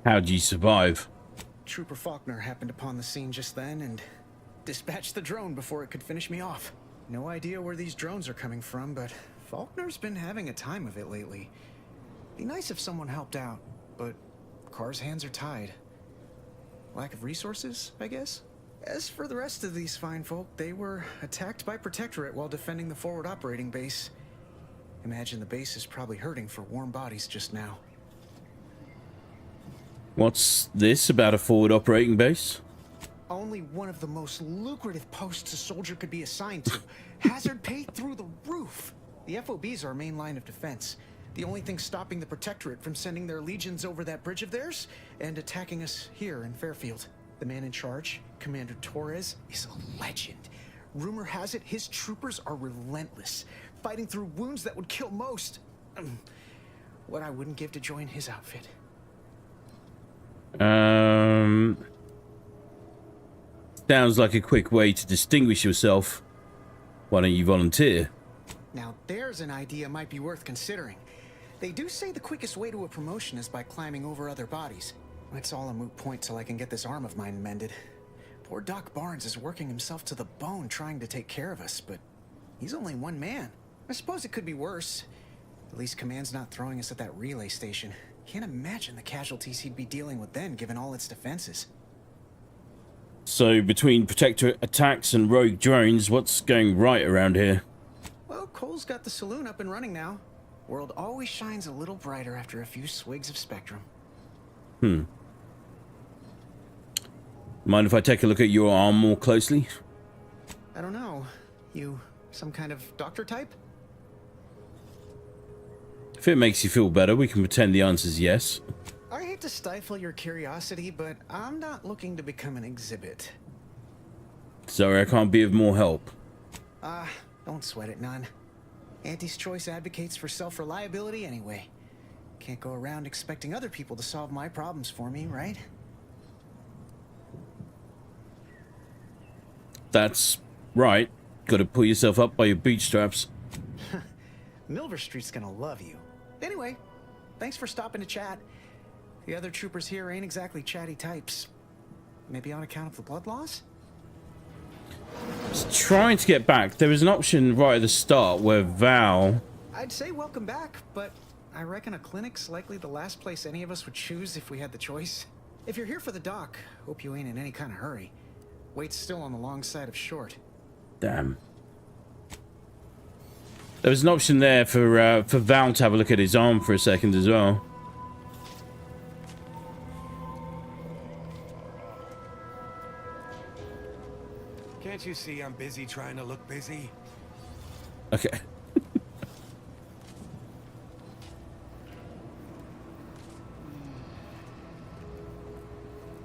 How'd you survive? Trooper Faulkner happened upon the scene just then and dispatched the drone before it could finish me off. No idea where these drones are coming from, but Faulkner's been having a time of it lately. Be nice if someone helped out, but Carr's hands are tied. Lack of resources, I guess? As for the rest of these fine folk, they were attacked by Protectorate while defending the forward operating base. Imagine the base is probably hurting for warm bodies just now. What's this about a forward operating base? Only one of the most lucrative posts a soldier could be assigned to. Hazard pay through the roof. The FOB's our main line of defense. The only thing stopping the Protectorate from sending their legions over that bridge of theirs and attacking us here in Fairfield. The man in charge, Commander Torres, is a legend. Rumor has it his troopers are relentless, fighting through wounds that would kill most. What I wouldn't give to join his outfit. Sounds like a quick way to distinguish yourself. Why don't you volunteer? Now there's an idea might be worth considering. They do say the quickest way to a promotion is by climbing over other bodies. It's all a moot point till I can get this arm of mine mended. Poor Doc Barnes is working himself to the bone trying to take care of us, but he's only one man. I suppose it could be worse. At least Command's not throwing us at that relay station. Can't imagine the casualties he'd be dealing with then, given all its defenses. So, between Protectorate attacks and rogue drones, what's going right around here? Well, Cole's got the saloon up and running now. World always shines a little brighter after a few swigs of Spectrum. Mind if I take a look at your arm more closely? I don't know. You some kind of doctor type? If it makes you feel better, we can pretend the answer's yes. I hate hate to stifle your curiosity, but I'm not looking to become an exhibit. Sorry, I can't be of more help. Don't sweat it none. Auntie's Choice advocates for self-reliability anyway. Can't go around expecting other people to solve my problems for me, right? That's right. Gotta pull yourself up by your bootstraps. Milver Street's gonna love you. Anyway, thanks for stopping to chat. The other troopers here ain't exactly chatty types. Maybe on account of the blood loss? Just trying to get back. There was an option right at the start where Val... I'd say welcome back, but I reckon a clinic's likely the last place any of us would choose if we had the choice. If you're here for the doc, hope you ain't in any kind of hurry. Wait's still on the long side of short. Damn. There was an option there for Val to have a look at his arm for a second as well. Can't you see I'm busy trying to look busy? Okay.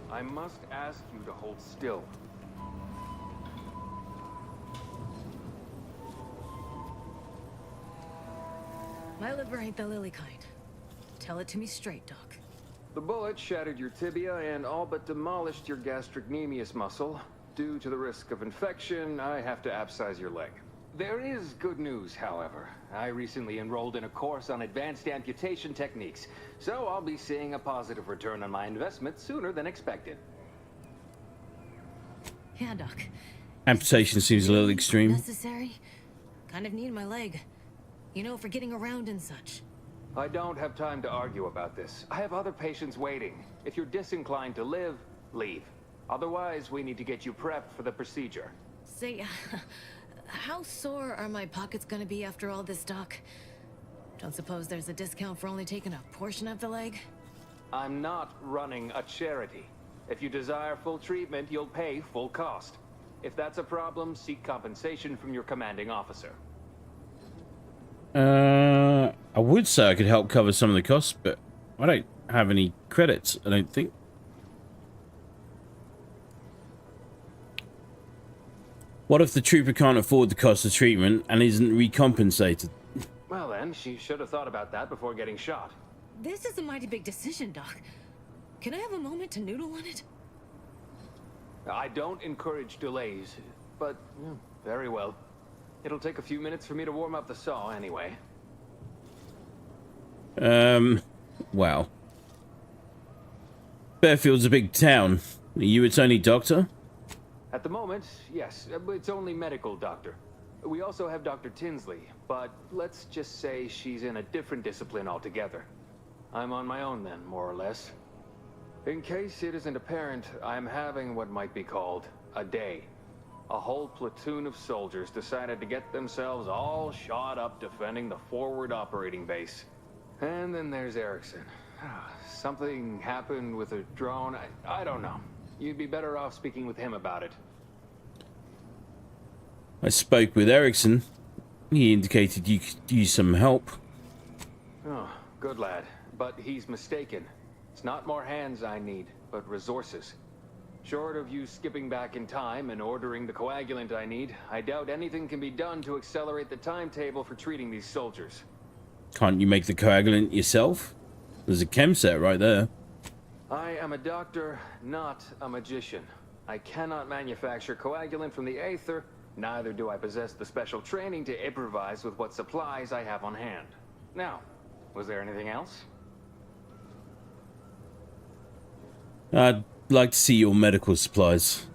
I must ask you to hold still. My liver ain't the lily kind. Tell it to me straight, Doc. The bullet shattered your tibia and all but demolished your gastrocnemius muscle. Due to the risk of infection, I have to abscise your leg. There is good news, however. I recently enrolled in a course on advanced amputation techniques, so I'll be seeing a positive return on my investment sooner than expected. Yeah, Doc. Amputation seems a little extreme. Necessary? Kind of need my leg. You know, for getting around and such. I don't have time to argue about this. I have other patients waiting. If you're disinclined to live, leave. Otherwise, we need to get you prepped for the procedure. Say, how sore are my pockets gonna be after all this, Doc? Don't suppose there's a discount for only taking a portion of the leg? I'm not running a charity. If you desire full treatment, you'll pay full cost. If that's a problem, seek compensation from your commanding officer. I would say I could help cover some of the costs, but I don't have any credits, I don't think. What if the trooper can't afford the cost of treatment and isn't recompensated? Well then, she should have thought about that before getting shot. This is a mighty big decision, Doc. Can I have a moment to noodle on it? I don't encourage delays, but very well. It'll take a few minutes for me to warm up the saw anyway. Wow. Fairfield's a big town. Are you its only doctor? At the moment, yes, it's only medical doctor. We also have Dr. Tinsley, but let's just say she's in a different discipline altogether. I'm on my own then, more or less. In case it isn't apparent, I'm having what might be called a day. A whole platoon of soldiers decided to get themselves all shot up defending the forward operating base. And then there's Erickson. Something happened with a drone. I don't know. You'd be better off speaking with him about it. I spoke with Erickson. He indicated you could use some help. Oh, good lad. But he's mistaken. It's not more hands I need, but resources. Short of you skipping back in time and ordering the coagulant I need, I doubt anything can be done to accelerate the timetable for treating these soldiers. Can't you make the coagulant yourself? There's a chem set right there. I am a doctor, not a magician. I cannot manufacture coagulant from the aether, neither do I possess the special training to improvise with what supplies I have on hand. Now, was there anything else? I'd like to see your medical supplies.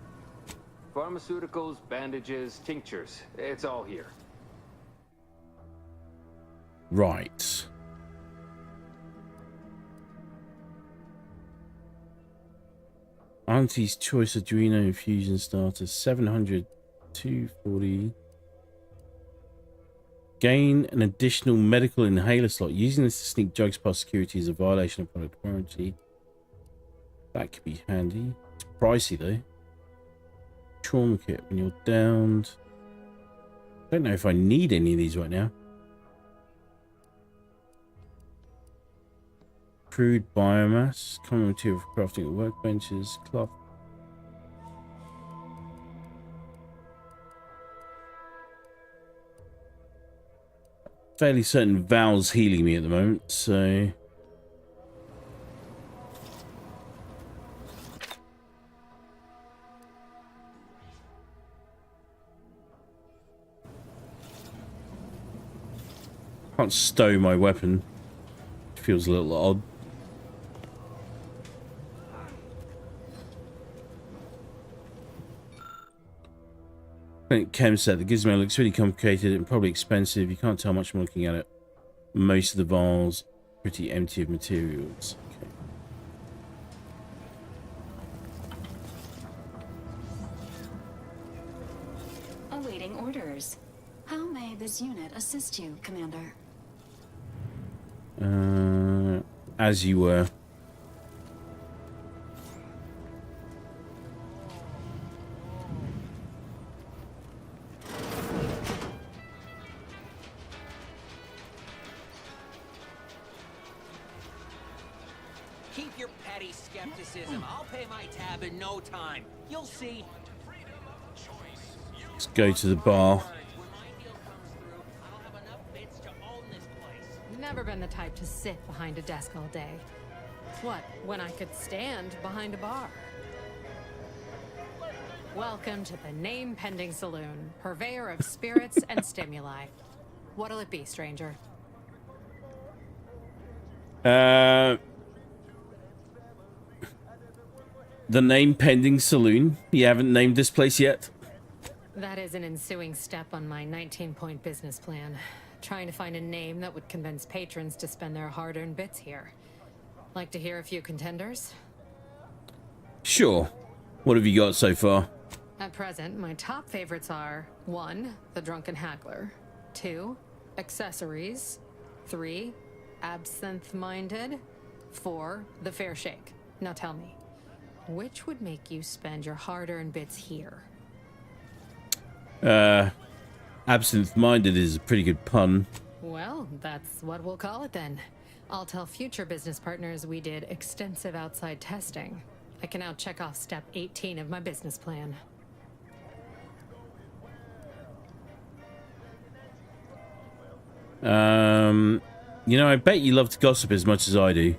Pharmaceuticals, bandages, tinctures. It's all here. Right. Auntie's Choice Adreno Infusion Starter, 700, 240. Gain an additional medical inhaler slot. Using this to sneak drugs past security is a violation of product warranty. That could be handy. It's pricey though. Trauma kit when you're downed. I don't know if I need any of these right now. crude biomass, common material for crafting at workbenches, cloth. Fairly certain Val's healing me at the moment, so... Can't stow my weapon. Feels a little odd. I think Kem said the gizmo looks really complicated and probably expensive. You can't tell much from looking at it. Most of the vials pretty empty of materials. Okay. Awaiting orders. How may this unit assist you, Commander? As you were. Keep your petty skepticism. I'll pay my tab in no time. You'll see. Let's go to the bar. Never been the type to sit behind a desk all day. What, when I could stand behind a bar? Welcome to the name-pending saloon, purveyor of spirits and stimuli. What'll it be, stranger? The name-pending saloon? You haven't named this place yet? That is an ensuing step on my 19-point business plan. Trying to find a name that would convince patrons to spend their hard-earned bits here. Like to hear a few contenders? Sure. What have you got so far? At present, my top favorites are 1. The Drunken Haggler, 2. Accessories, 3. Absinthe-Minded, 4. The Fair Shake. Now tell me, which would make you spend your hard-earned bits here? Absinthe-Minded is a pretty good pun. Well, that's what we'll call it then. I'll tell future business partners we did extensive outside testing. I can now check off step 18 of my business plan. You know, I bet you love to gossip as much as I do.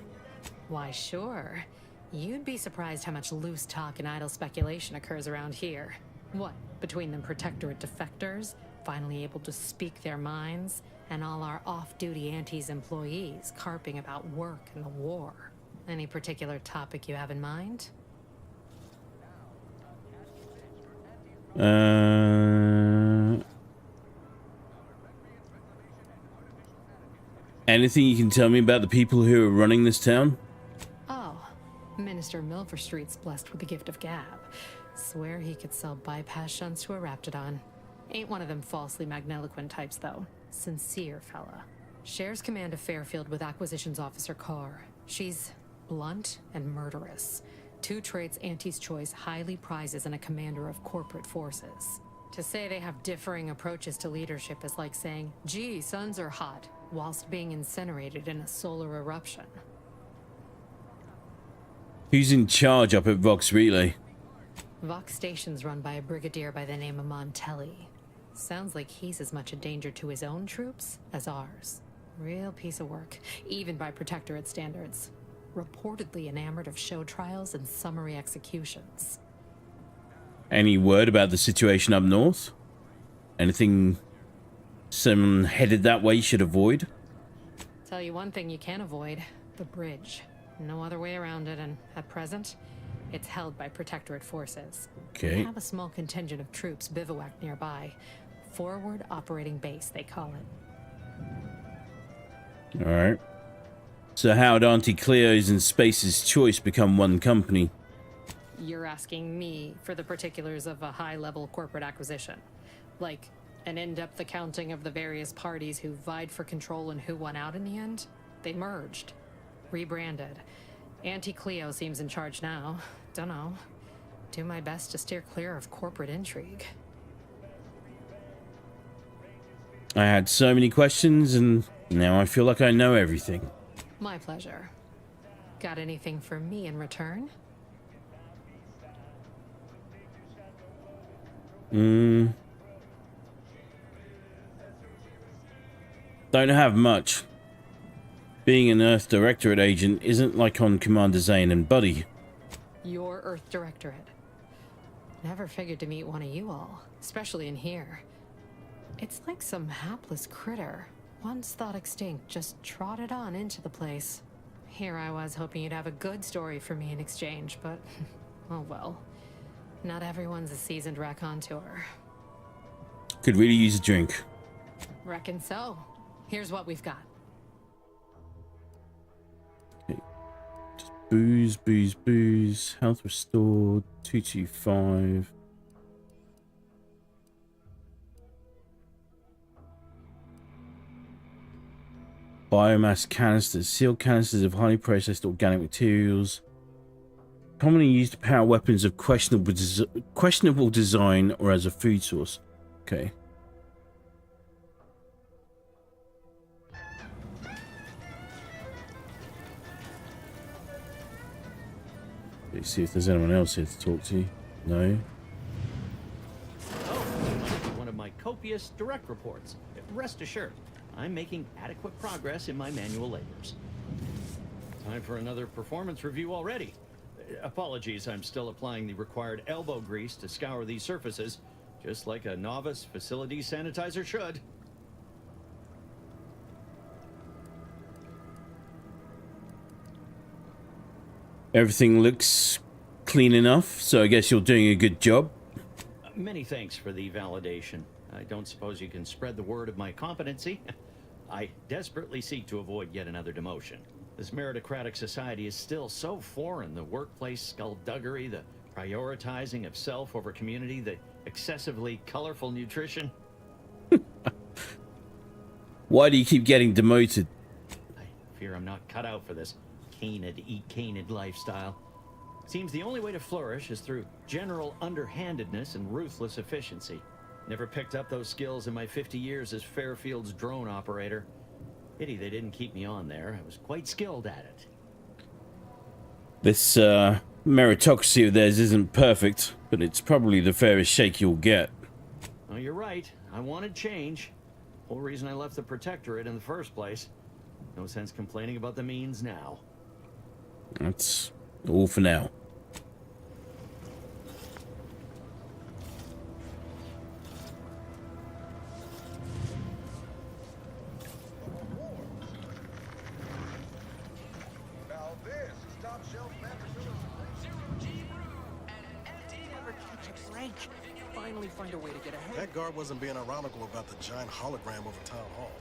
Why, sure. You'd be surprised how much loose talk and idle speculation occurs around here. What, between the Protectorate defectors, finally able to speak their minds, and all our off-duty Antes employees carping about work and the war. Any particular topic you have in mind? Anything you can tell me about the people who are running this town? Oh, Minister Milverstreet's blessed with the gift of gab. Swear he could sell bypass shunts to a Raptidon. Ain't one of them falsely magniloquent types, though. Sincere fella. Shares command of Fairfield with Acquisitions Officer Carr. She's blunt and murderous. 2 traits Auntie's Choice highly prizes in a commander of corporate forces. To say they have differing approaches to leadership is like saying, gee, suns are hot, whilst being incinerated in a solar eruption. Who's in charge up at Vox Relay? Vox Station's run by a brigadier by the name of Montelli. Sounds like he's as much a danger to his own troops as ours. Real piece of work, even by Protectorate standards. Reportedly enamored of show trials and summary executions. Any word about the situation up north? Anything someone headed that way should avoid? Tell you one thing you can't avoid. The bridge. No other way around it, and at present, it's held by Protectorate forces. Okay. They have a small contingent of troops bivouacked nearby. Forward Operating Base, they call it. Alright. So how'd Auntie Cleo's and Space's Choice become one company? You're asking me for the particulars of a high-level corporate acquisition. Like, an in-depth accounting of the various parties who vied for control and who won out in the end? They merged. Rebranded. Auntie Cleo seems in charge now. Dunno. Do my best to steer clear of corporate intrigue. I had so many questions, and now I feel like I know everything. My pleasure. Got anything for me in return? Don't have much. Being an Earth Directorate agent isn't like on Commander Zane and Buddy. Your Earth Directorate. Never figured to meet one of you all, especially in here. It's like some hapless critter, once thought extinct, just trotted on into the place. Here I was hoping you'd have a good story for me in exchange, but oh well. Not everyone's a seasoned raconteur. Could really use a drink. Reckon so. Here's what we've got. Okay. Just booze, booze, booze. Health restored. 225. Biomass canisters. Sealed canisters of highly processed organic materials. Commonly used to power weapons of questionable design or as a food source. Okay. Let's see if there's anyone else here to talk to. No. One of my copious direct reports. Rest assured, I'm making adequate progress in my manual labors. Time for another performance review already. Apologies, I'm still applying the required elbow grease to scour these surfaces, just like a novice facility sanitizer should. Everything looks clean enough, so I guess you're doing a good job. Many thanks for the validation. I don't suppose you can spread the word of my competency. I desperately seek to avoid yet another demotion. This meritocratic society is still so foreign. The workplace skullduggery, the prioritizing of self over community, the excessively colorful nutrition. Why do you keep getting demoted? I fear I'm not cut out for this canid, eat canid lifestyle. Seems the only way to flourish is through general underhandedness and ruthless efficiency. Never picked up those skills in my 50 years as Fairfield's drone operator. Pity they didn't keep me on there. I was quite skilled at it. This meritocracy of theirs isn't perfect, but it's probably the fairest shake you'll get. Oh, you're right. I wanted change. Whole reason I left the Protectorate in the first place. No sense complaining about the means now. That's all for now. Finally find a way to get ahead. That guard wasn't being ironical about the giant hologram over town hall.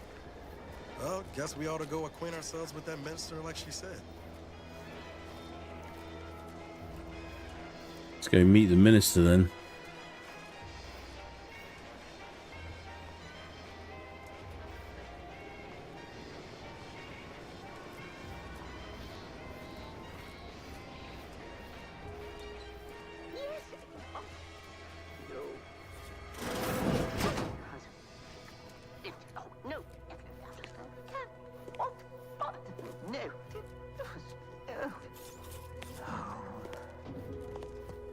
Well, guess we ought to go acquaint ourselves with that minister like she said. Let's go meet the minister then.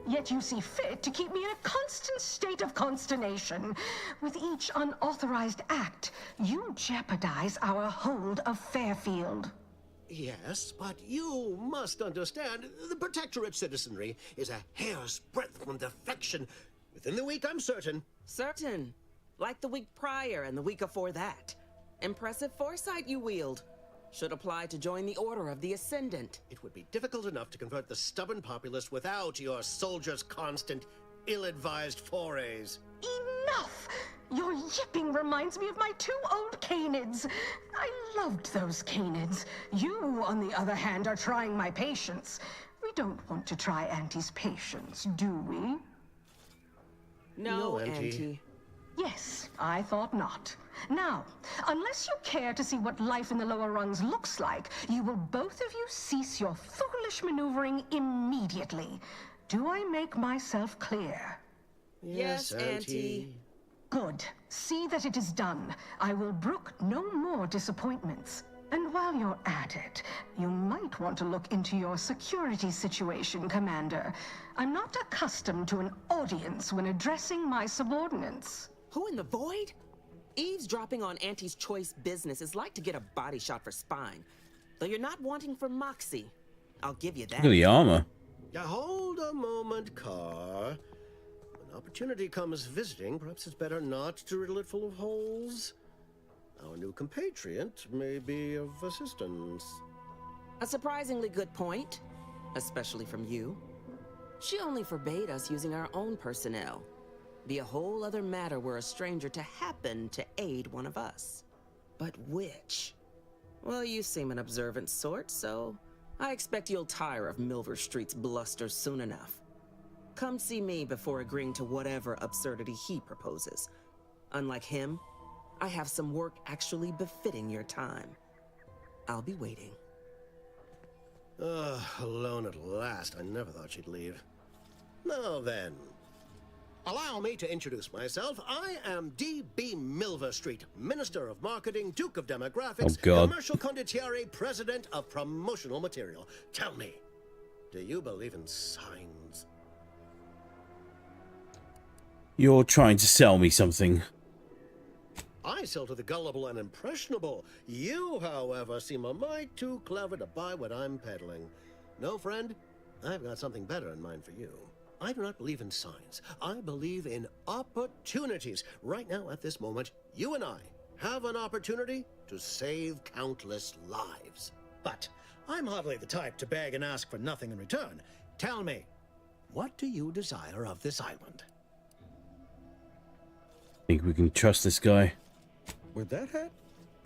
Yet you see fit to keep me in a constant state of consternation. With each unauthorized act, you jeopardize our hold of Fairfield. Yes, but you must understand, the Protectorate citizenry is a hair's breadth from defection. Within the week, I'm certain. Certain? Like the week prior and the week before that. Impressive foresight you wield. Should apply to join the Order of the Ascendant. It would be difficult enough to convert the stubborn populace without your soldiers' constant, ill-advised forays. Enough! Your yipping reminds me of my 2 old canids. I loved those canids. You, on the other hand, are trying my patience. We don't want to try Auntie's patience, do we? No, Auntie. Yes, I thought not. Now, unless you care to see what life in the lower rungs looks like, you will both of you cease your foolish maneuvering immediately. Do I make myself clear? Yes, Auntie. Good. See that it is done. I will brook no more disappointments. And while you're at it, you might want to look into your security situation, Commander. I'm not accustomed to an audience when addressing my subordinates. Who in the void? Eavesdropping on Auntie's choice business is like to get a body shot for spine. Though you're not wanting for moxie. I'll give you that. Look at the armor. Now hold a moment, Carr. When opportunity comes visiting, perhaps it's better not to riddle it full of holes. Our new compatriot may be of assistance. A surprisingly good point, especially from you. She only forbade us using our own personnel. Be a whole other matter were a stranger to happen to aid one of us. But which? Well, you seem an observant sort, so I expect you'll tire of Milver Street's bluster soon enough. Come see me before agreeing to whatever absurdity he proposes. Unlike him, I have some work actually befitting your time. I'll be waiting. Alone at last. I never thought she'd leave. Now then, allow me to introduce myself. I am D.B. Milver Street, Minister of Marketing, Duke of Demographics, Commercial Condottiere, President of Promotional Material. Tell me, do you believe in signs? You're trying to sell me something. I sell to the gullible and impressionable. You, however, seem a mite too clever to buy what I'm peddling. No, friend, I've got something better in mind for you. I do not believe in signs. I believe in opportunities. Right now, at this moment, you and I have an opportunity to save countless lives. But I'm hardly the type to beg and ask for nothing in return. Tell me, what do you desire of this island? Think we can trust this guy? With that hat?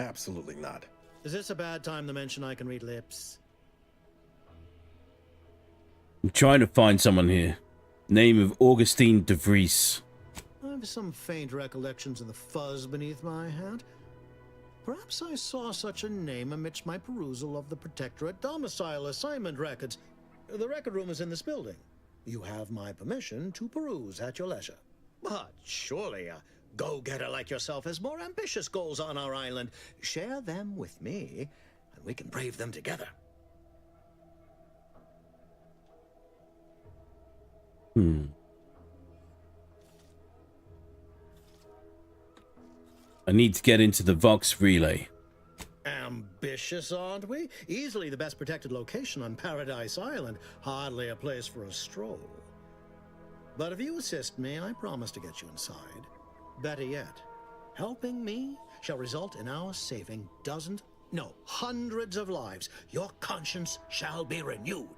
Absolutely not. Is this a bad time to mention I can read lips? I'm trying to find someone here. Name of Augustine de Vries. I have some faint recollections of the fuzz beneath my hat. Perhaps I saw such a name amidst my perusal of the Protectorate domicile assignment records. The record room is in this building. You have my permission to peruse at your leisure. But surely a go-getter like yourself has more ambitious goals on our island. Share them with me, and we can brave them together. I need to get into the Vox relay. Ambitious, aren't we? Easily the best protected location on Paradise Island. Hardly a place for a stroll. But if you assist me, I promise to get you inside. Better yet, helping me shall result in our saving dozens, no, hundreds of lives. Your conscience shall be renewed.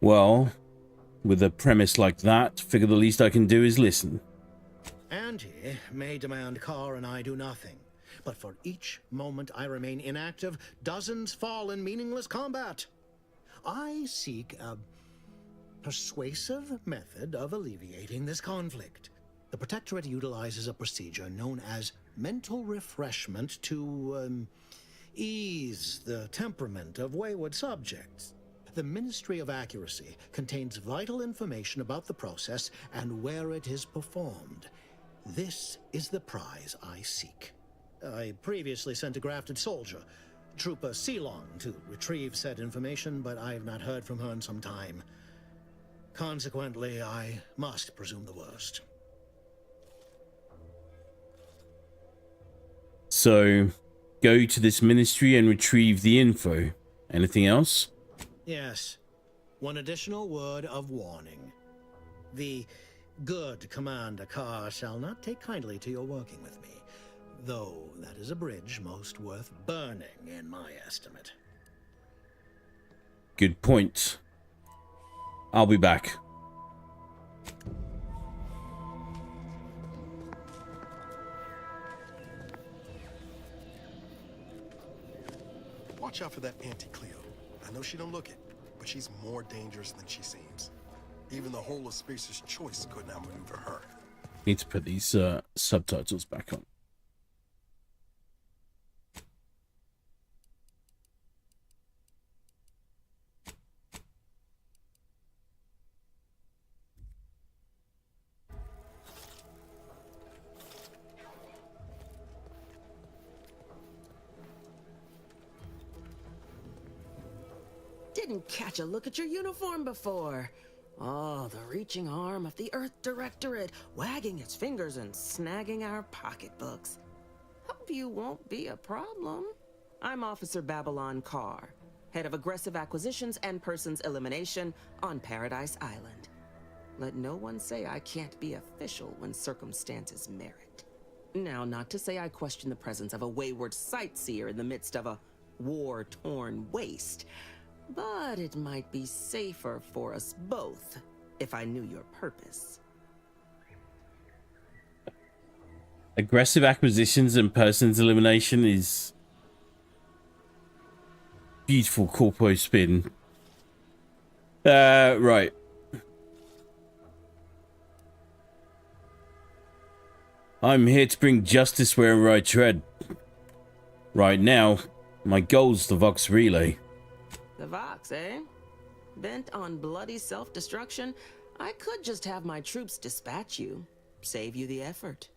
Well, with a premise like that, figure the least I can do is listen. Auntie may demand Carr and I do nothing, but for each moment I remain inactive, dozens fall in meaningless combat. I seek a persuasive method of alleviating this conflict. The Protectorate utilizes a procedure known as mental refreshment to ease the temperament of wayward subjects. The Ministry of Accuracy contains vital information about the process and where it is performed. This is the prize I seek. I previously sent a grafted soldier, Trooper Ceylon, to retrieve said information, but I have not heard from her in some time. Consequently, I must presume the worst. So, go to this ministry and retrieve the info. Anything else? Yes. One additional word of warning. The good Commander Carr shall not take kindly to your working with me, though that is a bridge most worth burning in my estimate. Good point. I'll be back. Watch out for that Auntie Cleo. I know she don't look it, but she's more dangerous than she seems. Even the whole of Spacer's Choice couldn't outmaneuver her. Need to put these subtitles back on. Didn't catch a look at your uniform before. Oh, the reaching arm of the Earth Directorate, wagging its fingers and snagging our pocketbooks. Hope you won't be a problem. I'm Officer Babylon Carr, head of aggressive acquisitions and persons elimination on Paradise Island. Let no one say I can't be official when circumstances merit. Now, not to say I question the presence of a wayward sightseer in the midst of a war-torn waste, but it might be safer for us both if I knew your purpose. Aggressive acquisitions and persons elimination is beautiful corpo spin. Right. I'm here to bring justice wherever I tread. Right now, my goal's the Vox Relay. The Vox, eh? Bent on bloody self-destruction, I could just have my troops dispatch you, save you the effort.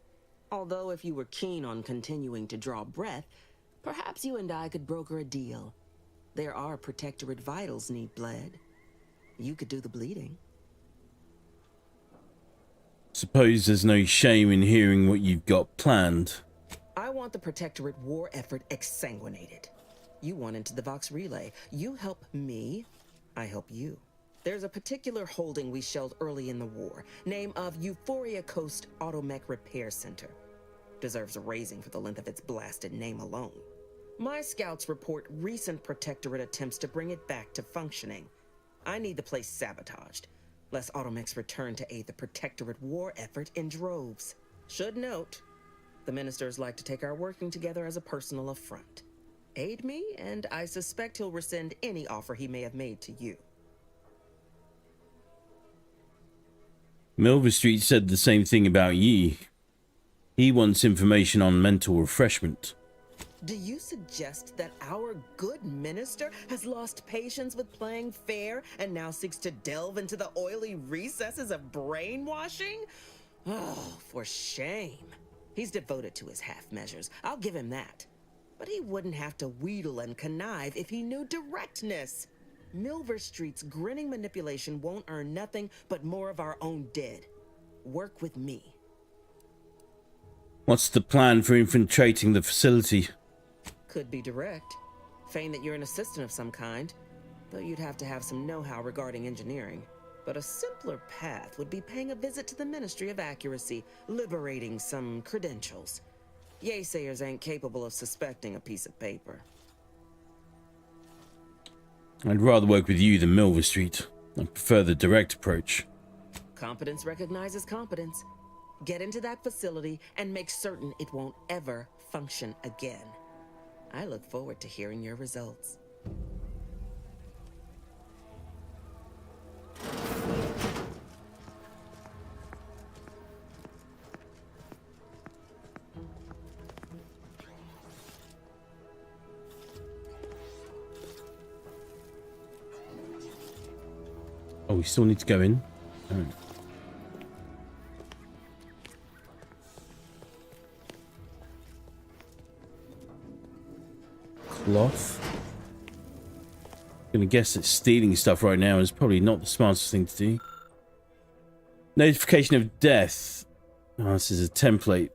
Although if you were keen on continuing to draw breath, perhaps you and I could broker a deal. There are Protectorate vitals need bled. You could do the bleeding. Suppose there's no shame in hearing what you've got planned. I want the Protectorate war effort exsanguinated. You want into the Vox Relay. You help me, I help you. There's a particular holding we shelled early in the war, name of Euphoria Coast Automech Repair Center. Deserves a raising for the length of its blasted name alone. My scouts report recent Protectorate attempts to bring it back to functioning. I need the place sabotaged, lest Automechs return to aid the Protectorate war effort in droves. Should note, the ministers like to take our working together as a personal affront. Aid me, and I suspect he'll rescind any offer he may have made to you. Milver Street said the same thing about ye. He wants information on mental refreshment. Do you suggest that our good minister has lost patience with playing fair and now seeks to delve into the oily recesses of brainwashing? Oh, for shame. He's devoted to his half measures. I'll give him that. But he wouldn't have to wheedle and connive if he knew directness. Milver Street's grinning manipulation won't earn nothing but more of our own dead. Work with me. What's the plan for infiltrating the facility? Could be direct. Feign that you're an assistant of some kind, though you'd have to have some know-how regarding engineering. But a simpler path would be paying a visit to the Ministry of Accuracy, liberating some credentials. Yaysayers ain't capable of suspecting a piece of paper. I'd rather work with you than Milver Street. I prefer the direct approach. Competence recognizes competence. Get into that facility and make certain it won't ever function again. I look forward to hearing your results. Oh, we still need to go in? Oh. Cloth. Gonna guess that stealing stuff right now is probably not the smartest thing to do. Notification of death. Oh, this is a template.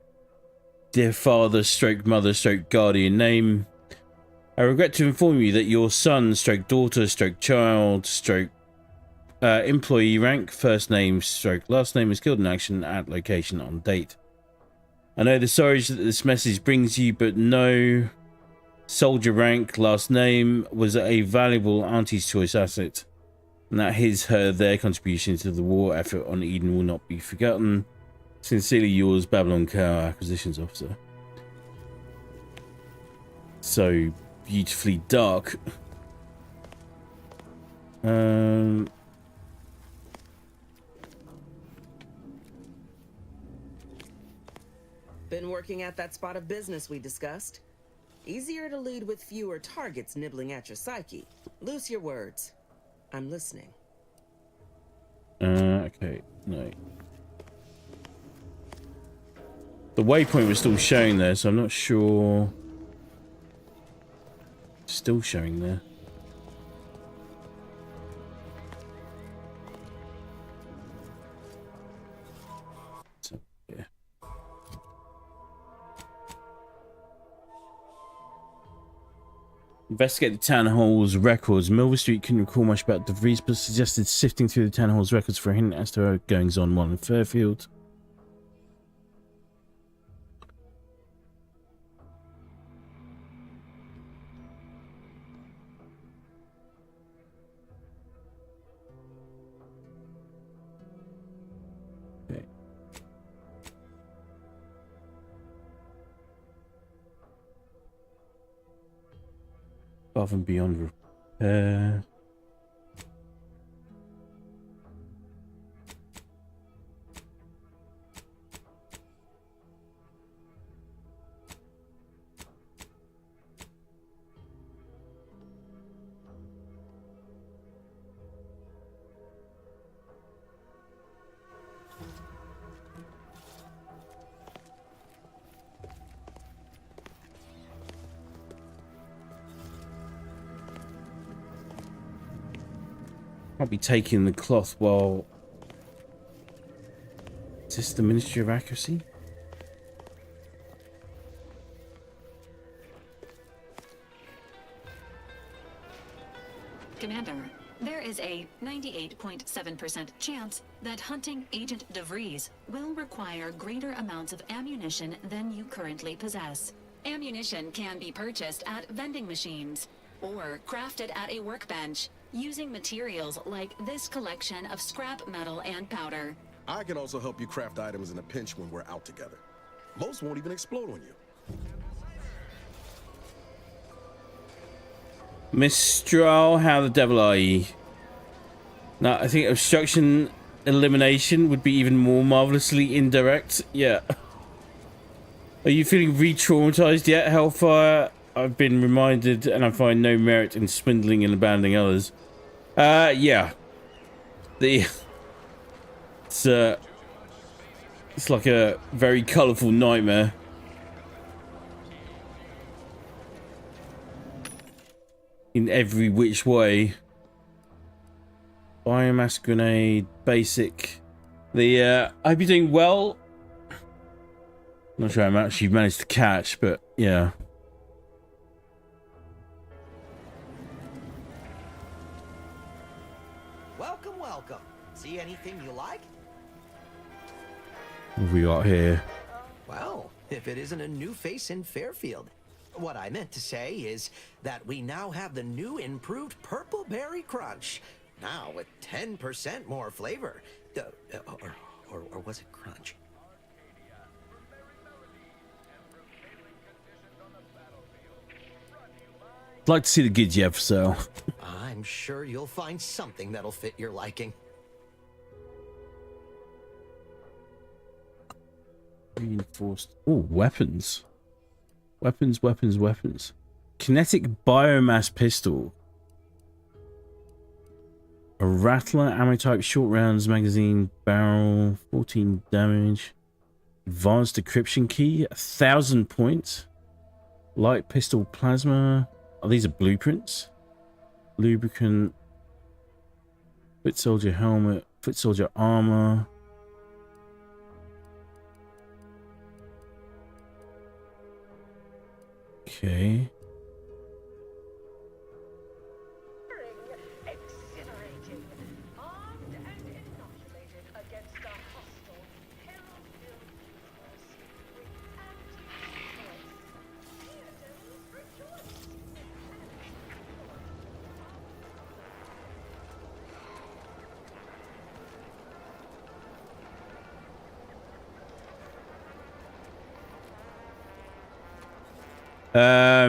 Dear father, stroke mother, stroke guardian name. I regret to inform you that your son, stroke daughter, stroke child, stroke employee rank, first name, stroke last name is killed in action at location on date. I know the sorrows that this message brings you, but no. Soldier rank, last name, was a valuable auntie's choice asset, and that his, her, their contribution to the war effort on Eden will not be forgotten. Sincerely yours, Babylon Cow Acquisitions Officer. So beautifully dark. Been working at that spot of business we discussed. Easier to lead with fewer targets nibbling at your psyche. Loose your words. I'm listening. Okay, no. The waypoint was still showing there, so I'm not sure. Still showing there. Investigate the town hall's records. Milver Street couldn't recall much about DeVries, but suggested sifting through the town hall's records for a hint as to her goings on while in Fairfield. Okay. Above and beyond repair. I'll be taking the cloth while... Is this the Ministry of Accuracy? Commander, there is a 98.7% chance that hunting Agent DeVries will require greater amounts of ammunition than you currently possess. Ammunition can be purchased at vending machines or crafted at a workbench using materials like this collection of scrap metal and powder. I can also help you craft items in a pinch when we're out together. Most won't even explode on you. Mistral, how the devil are ye? Now, I think obstruction elimination would be even more marvelously indirect. Yeah. Are you feeling re-traumatized yet, Hellfire? I've been reminded, and I find no merit in swindling and abandoning others. Yeah. It's like a very colourful nightmare. In every which way. Biomass grenade, basic. I hope you're doing well. Not sure how much you've managed to catch, but yeah. Welcome, welcome. See anything you like? What have we got here? Well, if it isn't a new face in Fairfield. What I meant to say is that we now have the new improved Purple Berry Crunch. Now with 10% more flavor. Or was it crunch? I'd like to see the goods you have for sale. I'm sure you'll find something that'll fit your liking. Reinforced. Oh, weapons. Weapons. Kinetic biomass pistol. A rattler, ammo type, short rounds, magazine, barrel, 14 damage. Advanced decryption key, 1,000 points. Light pistol plasma. Oh, these are blueprints. Lubricant. Foot soldier helmet, foot soldier armor. Okay.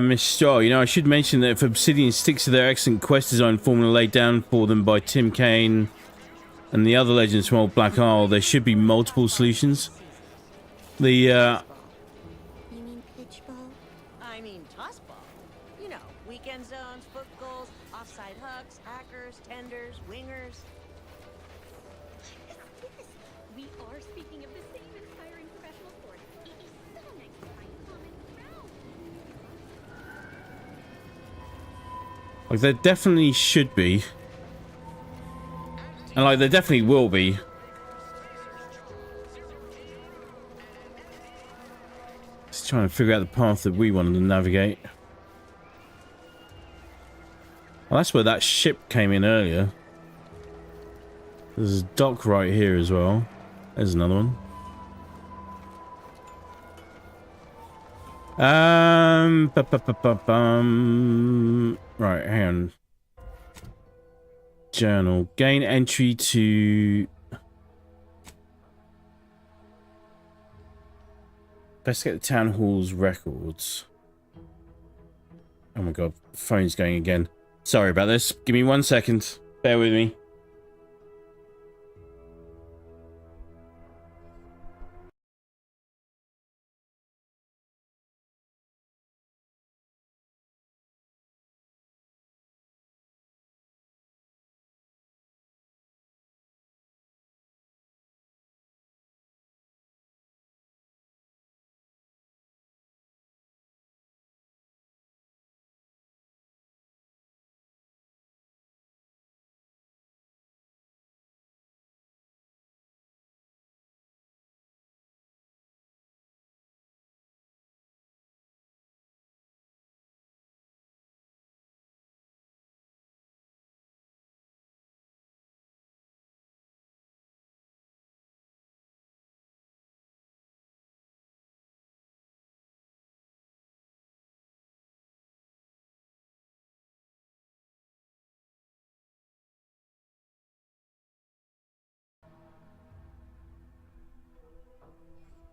Miss Shaw, you know, I should mention that if Obsidian sticks to their excellent quest design formula laid down for them by Tim Kaine and the other legends from Old Black Isle, there should be multiple solutions. You mean pitch ball? I mean toss ball. You know, weekend zones, foot goals, offside hooks, hackers, tenders, wingers. Yes, we are speaking of the same inspiring professional sport. It is so nice to find common ground. Like, there definitely should be. And, like, there definitely will be. Just trying to figure out the path that we wanted to navigate. Well, that's where that ship came in earlier. There's a dock right here as well. There's another one. Right, hang on. Journal. Gain entry to... Investigate the town hall's records. Oh my god, phone's going again. Sorry about this. Give me 1 second. Bear with me.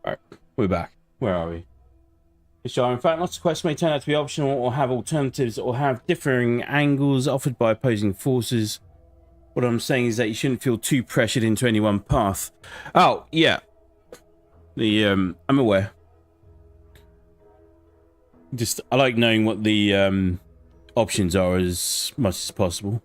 Alright, we're back. Where are we? So, in fact, lots of quests may turn out to be optional or have alternatives or have differing angles offered by opposing forces. What I'm saying is that you shouldn't feel too pressured into any one path. Oh, yeah. I'm aware. Just, I like knowing what the options are as much as possible.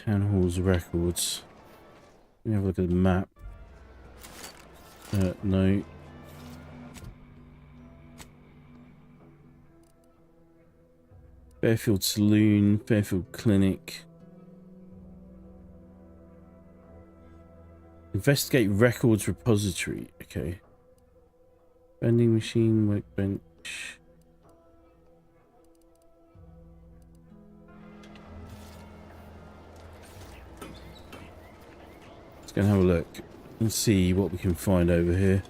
Town Hall's records. Let me have a look at the map. No. Fairfield Saloon, Fairfield Clinic. Investigate records repository. Okay. Vending machine, workbench. Let's go and have a look and see what we can find over here.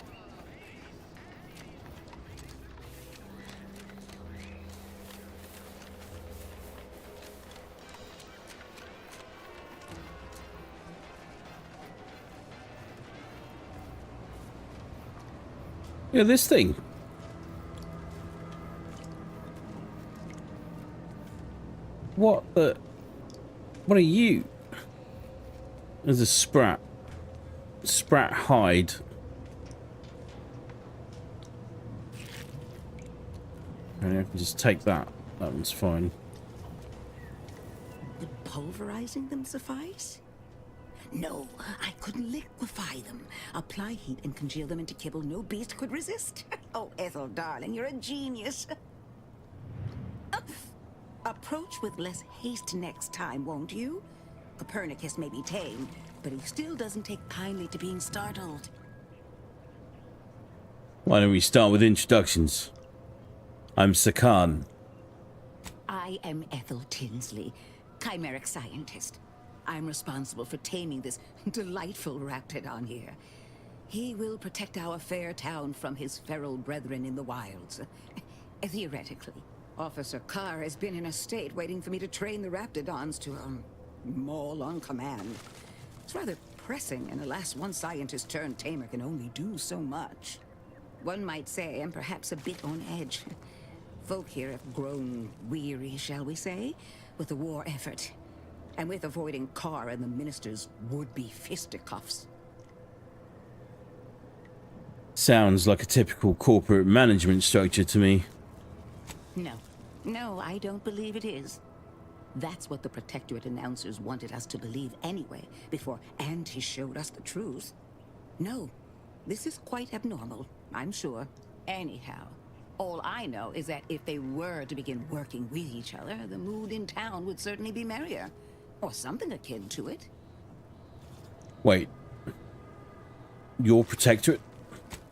Yeah, this thing. What the? What are you? There's a sprat. Sprat hide. And I can just take that. That one's fine. Would pulverizing them suffice? No, I couldn't liquefy them. Apply heat and congeal them into kibble no beast could resist. Oh, Ethel, darling, you're a genius. Approach with less haste next time, won't you? Copernicus may be tame, but he still doesn't take kindly to being startled. Why don't we start with introductions? I'm Sakan. I am Ethel Tinsley, chimeric scientist. I'm responsible for taming this delightful raptidon here. He will protect our fair town from his feral brethren in the wilds. Theoretically. Officer Carr has been in a state waiting for me to train the raptidons to, maul on command. It's rather pressing, and alas, one scientist-turned-tamer can only do so much. One might say I'm perhaps a bit on edge. Folk here have grown weary, shall we say, with the war effort. And with avoiding Carr and the minister's would-be fisticuffs. Sounds like a typical corporate management structure to me. No, I don't believe it is. That's what the Protectorate announcers wanted us to believe anyway, before Auntie showed us the truth. No, this is quite abnormal, I'm sure. Anyhow, all I know is that if they were to begin working with each other, the mood in town would certainly be merrier. Or something akin to it. Wait. Your protectorate?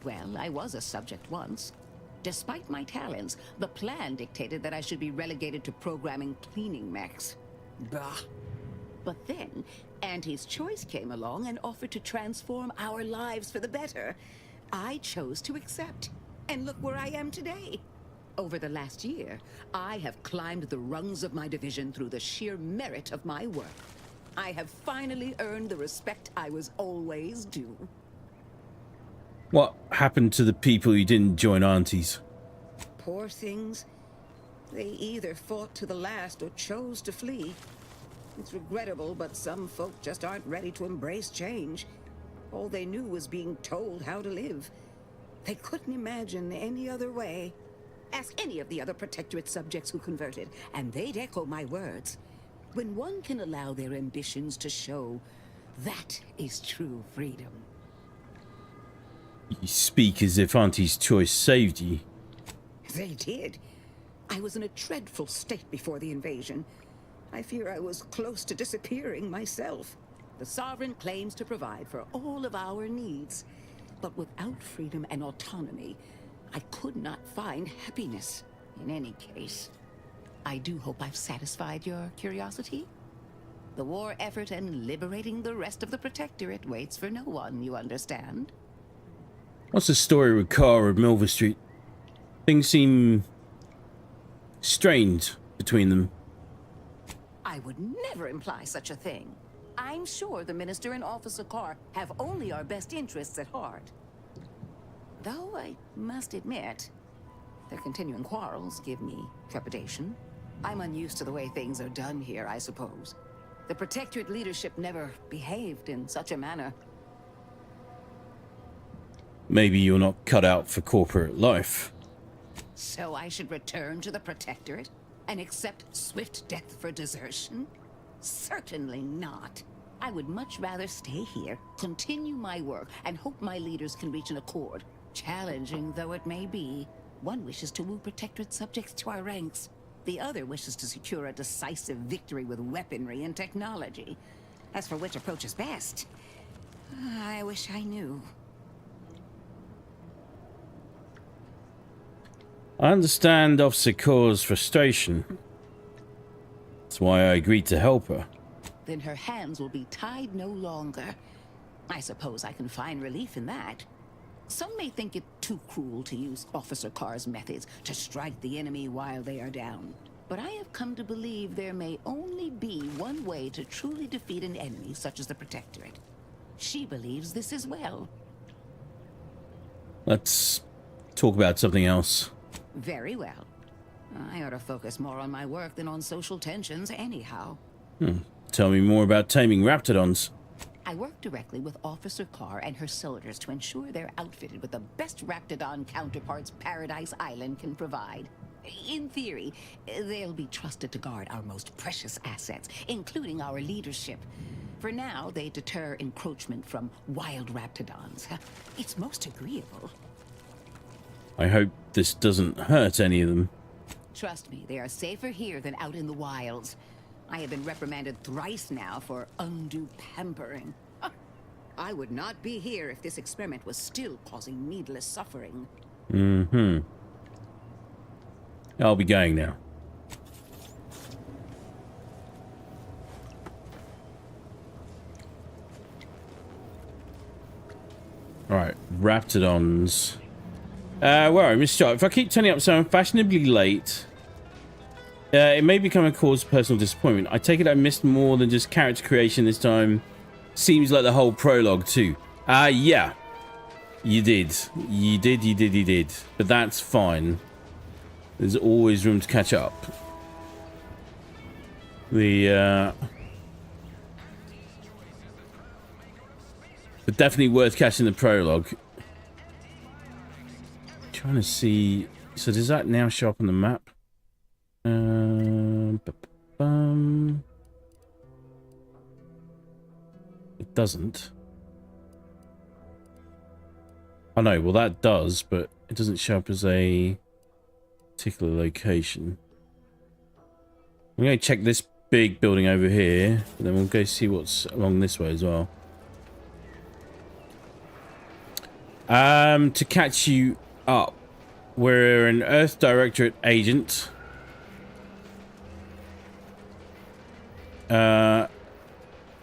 Well, I was a subject once. Despite my talents, the plan dictated that I should be relegated to programming cleaning mechs. Bah. But then, Auntie's Choice came along and offered to transform our lives for the better. I chose to accept. And look where I am today. Over the last year, I have climbed the rungs of my division through the sheer merit of my work. I have finally earned the respect I was always due. What happened to the people who didn't join Auntie's? Poor things. They either fought to the last or chose to flee. It's regrettable, but some folk just aren't ready to embrace change. All they knew was being told how to live. They couldn't imagine any other way. Ask any of the other Protectorate subjects who converted, and they'd echo my words. When one can allow their ambitions to show, that is true freedom. You speak as if Auntie's Choice saved you. They did. I was in a dreadful state before the invasion. I fear I was close to disappearing myself. The Sovereign claims to provide for all of our needs. But without freedom and autonomy, I could not find happiness. In any case, I do hope I've satisfied your curiosity. The war effort and liberating the rest of the Protectorate waits for no one, you understand? What's the story with Carr and Milver Street? Things seem strained between them. I would never imply such a thing. I'm sure the Minister and Officer Carr have only our best interests at heart. Though I must admit, their continuing quarrels give me trepidation. I'm unused to the way things are done here, I suppose. The Protectorate leadership never behaved in such a manner. Maybe you're not cut out for corporate life. So I should return to the Protectorate and accept swift death for desertion? Certainly not. I would much rather stay here, continue my work, and hope my leaders can reach an accord. Challenging though it may be, one wishes to woo Protectorate subjects to our ranks. The other wishes to secure a decisive victory with weaponry and technology. As for which approach is best, I wish I knew. I understand Officer Carr's frustration. That's why I agreed to help her. Then her hands will be tied no longer. I suppose I can find relief in that. Some may think it too cruel to use Officer Carr's methods to strike the enemy while they are down. But I have come to believe there may only be one way to truly defeat an enemy such as the Protectorate. She believes this as well. Let's talk about something else. Very well. I ought to focus more on my work than on social tensions anyhow. Tell me more about taming raptidons. I work directly with Officer Carr and her soldiers to ensure they're outfitted with the best raptidon counterparts Paradise Island can provide. In theory, they'll be trusted to guard our most precious assets, including our leadership. For now, they deter encroachment from wild raptidons. It's most agreeable. I hope this doesn't hurt any of them. Trust me, they are safer here than out in the wilds. I have been reprimanded thrice now for undue pampering. I would not be here if this experiment was still causing needless suffering. I'll be going now. Alright, raptidons. Where are we, Mr. If I keep turning up so unfashionably late, it may become a cause of personal disappointment. I take it I missed more than just character creation this time. Seems like the whole prologue too. Yeah. You did. You did. But that's fine. There's always room to catch up. But definitely worth catching the prologue. Trying to see. So does that now show up on the map? It doesn't. Oh no, well that does, but it doesn't show up as a particular location. I'm going to check this big building over here, and then we'll go see what's along this way as well. To catch you up, we're an Earth Directorate agent. And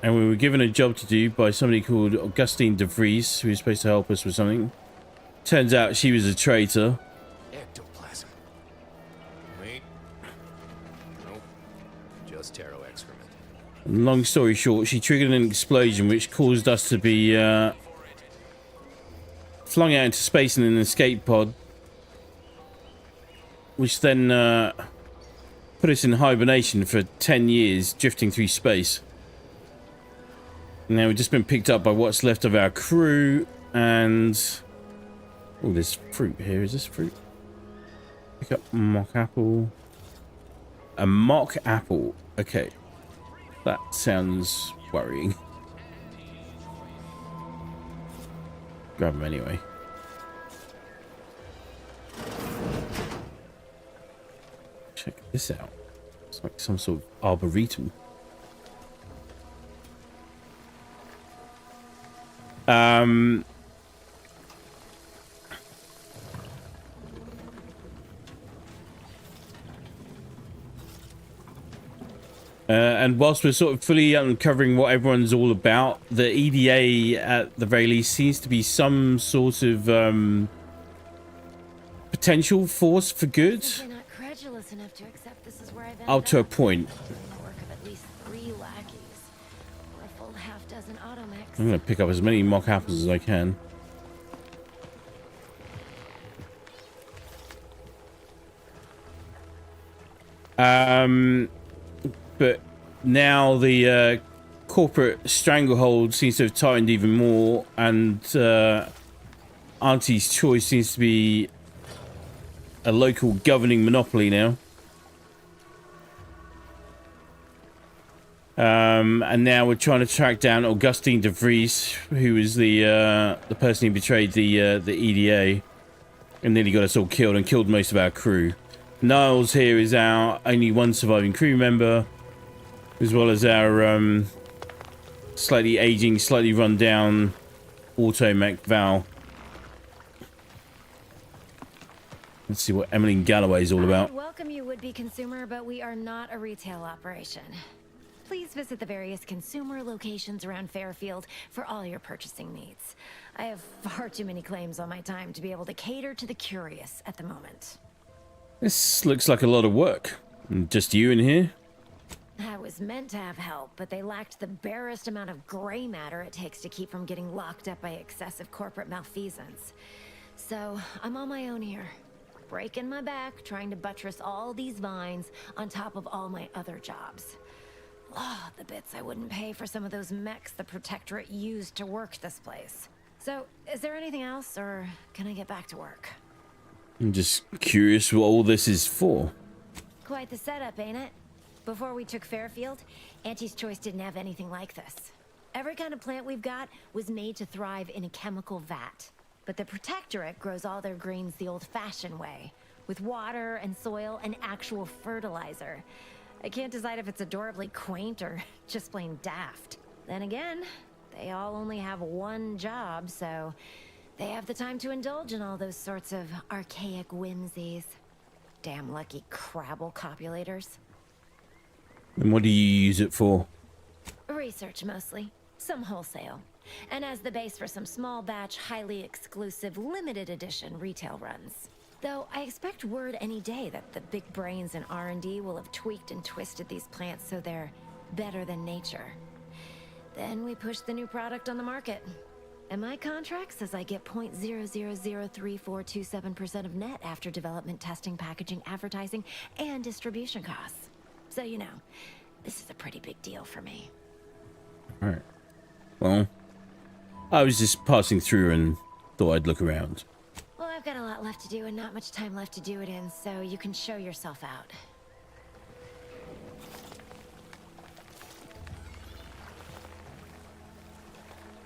we were given a job to do by somebody called Augustine de Vries, who was supposed to help us with something. Turns out she was a traitor. Ectoplasm. Wait. Nope. Just taro excrement. Long story short, she triggered an explosion which caused us to be flung out into space in an escape pod, which then put us in hibernation for 10 years, drifting through space. Now we've just been picked up by what's left of our crew, and oh, there's fruit here. Is this fruit? Pick up mock apple. A mock apple. Okay, that sounds worrying. Grab them anyway. Check this out. It's like some sort of arboretum. And whilst we're sort of fully uncovering what everyone's all about, the EDA at the very least seems to be some sort of potential force for good. Not credulous enough to accept this is where I've Up to a point. the work of at least 3 lackeys, or a full half-dozen automechs. I'm going to pick up as many mock apples as I can. But now the corporate stranglehold seems to have tightened even more, and Auntie's Choice seems to be a local governing monopoly now. And now we're trying to track down Augustine de Vries, who is the person who betrayed the EDA and nearly got us all killed and killed most of our crew. Niles here is our only one surviving crew member, as well as our slightly aging, slightly run down automech Val. Let's see what Emmeline Galloway is all about. I'd welcome you, would-be consumer, but we are not a retail operation. Please visit the various consumer locations around Fairfield for all your purchasing needs. I have far too many claims on my time to be able to cater to the curious at the moment. This looks like a lot of work. Just you in here? I was meant to have help, but they lacked the barest amount of gray matter it takes to keep from getting locked up by excessive corporate malfeasance. So, I'm on my own here. Breaking my back, trying to buttress all these vines on top of all my other jobs. Oh, the bits I wouldn't pay for some of those mechs the Protectorate used to work this place. So, is there anything else, or can I get back to work? I'm just curious what all this is for. Quite the setup, ain't it? Before we took Fairfield, Auntie's Choice didn't have anything like this. Every kind of plant we've got was made to thrive in a chemical vat. But the Protectorate grows all their greens the old-fashioned way, with water and soil and actual fertilizer. I can't decide if it's adorably quaint or just plain daft. Then again, they all only have one job, so they have the time to indulge in all those sorts of archaic whimsies. Damn lucky Crabble copulators. And what do you use it for? Research mostly. Some wholesale. And as the base for some small batch, highly exclusive, limited edition retail runs. Though I expect word any day that the big brains in R&D will have tweaked and twisted these plants so they're better than nature. Then we push the new product on the market. And my contract says I get 0.003427% of net after development, testing, packaging, advertising, and distribution costs. So, you know, this is a pretty big deal for me. Alright. Well, I was just passing through and thought I'd look around. Well, I've got a lot left to do and not much time left to do it in, so you can show yourself out.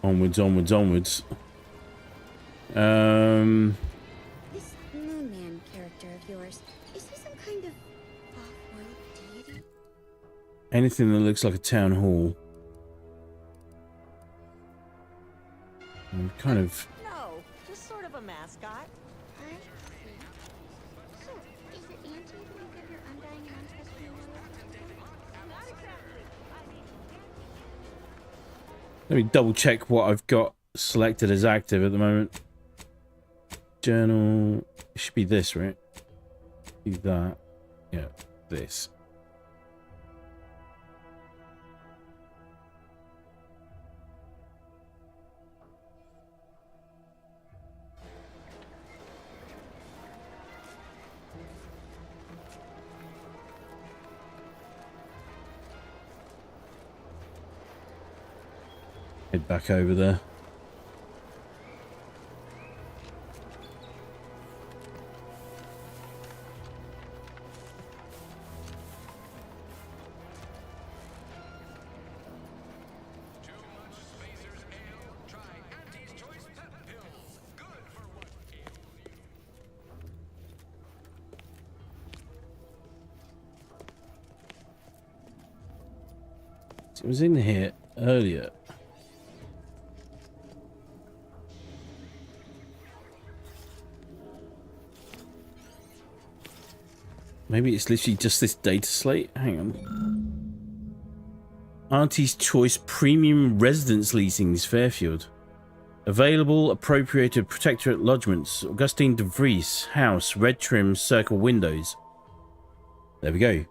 Onwards, onwards, onwards. This Anything that looks like a town hall. I'm kind of... No, just sort of a mascot. So, is it Auntie who will give your undying and untouched Not exactly. Let me double check what I've got selected as active at the moment. Journal. It should be this, right? Be that. Yeah, this. Head back over there. It was in here earlier. Maybe it's literally just this data slate. Hang on. Auntie's Choice Premium Residence Leasings, Fairfield. Available, appropriated Protectorate lodgements. Augustine de Vries house, red trim, circle windows. There we go.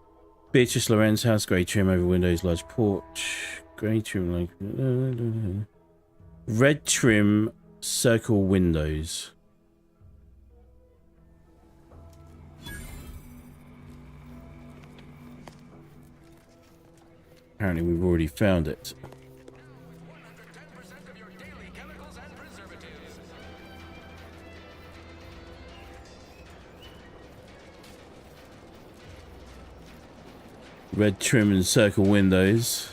Beatrice Lorenz house, grey trim over windows, large porch. Grey trim, like... red trim, circle windows. Apparently we've already found it. Red trim and circle windows.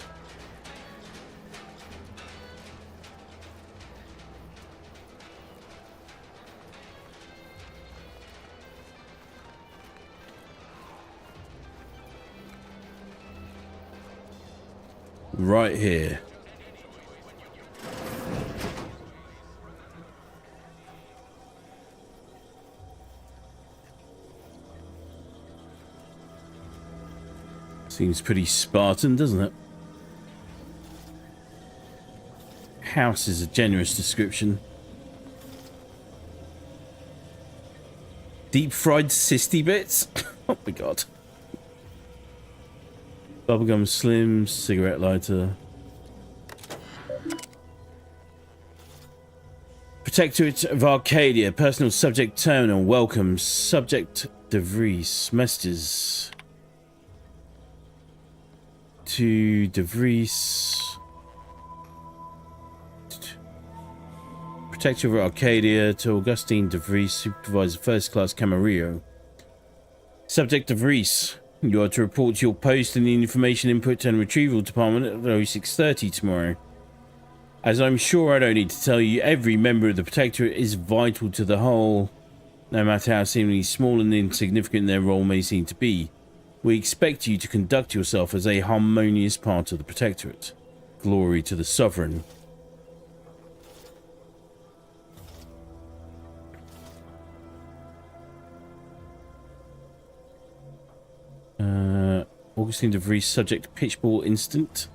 Right here. Seems pretty Spartan, doesn't it? House is a generous description. Deep fried sisty bits? Oh my god. Bubblegum slim, cigarette lighter. Protectorate of Arcadia, personal subject terminal, welcome. Subject de Vries, messages. To de Vries. Protector of Arcadia, to Augustine de Vries, supervisor first class Camarillo. Subject de Vries. You are to report to your post in the Information Input and Retrieval Department at 06:30 tomorrow. As I'm sure I don't need to tell you, every member of the Protectorate is vital to the whole, no matter how seemingly small and insignificant their role may seem to be. We expect you to conduct yourself as a harmonious part of the Protectorate. Glory to the Sovereign. Augustine de Vries, subject pitchball incident.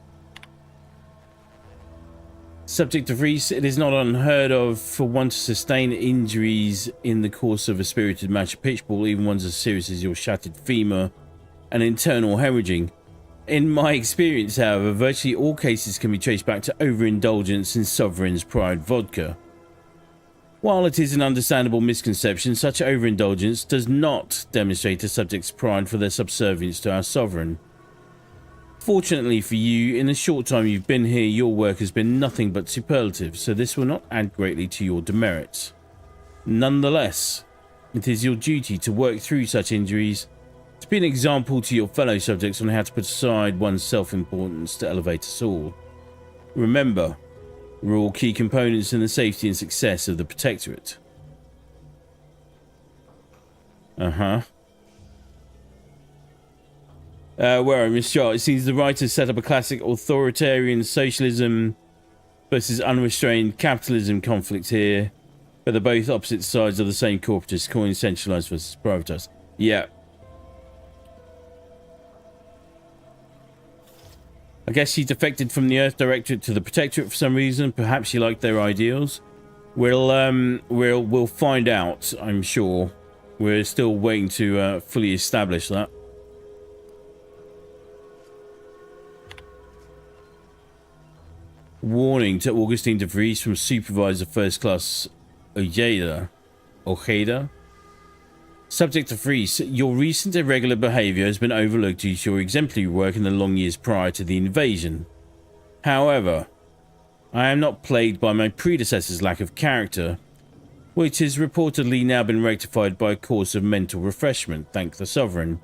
Subject de Vries, it is not unheard of for one to sustain injuries in the course of a spirited match of pitchball, even ones as serious as your shattered femur and internal hemorrhaging. In my experience, however, virtually all cases can be traced back to overindulgence in Sovereign's Pride vodka. While it is an understandable misconception, such overindulgence does not demonstrate a subject's pride for their subservience to our sovereign. Fortunately for you, in the short time you've been here, your work has been nothing but superlative, so this will not add greatly to your demerits. Nonetheless, it is your duty to work through such injuries, to be an example to your fellow subjects on how to put aside one's self-importance to elevate us all. Remember, we're all key components in the safety and success of the Protectorate. Where I'm Miss Shot. It seems the writers set up a classic authoritarian socialism versus unrestrained capitalism conflict here, but they're both opposite sides of the same corporatist coin, centralized versus privatized. Yeah. I guess she defected from the Earth Directorate to the Protectorate for some reason. Perhaps she liked their ideals. We'll find out, I'm sure. We're still waiting to fully establish that. Warning to Augustine de Vries from Supervisor First Class Ojeda. Subject to Vries, your recent irregular behavior has been overlooked due to your exemplary work in the long years prior to the invasion. However, I am not plagued by my predecessor's lack of character, which has reportedly now been rectified by a course of mental refreshment, thank the Sovereign.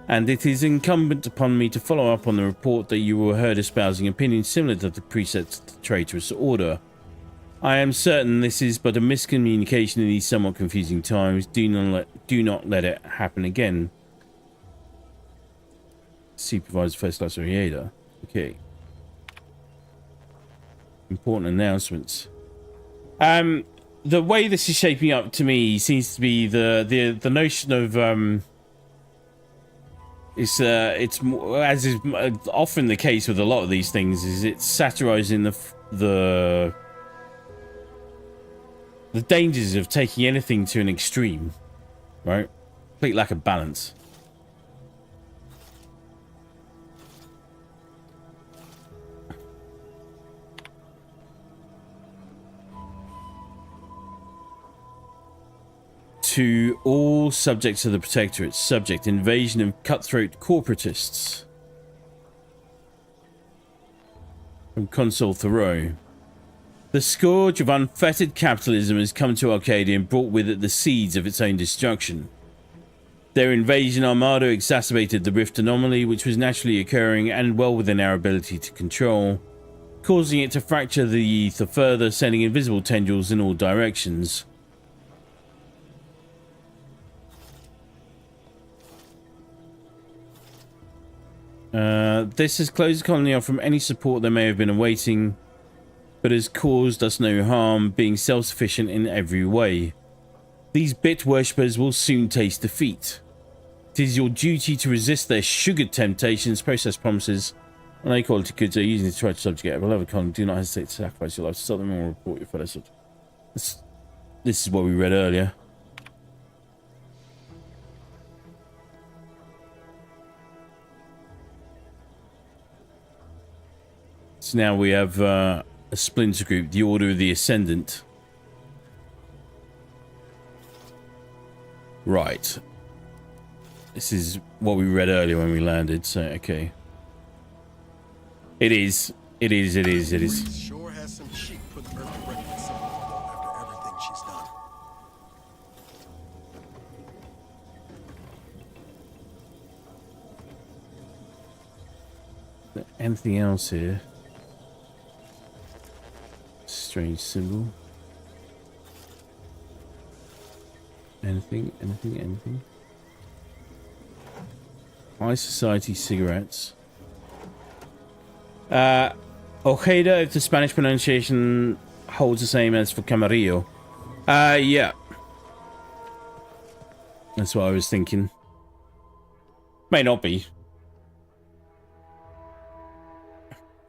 And it is incumbent upon me to follow up on the report that you were heard espousing opinions similar to the precepts of the traitorous order. I am certain this is but a miscommunication in these somewhat confusing times. Do not let it happen again. Supervisor First Class Ojeda. Okay. Important announcements. The way this is shaping up to me seems to be the notion of it's as is often the case with a lot of these things, is it's satirizing the dangers of taking anything to an extreme, right? Complete lack of balance. To all subjects of the Protectorate, subject invasion of cutthroat corporatists. From Consul Thoreau. The scourge of unfettered capitalism has come to Arcadia and brought with it the seeds of its own destruction. Their invasion armada exacerbated the rift anomaly which was naturally occurring and well within our ability to control, causing it to fracture the ether further, sending invisible tendrils in all directions. This has closed the colony off from any support they may have been awaiting, but has caused us no harm, being self-sufficient in every way. These bit worshippers will soon taste defeat. It is your duty to resist their sugared temptations, processed promises, and high quality goods are using to try to subjugate a beloved colony. Do not hesitate to sacrifice your life to stop them or report your fellow subjects. This is what we read earlier. So now we have a splinter group, the Order of the Ascendant. Right. This is what we read earlier when we landed, so okay. It is. Sure has some chic put the Earth Directorate after everything she's done. Anything else here? Strange symbol. Anything? High Society cigarettes. Ojeda, if the Spanish pronunciation holds the same as for Camarillo. Yeah. That's what I was thinking. May not be.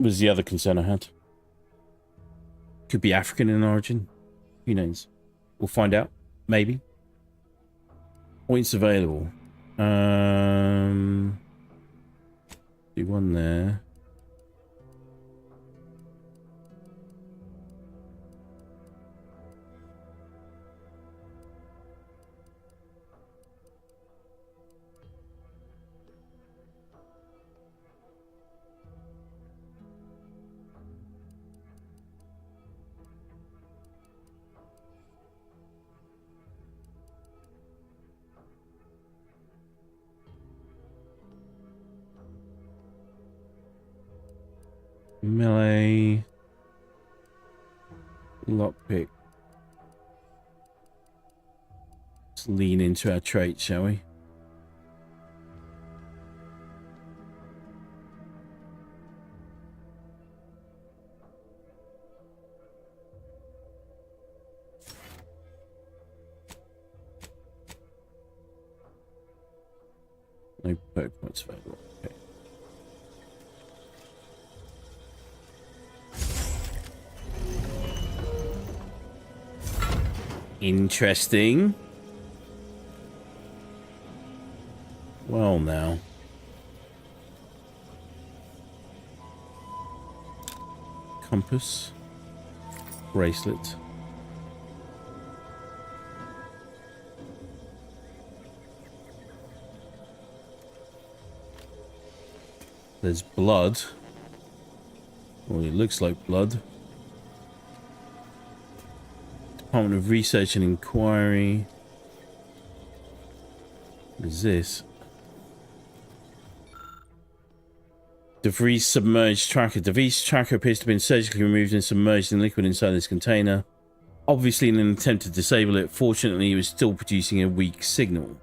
Was the other concern I had. Could be African in origin. Who knows? We'll find out. Maybe. Points available. Do one there. Melee. Lockpick. Let's lean into our trait, shall we? No perk points available. Okay. Interesting. Well, now. Compass. Bracelet. There's blood. Well, it looks like blood. Department of Research and Inquiry. What is this? DeVries submerged tracker. DeVries tracker appears to have been surgically removed and submerged in liquid inside this container. Obviously in an attempt to disable it. Fortunately, it was still producing a weak signal.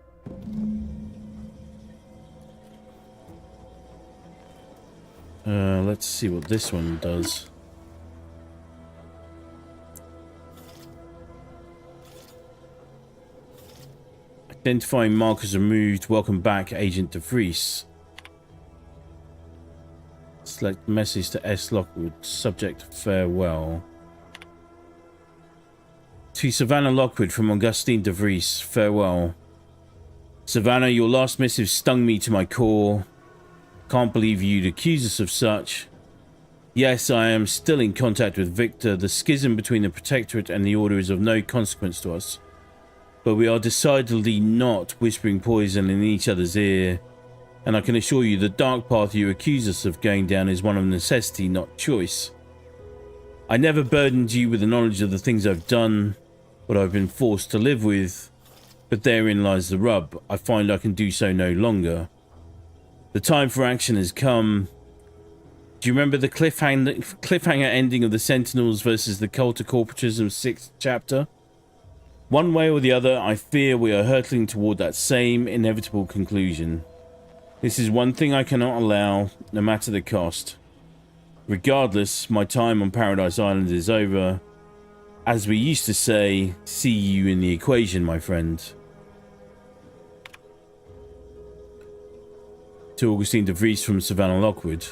Let's see what this one does. Identifying markers removed. Welcome back, Agent DeVries. Select message to S. Lockwood. Subject farewell. To Savannah Lockwood from Augustine DeVries. Farewell. Savannah, your last missive stung me to my core. Can't believe you'd accuse us of such. Yes, I am still in contact with Victor. The schism between the Protectorate and the Order is of no consequence to us. But we are decidedly not whispering poison in each other's ear. And I can assure you the dark path you accuse us of going down is one of necessity, not choice. I never burdened you with the knowledge of the things I've done, what I've been forced to live with. But therein lies the rub. I find I can do so no longer. The time for action has come. Do you remember the cliffhanger ending of the Sentinels versus the Cult of Corporatism 6th chapter? One way or the other, I fear we are hurtling toward that same inevitable conclusion. This is one thing I cannot allow, no matter the cost. Regardless, my time on Paradise Island is over. As we used to say, see you in the equation, my friend. To Augustine DeVries from Savannah Lockwood.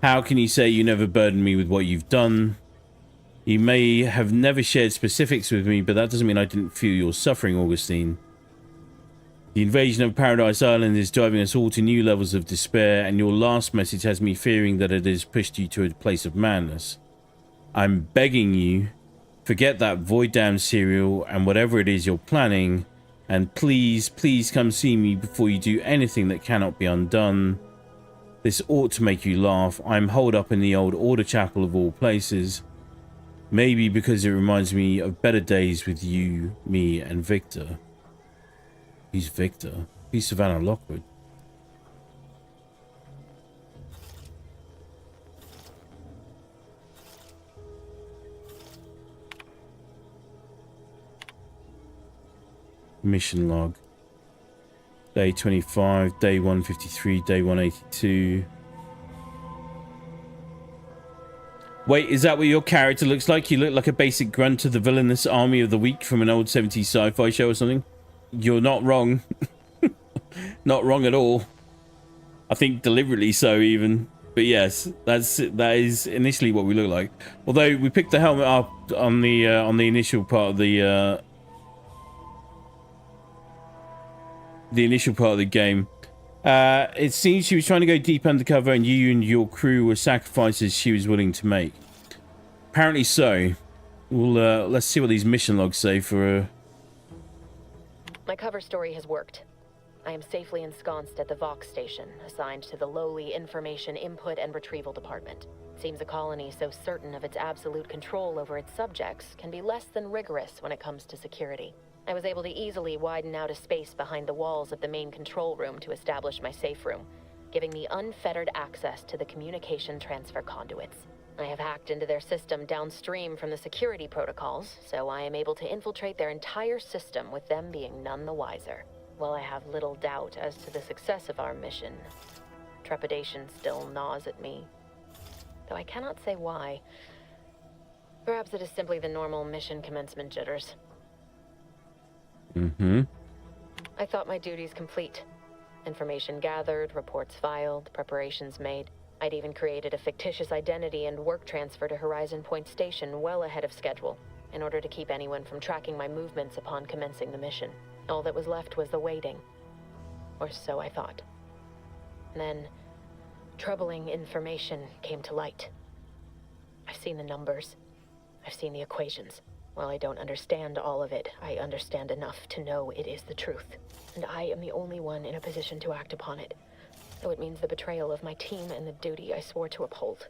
How can you say you never burdened me with what you've done? You may have never shared specifics with me, but that doesn't mean I didn't feel your suffering, Augustine. The invasion of Paradise Island is driving us all to new levels of despair, and your last message has me fearing that it has pushed you to a place of madness. I'm begging you, forget that void-damned cereal and whatever it is you're planning, and please, please come see me before you do anything that cannot be undone. This ought to make you laugh. I'm holed up in the old Order Chapel of all places. Maybe because it reminds me of better days with you, me, and Victor. Who's Victor? Who's Savannah Lockwood? Mission log. Day 25, day 153, day 182. Wait, is that what your character looks like? You look like a basic grunt of the villainous army of the week from an old 70s sci-fi show or something? You're not wrong. Not wrong at all. I think deliberately so even. But yes, that is initially what we look like. Although we picked the helmet up on the initial part of the initial part of the game. It seems she was trying to go deep undercover and you and your crew were sacrifices she was willing to make. Apparently so. We'll let's see what these mission logs say for My cover story has worked. I am safely ensconced at the Vox station, assigned to the lowly Information Input and Retrieval Department. Seems a colony so certain of its absolute control over its subjects can be less than rigorous when it comes to security. I was able to easily widen out a space behind the walls of the main control room to establish my safe room, giving me unfettered access to the communication transfer conduits. I have hacked into their system downstream from the security protocols, so I am able to infiltrate their entire system with them being none the wiser. While I have little doubt as to the success of our mission, trepidation still gnaws at me. Though I cannot say why. Perhaps it is simply the normal mission commencement jitters. Mm-hmm. I thought my duties complete. Information gathered, reports filed, preparations made. I'd even created a fictitious identity and work transfer to Horizon Point Station well ahead of schedule, in order to keep anyone from tracking my movements upon commencing the mission. All that was left was the waiting. Or so I thought. Then, troubling information came to light. I've seen the numbers. I've seen the equations. While I don't understand all of it, I understand enough to know it is the truth. And I am the only one in a position to act upon it. Though it means the betrayal of my team and the duty I swore to uphold.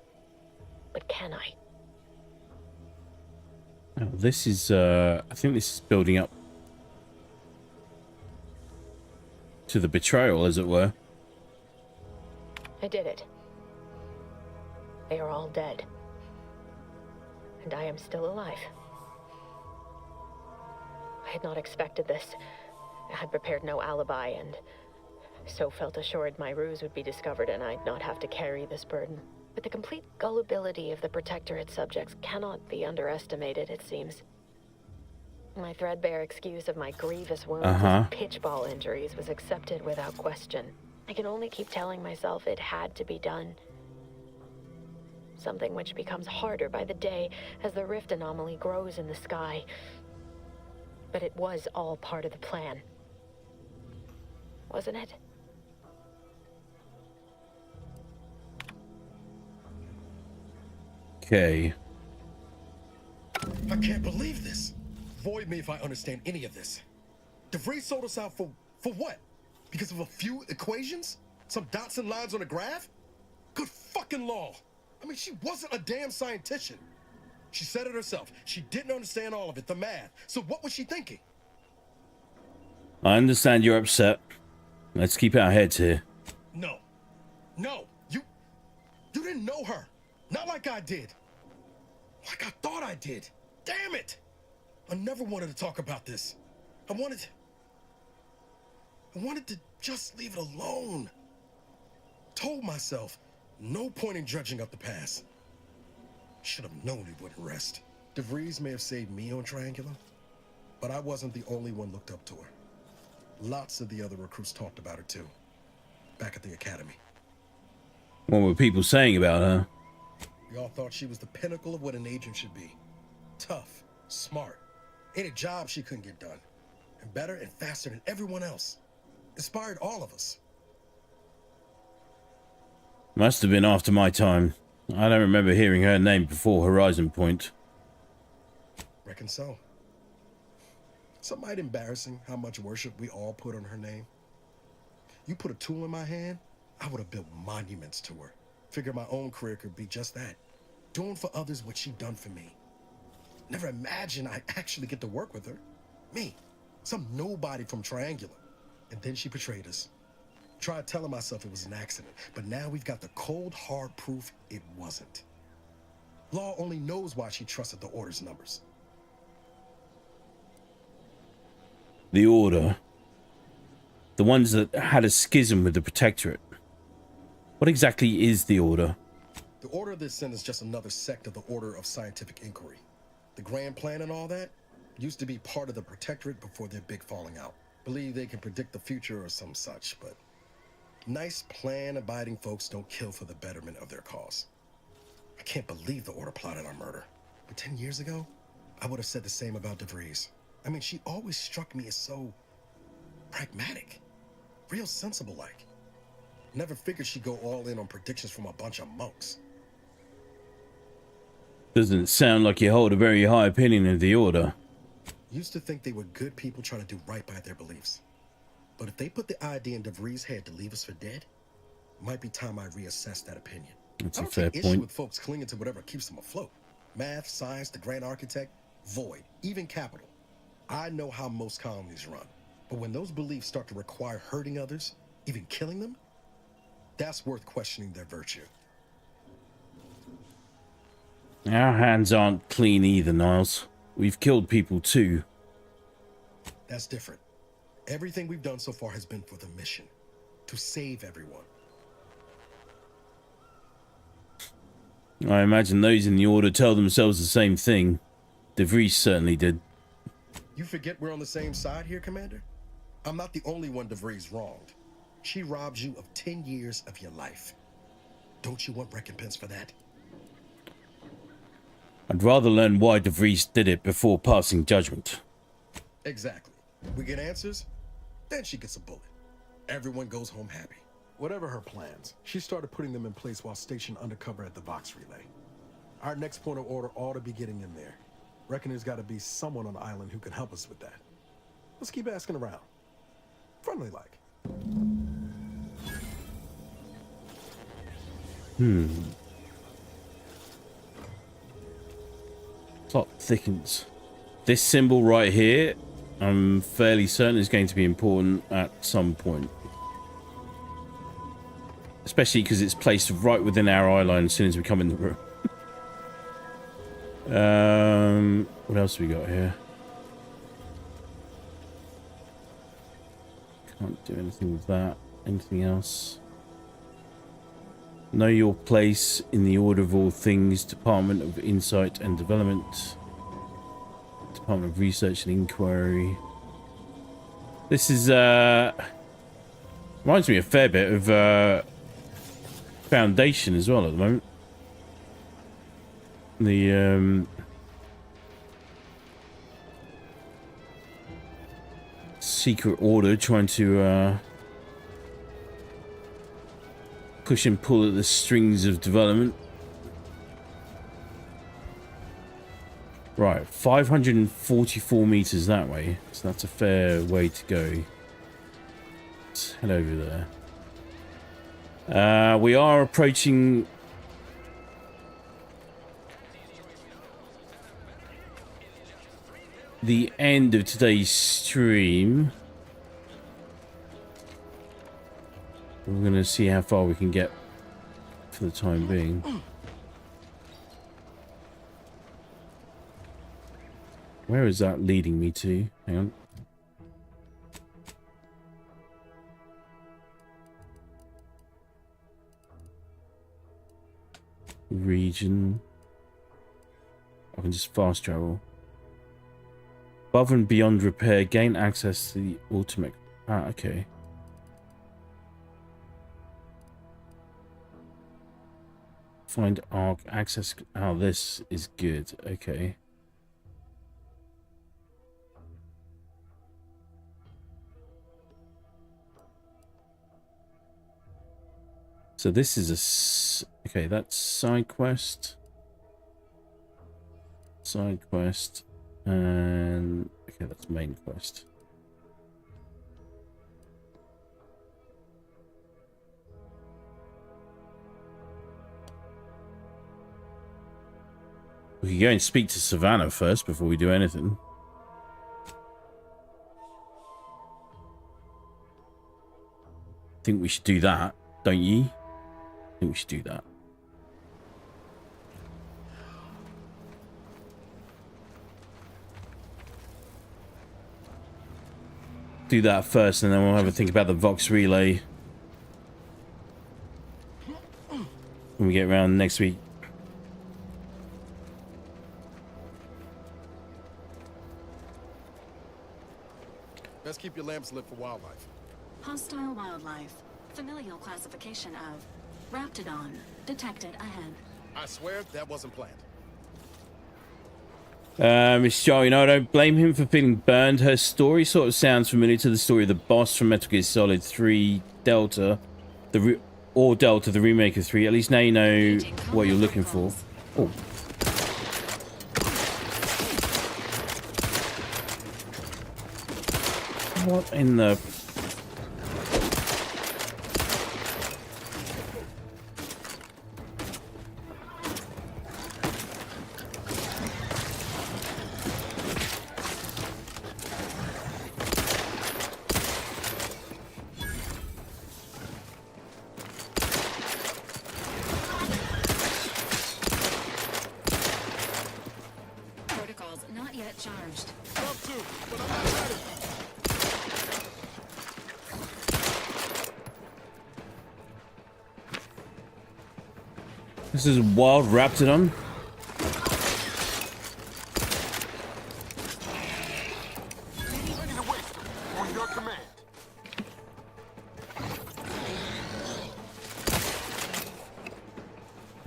But can I? Oh, this is, I think this is building up to the betrayal, as it were. I did it. They are all dead. And I am still alive. I had not expected this. I had prepared no alibi, and so felt assured my ruse would be discovered and I'd not have to carry this burden. But the complete gullibility of the Protectorate subjects cannot be underestimated, it seems. My threadbare excuse of my grievous wounds as pitchball injuries was accepted without question. I can only keep telling myself it had to be done. Something which becomes harder by the day as the rift anomaly grows in the sky. But it was all part of the plan. Wasn't it? Okay. I can't believe this. Void me if I understand any of this. DeVries sold us out for what? Because of a few equations? Some dots and lines on a graph? Good fucking law. I mean, she wasn't a damn scientist. She said it herself. She didn't understand all of it, the math. So what was she thinking? I understand you're upset. Let's keep our heads here. No. No. You didn't know her. Not like I did. Like I thought I did. Damn it. I never wanted to talk about this. I wanted to just leave it alone. Told myself, no point in dredging up the past. Should have known it wouldn't rest. DeVries may have saved me on Triangular, but I wasn't the only one looked up to her. Lots of the other recruits talked about her too, back at the academy. What were people saying about her? We all thought she was the pinnacle of what an agent should be. Tough, smart, ain't a job she couldn't get done. And better and faster than everyone else. Inspired all of us. Must have been after my time. I don't remember hearing her name before Horizon Point. Reckon so. Some might embarrassing how much worship we all put on her name. You put a tool in my hand, I would have built monuments to her. Figured my own career could be just that. Doing for others what she done for me. Never imagined I'd actually get to work with her. Me, some nobody from Triangular. And then she betrayed us. Tried telling myself it was an accident, but now we've got the cold, hard proof it wasn't. Law only knows why she trusted the Order's numbers. The Order. The ones that had a schism with the Protectorate. What exactly is the Order? The Order of the Ascent is just another sect of the Order of Scientific Inquiry. The grand plan and all that used to be part of the Protectorate before their big falling out. Believe they can predict the future or some such, but nice plan-abiding folks don't kill for the betterment of their cause. I can't believe the Order plotted our murder. But 10 years ago, I would have said the same about DeVries. I mean, she always struck me as so pragmatic, real sensible-like. Never figured she'd go all in on predictions from a bunch of monks. Doesn't sound like you hold a very high opinion of the Order. Used to think they were good people trying to do right by their beliefs. But if they put the idea in DeVries' head to leave us for dead, might be time I reassess that opinion. That's I a don't fair take issue point. with folks clinging to whatever keeps them afloat. Math, science, the grand architect, void, even capital. I know how most colonies run. But when those beliefs start to require hurting others, even killing them, that's worth questioning their virtue. Our hands aren't clean either, Niles. We've killed people too. That's different. Everything we've done so far has been for the mission. To save everyone. I imagine those in the Order tell themselves the same thing. DeVries certainly did. You forget we're on the same side here, Commander? I'm not the only one DeVries wronged. She robs you of 10 years of your life. Don't you want recompense for that? I'd rather learn why DeVries did it before passing judgment. Exactly. We get answers, then she gets a bullet. Everyone goes home happy. Whatever her plans, she started putting them in place while stationed undercover at the Vox Relay. Our next point of order ought to be getting in there. Reckon there's got to be someone on the island who can help us with that. Let's keep asking around. Friendly like. Plot thickens. This symbol right here, I'm fairly certain is going to be important at some point. Especially because it's placed right within our eye line as soon as we come in the room. What else have we got here? Can't do anything with that. Anything else? Know your place in the order of all things. Department of Insight and Development. Department of Research and Inquiry. This is reminds me a fair bit of Foundation as well at the moment. The secret order trying to push and pull at the strings of development. Right, 544 meters that way, so that's a fair way to go. Let's head over there. We are approaching the end of today's stream. We're going to see how far we can get for the time being. Where is that leading me to? Hang on. Region. I can just fast travel. Above and beyond repair, gain access to the ultimate. Ah, okay. Find arc access. Oh, this is good. Okay. So this is a okay. That's side quest. Side quest, and okay, that's main quest. We can go and speak to Savannah first before we do anything. I think we should do that, don't you? I think we should do that. Do that first, and then we'll have a think about the Vox Relay when we get around next week. Best keep your lamps lit for wildlife. Hostile wildlife. Familial classification of Raptidon. Detected ahead. I swear that wasn't planned. Miss Charlie, no, I don't blame him for feeling burned. Her story sort of sounds familiar to the story of the boss from Metal Gear Solid 3 Delta, Delta, the remake of 3. At least now you know what you're looking for. Oh. What in the... Protocols not yet charged. This is Wild Raptidon.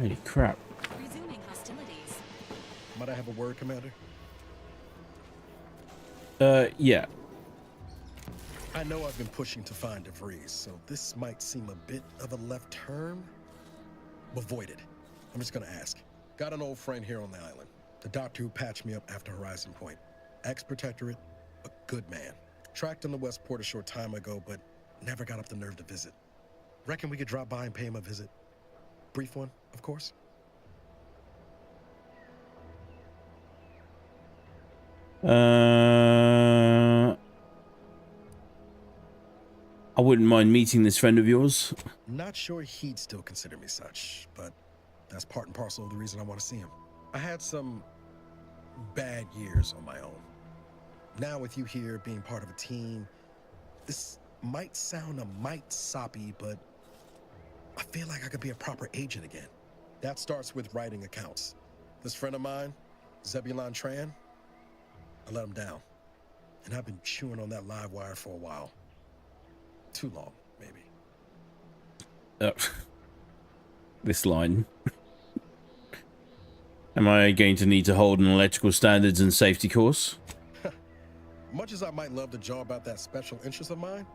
Holy crap. Resuming hostilities. Might I have a word, Commander? Yeah. I know I've been pushing to find DeVries, so this might seem a bit of a left turn. Avoid it. I'm just gonna ask. Got an old friend here on the island. The doctor who patched me up after Horizon Point. Ex-protectorate, a good man. Tracked in the Westport a short time ago, but never got up the nerve to visit. Reckon we could drop by and pay him a visit? Brief one, of course. I wouldn't mind meeting this friend of yours. Not sure he'd still consider me such, but that's part and parcel of the reason I want to see him. I had some bad years on my own. Now with you here being part of a team, this might sound a mite soppy, but I feel like I could be a proper agent again. That starts with writing accounts. This friend of mine, Zebulon Tran, I let him down. And I've been chewing on that live wire for a while. Too long, maybe. This line. Am I going to need to hold an electrical standards and safety course? Much as I might love to jaw about that special interest of mine,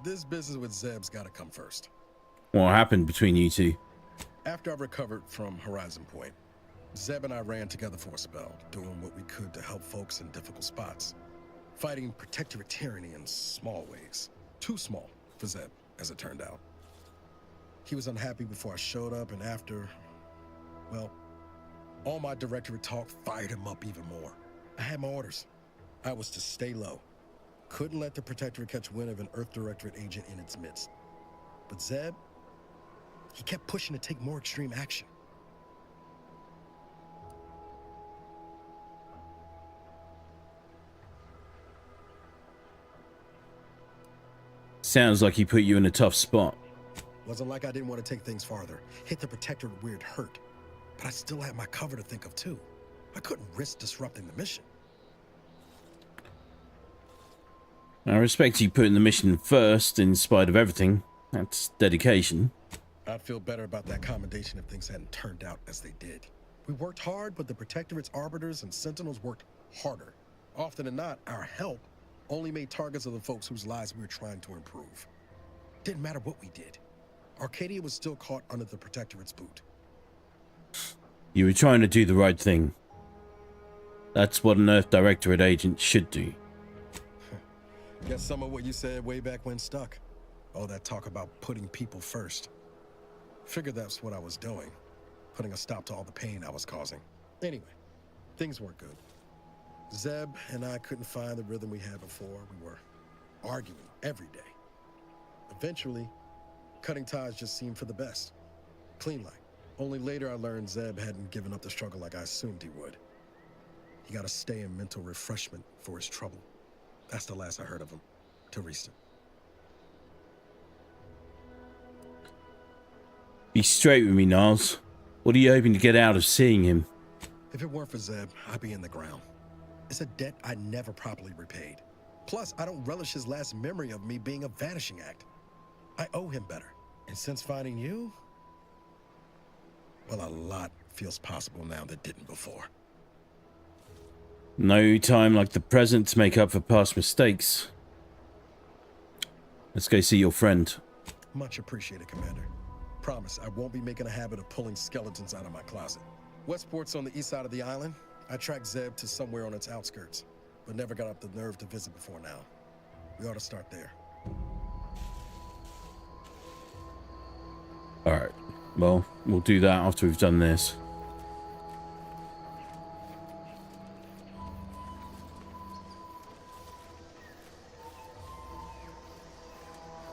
this business with Zeb's gotta come first. What happened between you two? After I recovered from Horizon Point, Zeb and I ran together for a spell, doing what we could to help folks in difficult spots. Fighting protectorate tyranny in small ways. Too small for Zeb, as it turned out. He was unhappy before I showed up, and after, well, all my directorate talk fired him up even more. I had my orders. I was to stay low. Couldn't let the protectorate catch wind of an Earth Directorate agent in its midst. But Zeb, he kept pushing to take more extreme action. Sounds like he put you in a tough spot. Wasn't like I didn't want to take things farther. Hit the protectorate weird hurt. But I still had my cover to think of too. I couldn't risk disrupting the mission. I respect you putting the mission first in spite of everything. That's dedication. I'd feel better about that commendation if things hadn't turned out as they did. We worked hard, but the protectorate's arbiters and sentinels worked harder. Often than not, our help only made targets of the folks whose lives we were trying to improve. Didn't matter what we did. Arcadia was still caught under the protectorate's boot. You were trying to do the right thing. That's what an Earth Directorate agent should do. Guess some of what you said way back when stuck. All that talk about putting people first. Figured that's what I was doing. Putting a stop to all the pain I was causing. Anyway, things weren't good. Zeb and I couldn't find the rhythm we had before. We were arguing every day. Eventually, cutting ties just seemed for the best. Clean like. Only later I learned Zeb hadn't given up the struggle like I assumed he would. He got to stay in mental refreshment for his trouble. That's the last I heard of him, till recent. Be straight with me, Niles. What are you hoping to get out of seeing him? If it weren't for Zeb, I'd be in the ground. It's a debt I never properly repaid. Plus, I don't relish his last memory of me being a vanishing act. I owe him better. And since finding you, well, a lot feels possible now that didn't before. No time like the present to make up for past mistakes. Let's go see your friend. Much appreciated, Commander. Promise, I won't be making a habit of pulling skeletons out of my closet. Westport's on the east side of the island. I tracked Zeb to somewhere on its outskirts, but never got up the nerve to visit before now. We ought to start there. Alright. Well, we'll do that after we've done this.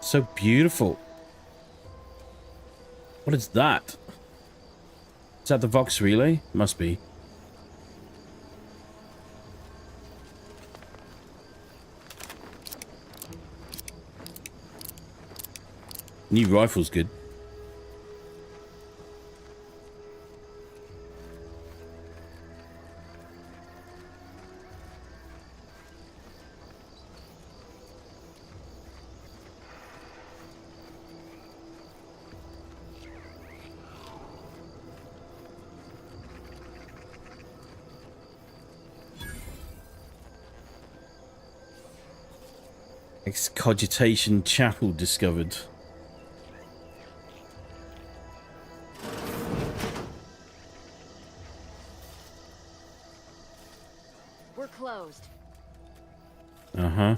So beautiful. What is that? Is that the Vox relay? Must be. New rifle's good. Excogitation chapel discovered. We're closed. Uh-huh.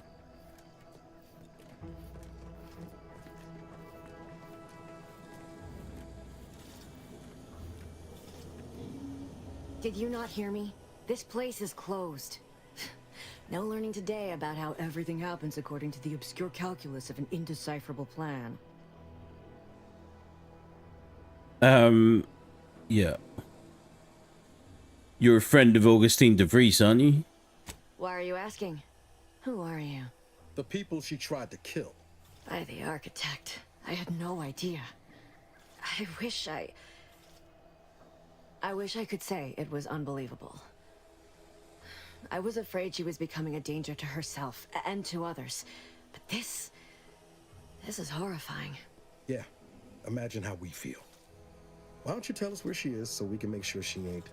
Did you not hear me? This place is closed. No learning today about how everything happens according to the obscure calculus of an indecipherable plan. Yeah. You're a friend of Augustine de Vries, aren't you? Why are you asking? Who are you? The people she tried to kill. By the architect. I had no idea. I wish I could say it was unbelievable. I was afraid she was becoming a danger to herself and to others. But this is horrifying. Yeah, imagine how we feel. Why don't you tell us where she is so we can make sure she ain't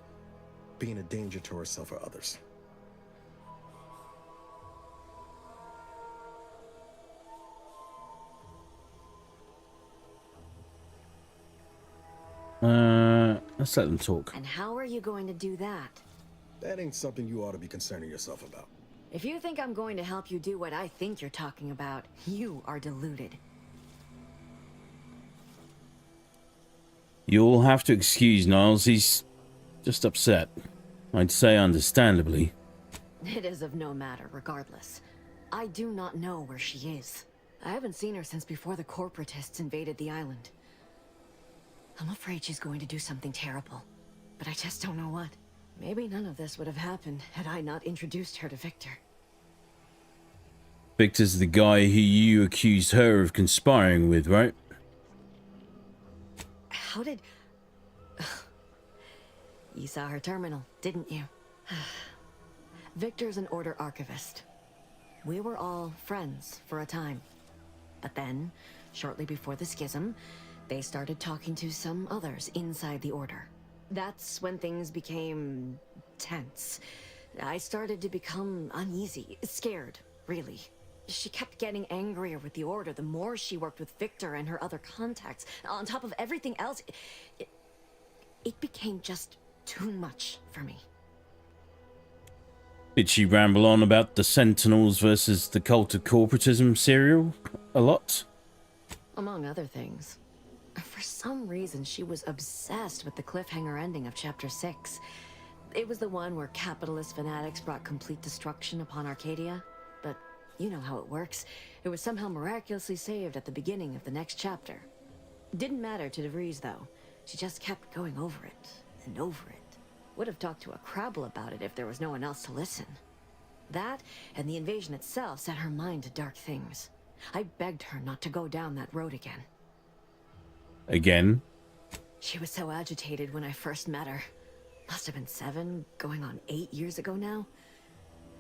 being a danger to herself or others? Let's let them talk. And how are you going to do that? That ain't something you ought to be concerning yourself about. If you think I'm going to help you do what I think you're talking about, you are deluded. You'll have to excuse Niles. He's just upset. I'd say understandably. It is of no matter, regardless. I do not know where she is. I haven't seen her since before the corporatists invaded the island. I'm afraid she's going to do something terrible, but I just don't know what. Maybe none of this would have happened had I not introduced her to Victor. Victor's the guy who you accused her of conspiring with, right? How did... You saw her terminal, didn't you? Victor's an Order archivist. We were all friends for a time. But then, shortly before the schism, they started talking to some others inside the Order. That's when things became tense. I started to become uneasy, scared, really. She kept getting angrier with the Order the more she worked with Victor and her other contacts. On top of everything else, it became just too much for me. Did she ramble on about the Sentinels versus the Cult of Corporatism serial a lot? Among other things. For some reason, she was obsessed with the cliffhanger ending of Chapter 6. It was the one where capitalist fanatics brought complete destruction upon Arcadia. But you know how it works. It was somehow miraculously saved at the beginning of the next chapter. Didn't matter to De Vries, though. She just kept going over it and over it. Would have talked to a Crabble about it if there was no one else to listen. That and the invasion itself set her mind to dark things. I begged her not to go down that road again. Again? She was so agitated when I first met her. Must have been 7, going on 8 years ago now.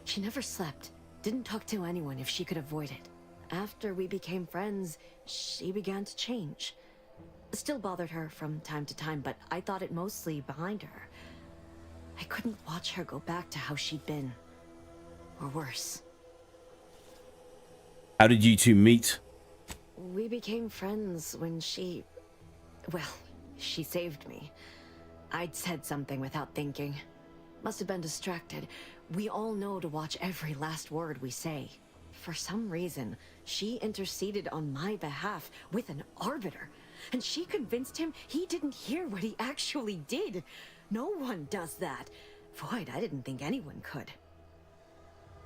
She never slept, didn't talk to anyone if she could avoid it. After we became friends, she began to change. Still bothered her from time to time, but I thought it mostly behind her. I couldn't watch her go back to how she'd been. Or worse. How did you two meet? We became friends when she... Well, she saved me. I'd said something without thinking. Must have been distracted. We all know to watch every last word we say. For some reason, she interceded on my behalf with an arbiter. And she convinced him he didn't hear what he actually did. No one does that. Void, I didn't think anyone could.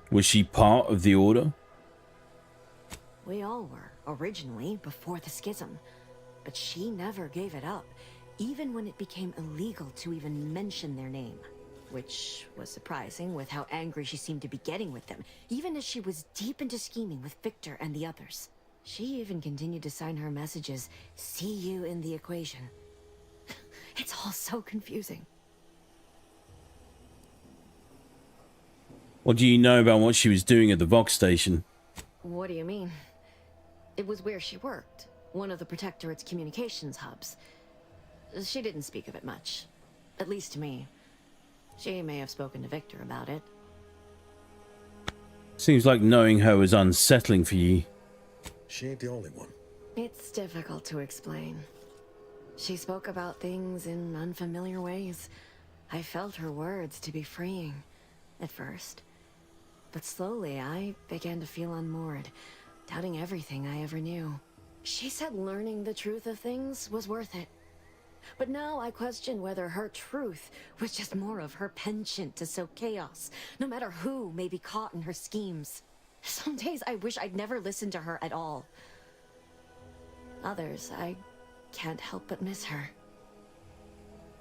Was she part of the Order? We all were, originally, before the schism. But she never gave it up, even when it became illegal to even mention their name. Which was surprising with how angry she seemed to be getting with them, even as she was deep into scheming with Victor and the others. She even continued to sign her messages, "See you in the equation." It's all so confusing. What do you know about what she was doing at the Vox station? What do you mean? It was where she worked, one of the Protectorate's communications hubs. She didn't speak of it much, at least to me. She may have spoken to Victor about it. Seems like knowing her was unsettling for you. She ain't the only one. It's difficult to explain. She spoke about things in unfamiliar ways. I felt her words to be freeing at first. But slowly I began to feel unmoored, doubting everything I ever knew. She said learning the truth of things was worth it. But now I question whether her truth was just more of her penchant to sow chaos, no matter who may be caught in her schemes. Some days I wish I'd never listened to her at all. Others, I can't help but miss her.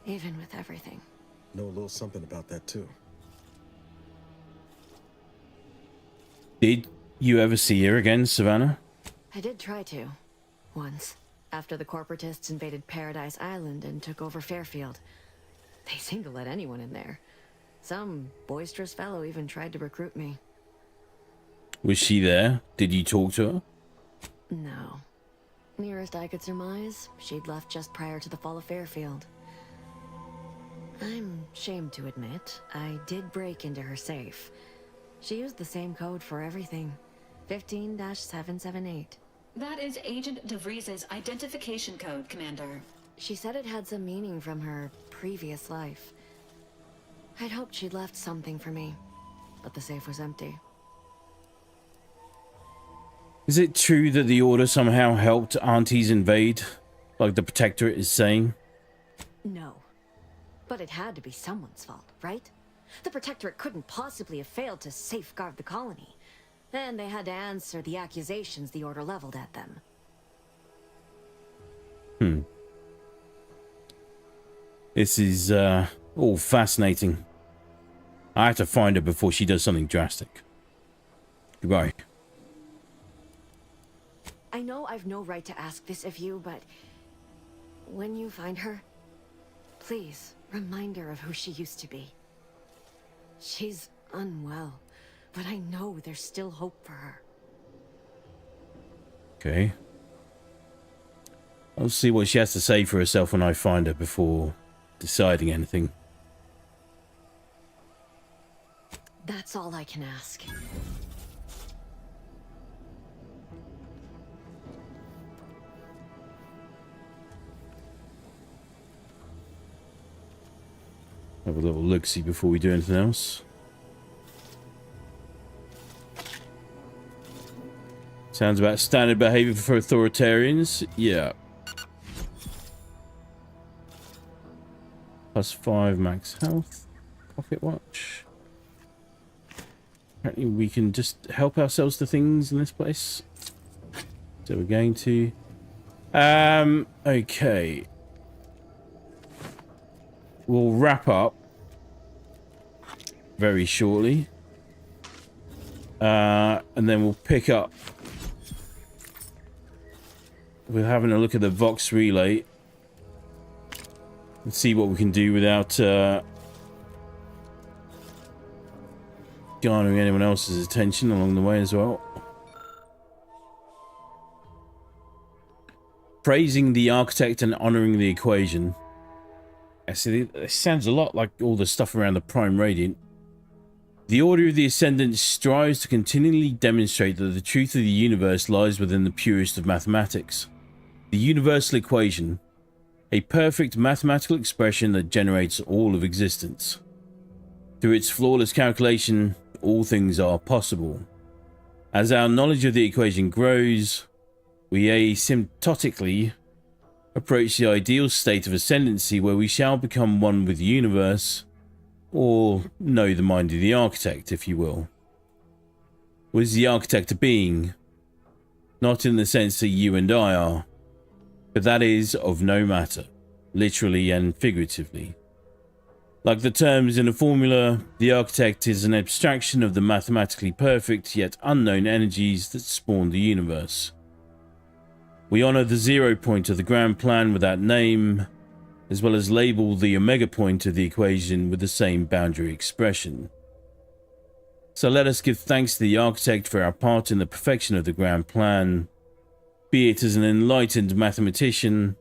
Even with everything. Know a little something about that too. Did you ever see her again, Savannah? I did try to. Once. After the corporatists invaded Paradise Island and took over Fairfield. They seemed to let anyone in there. Some boisterous fellow even tried to recruit me. Was she there? Did you talk to her? No. Nearest I could surmise, she'd left just prior to the fall of Fairfield. I'm ashamed to admit, I did break into her safe. She used the same code for everything. 15-778. That is Agent DeVries's identification code, Commander. She said it had some meaning from her previous life. I'd hoped she'd left something for me, but the safe was empty. Is it true that the Order somehow helped aunties invade, like the Protectorate is saying? No. But it had to be someone's fault, right? The Protectorate couldn't possibly have failed to safeguard the colony. Then they had to answer the accusations the Order leveled at them. This is all fascinating. I have to find her before she does something drastic. Goodbye. I know I've no right to ask this of you, but when you find her, please remind her of who she used to be. She's unwell, but I know there's still hope for her. Okay. I'll see what she has to say for herself when I find her before deciding anything. That's all I can ask. Have a little look-see before we do anything else. Sounds about standard behavior for authoritarians. Yeah. +5 max health. Pocket watch. Apparently we can just help ourselves to things in this place. So we're going to... okay. We'll wrap up very shortly. And then we'll pick up. We're having a look at the Vox relay. And see what we can do without garnering anyone else's attention along the way as well. Praising the architect and honoring the equation. See, it sounds a lot like all the stuff around the Prime Radiant. The Order of the Ascendant strives to continually demonstrate that the truth of the universe lies within the purest of mathematics. The universal equation, a perfect mathematical expression that generates all of existence. Through its flawless calculation, all things are possible. As our knowledge of the equation grows, we asymptotically approach the ideal state of ascendancy where we shall become one with the universe, or know the mind of the architect, if you will. Was the architect a being? Not in the sense that you and I are, but that is of no matter, literally and figuratively. Like the terms in a formula, the architect is an abstraction of the mathematically perfect yet unknown energies that spawn the universe. We honor the 0 point of the grand plan with that name, as well as label the omega point of the equation with the same boundary expression. So let us give thanks to the architect for our part in the perfection of the grand plan, be it as an enlightened mathematician,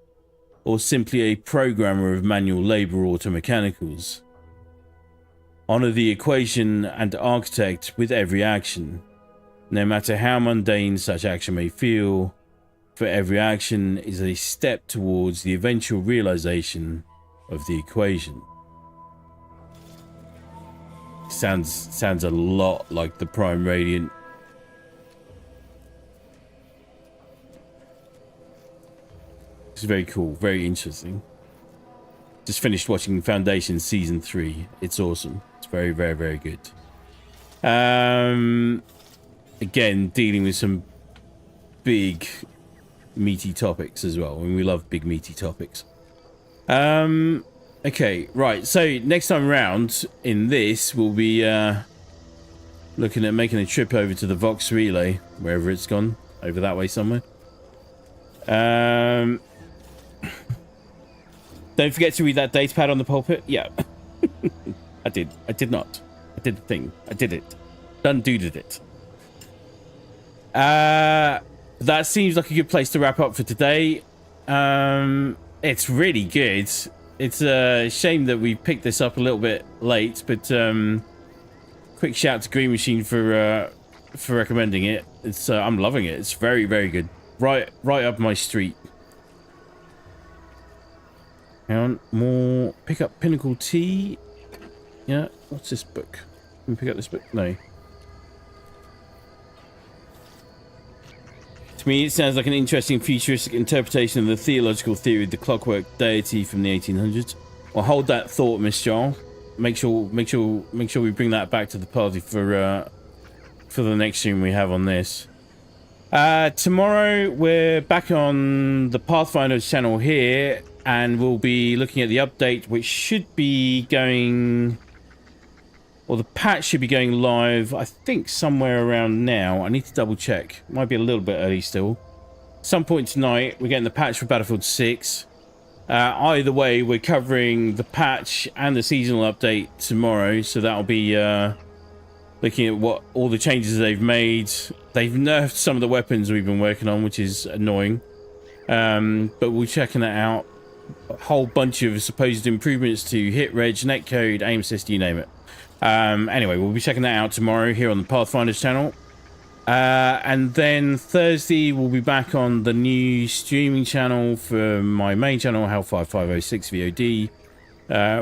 or simply a programmer of manual labor automechanicals. Honor the equation and architect with every action. No matter how mundane such action may feel, for every action is a step towards the eventual realization of the equation. Sounds a lot like the Prime Radiant. It's very cool, very interesting. Just finished watching Foundation Season 3. It's awesome. It's very, very, very good. Again, dealing with some big, meaty topics as well. And we love big, meaty topics. Okay, right. So, next time around in this, we'll be looking at making a trip over to the Vox Relay, wherever it's gone. Over that way somewhere. Don't forget to read that datapad on the pulpit. Yeah. I did. I did not. I did the thing. I did it. Done did it. That seems like a good place to wrap up for today. It's really good. It's a shame that we picked this up a little bit late, but quick shout to Green Machine for recommending it. It's I'm loving it. It's very, very good. Right up my street. Hang on, more. Pick up Pinnacle Tea. Yeah, what's this book? Can we pick up this book? No. To me, it sounds like an interesting futuristic interpretation of the theological theory of the clockwork deity from the 1800s. Well, hold that thought, Miss Jarl. Make sure we bring that back to the party for the next stream we have on this. Tomorrow we're back on the Pathfinders channel here, and we'll be looking at the update, which should be going, or the patch should be going live, I think somewhere around now. I need to double check. Might be a little bit early still. Some point tonight, we're getting the patch for Battlefield 6. Either way, we're covering the patch and the seasonal update tomorrow, so that'll be looking at what all the changes they've made. They've nerfed some of the weapons we've been working on, which is annoying. But we're checking that out. A whole bunch of supposed improvements to hit reg, netcode, aim assist, you name it. Anyway, we'll be checking that out tomorrow here on the Pathfinders channel. And then Thursday, we'll be back on the new streaming channel for my main channel, Hellfire 506 VOD.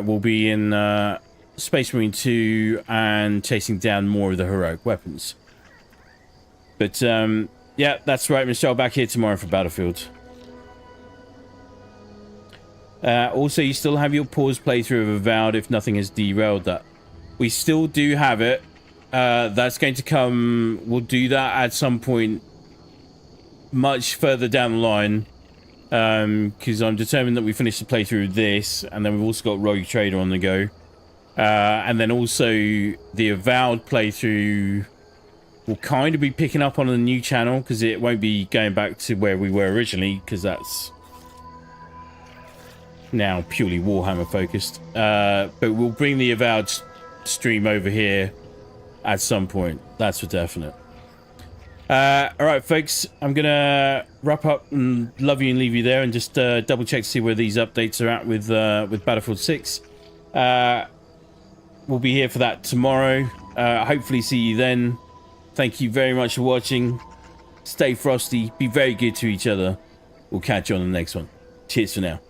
We'll be in Space Marine 2 and chasing down more of the heroic weapons. But, yeah, that's right, Michelle, back here tomorrow for Battlefield. Also, you still have your pause playthrough of Avowed if nothing has derailed that. We still do have it. That's going to come. We'll do that at some point much further down the line. Because I'm determined that we finish the playthrough of this. And then we've also got Rogue Trader on the go. And then also the Avowed playthrough will kind of be picking up on a new channel. Because it won't be going back to where we were originally. Because that's now purely Warhammer focused. But we'll bring the Avowed stream over here at some point. That's for definite. Alright, folks. I'm going to wrap up and love you and leave you there. And just double check to see where these updates are at with Battlefield 6. We'll be here for that tomorrow. Hopefully see you then. Thank you very much for watching. Stay frosty. Be very good to each other. We'll catch you on the next one. Cheers for now.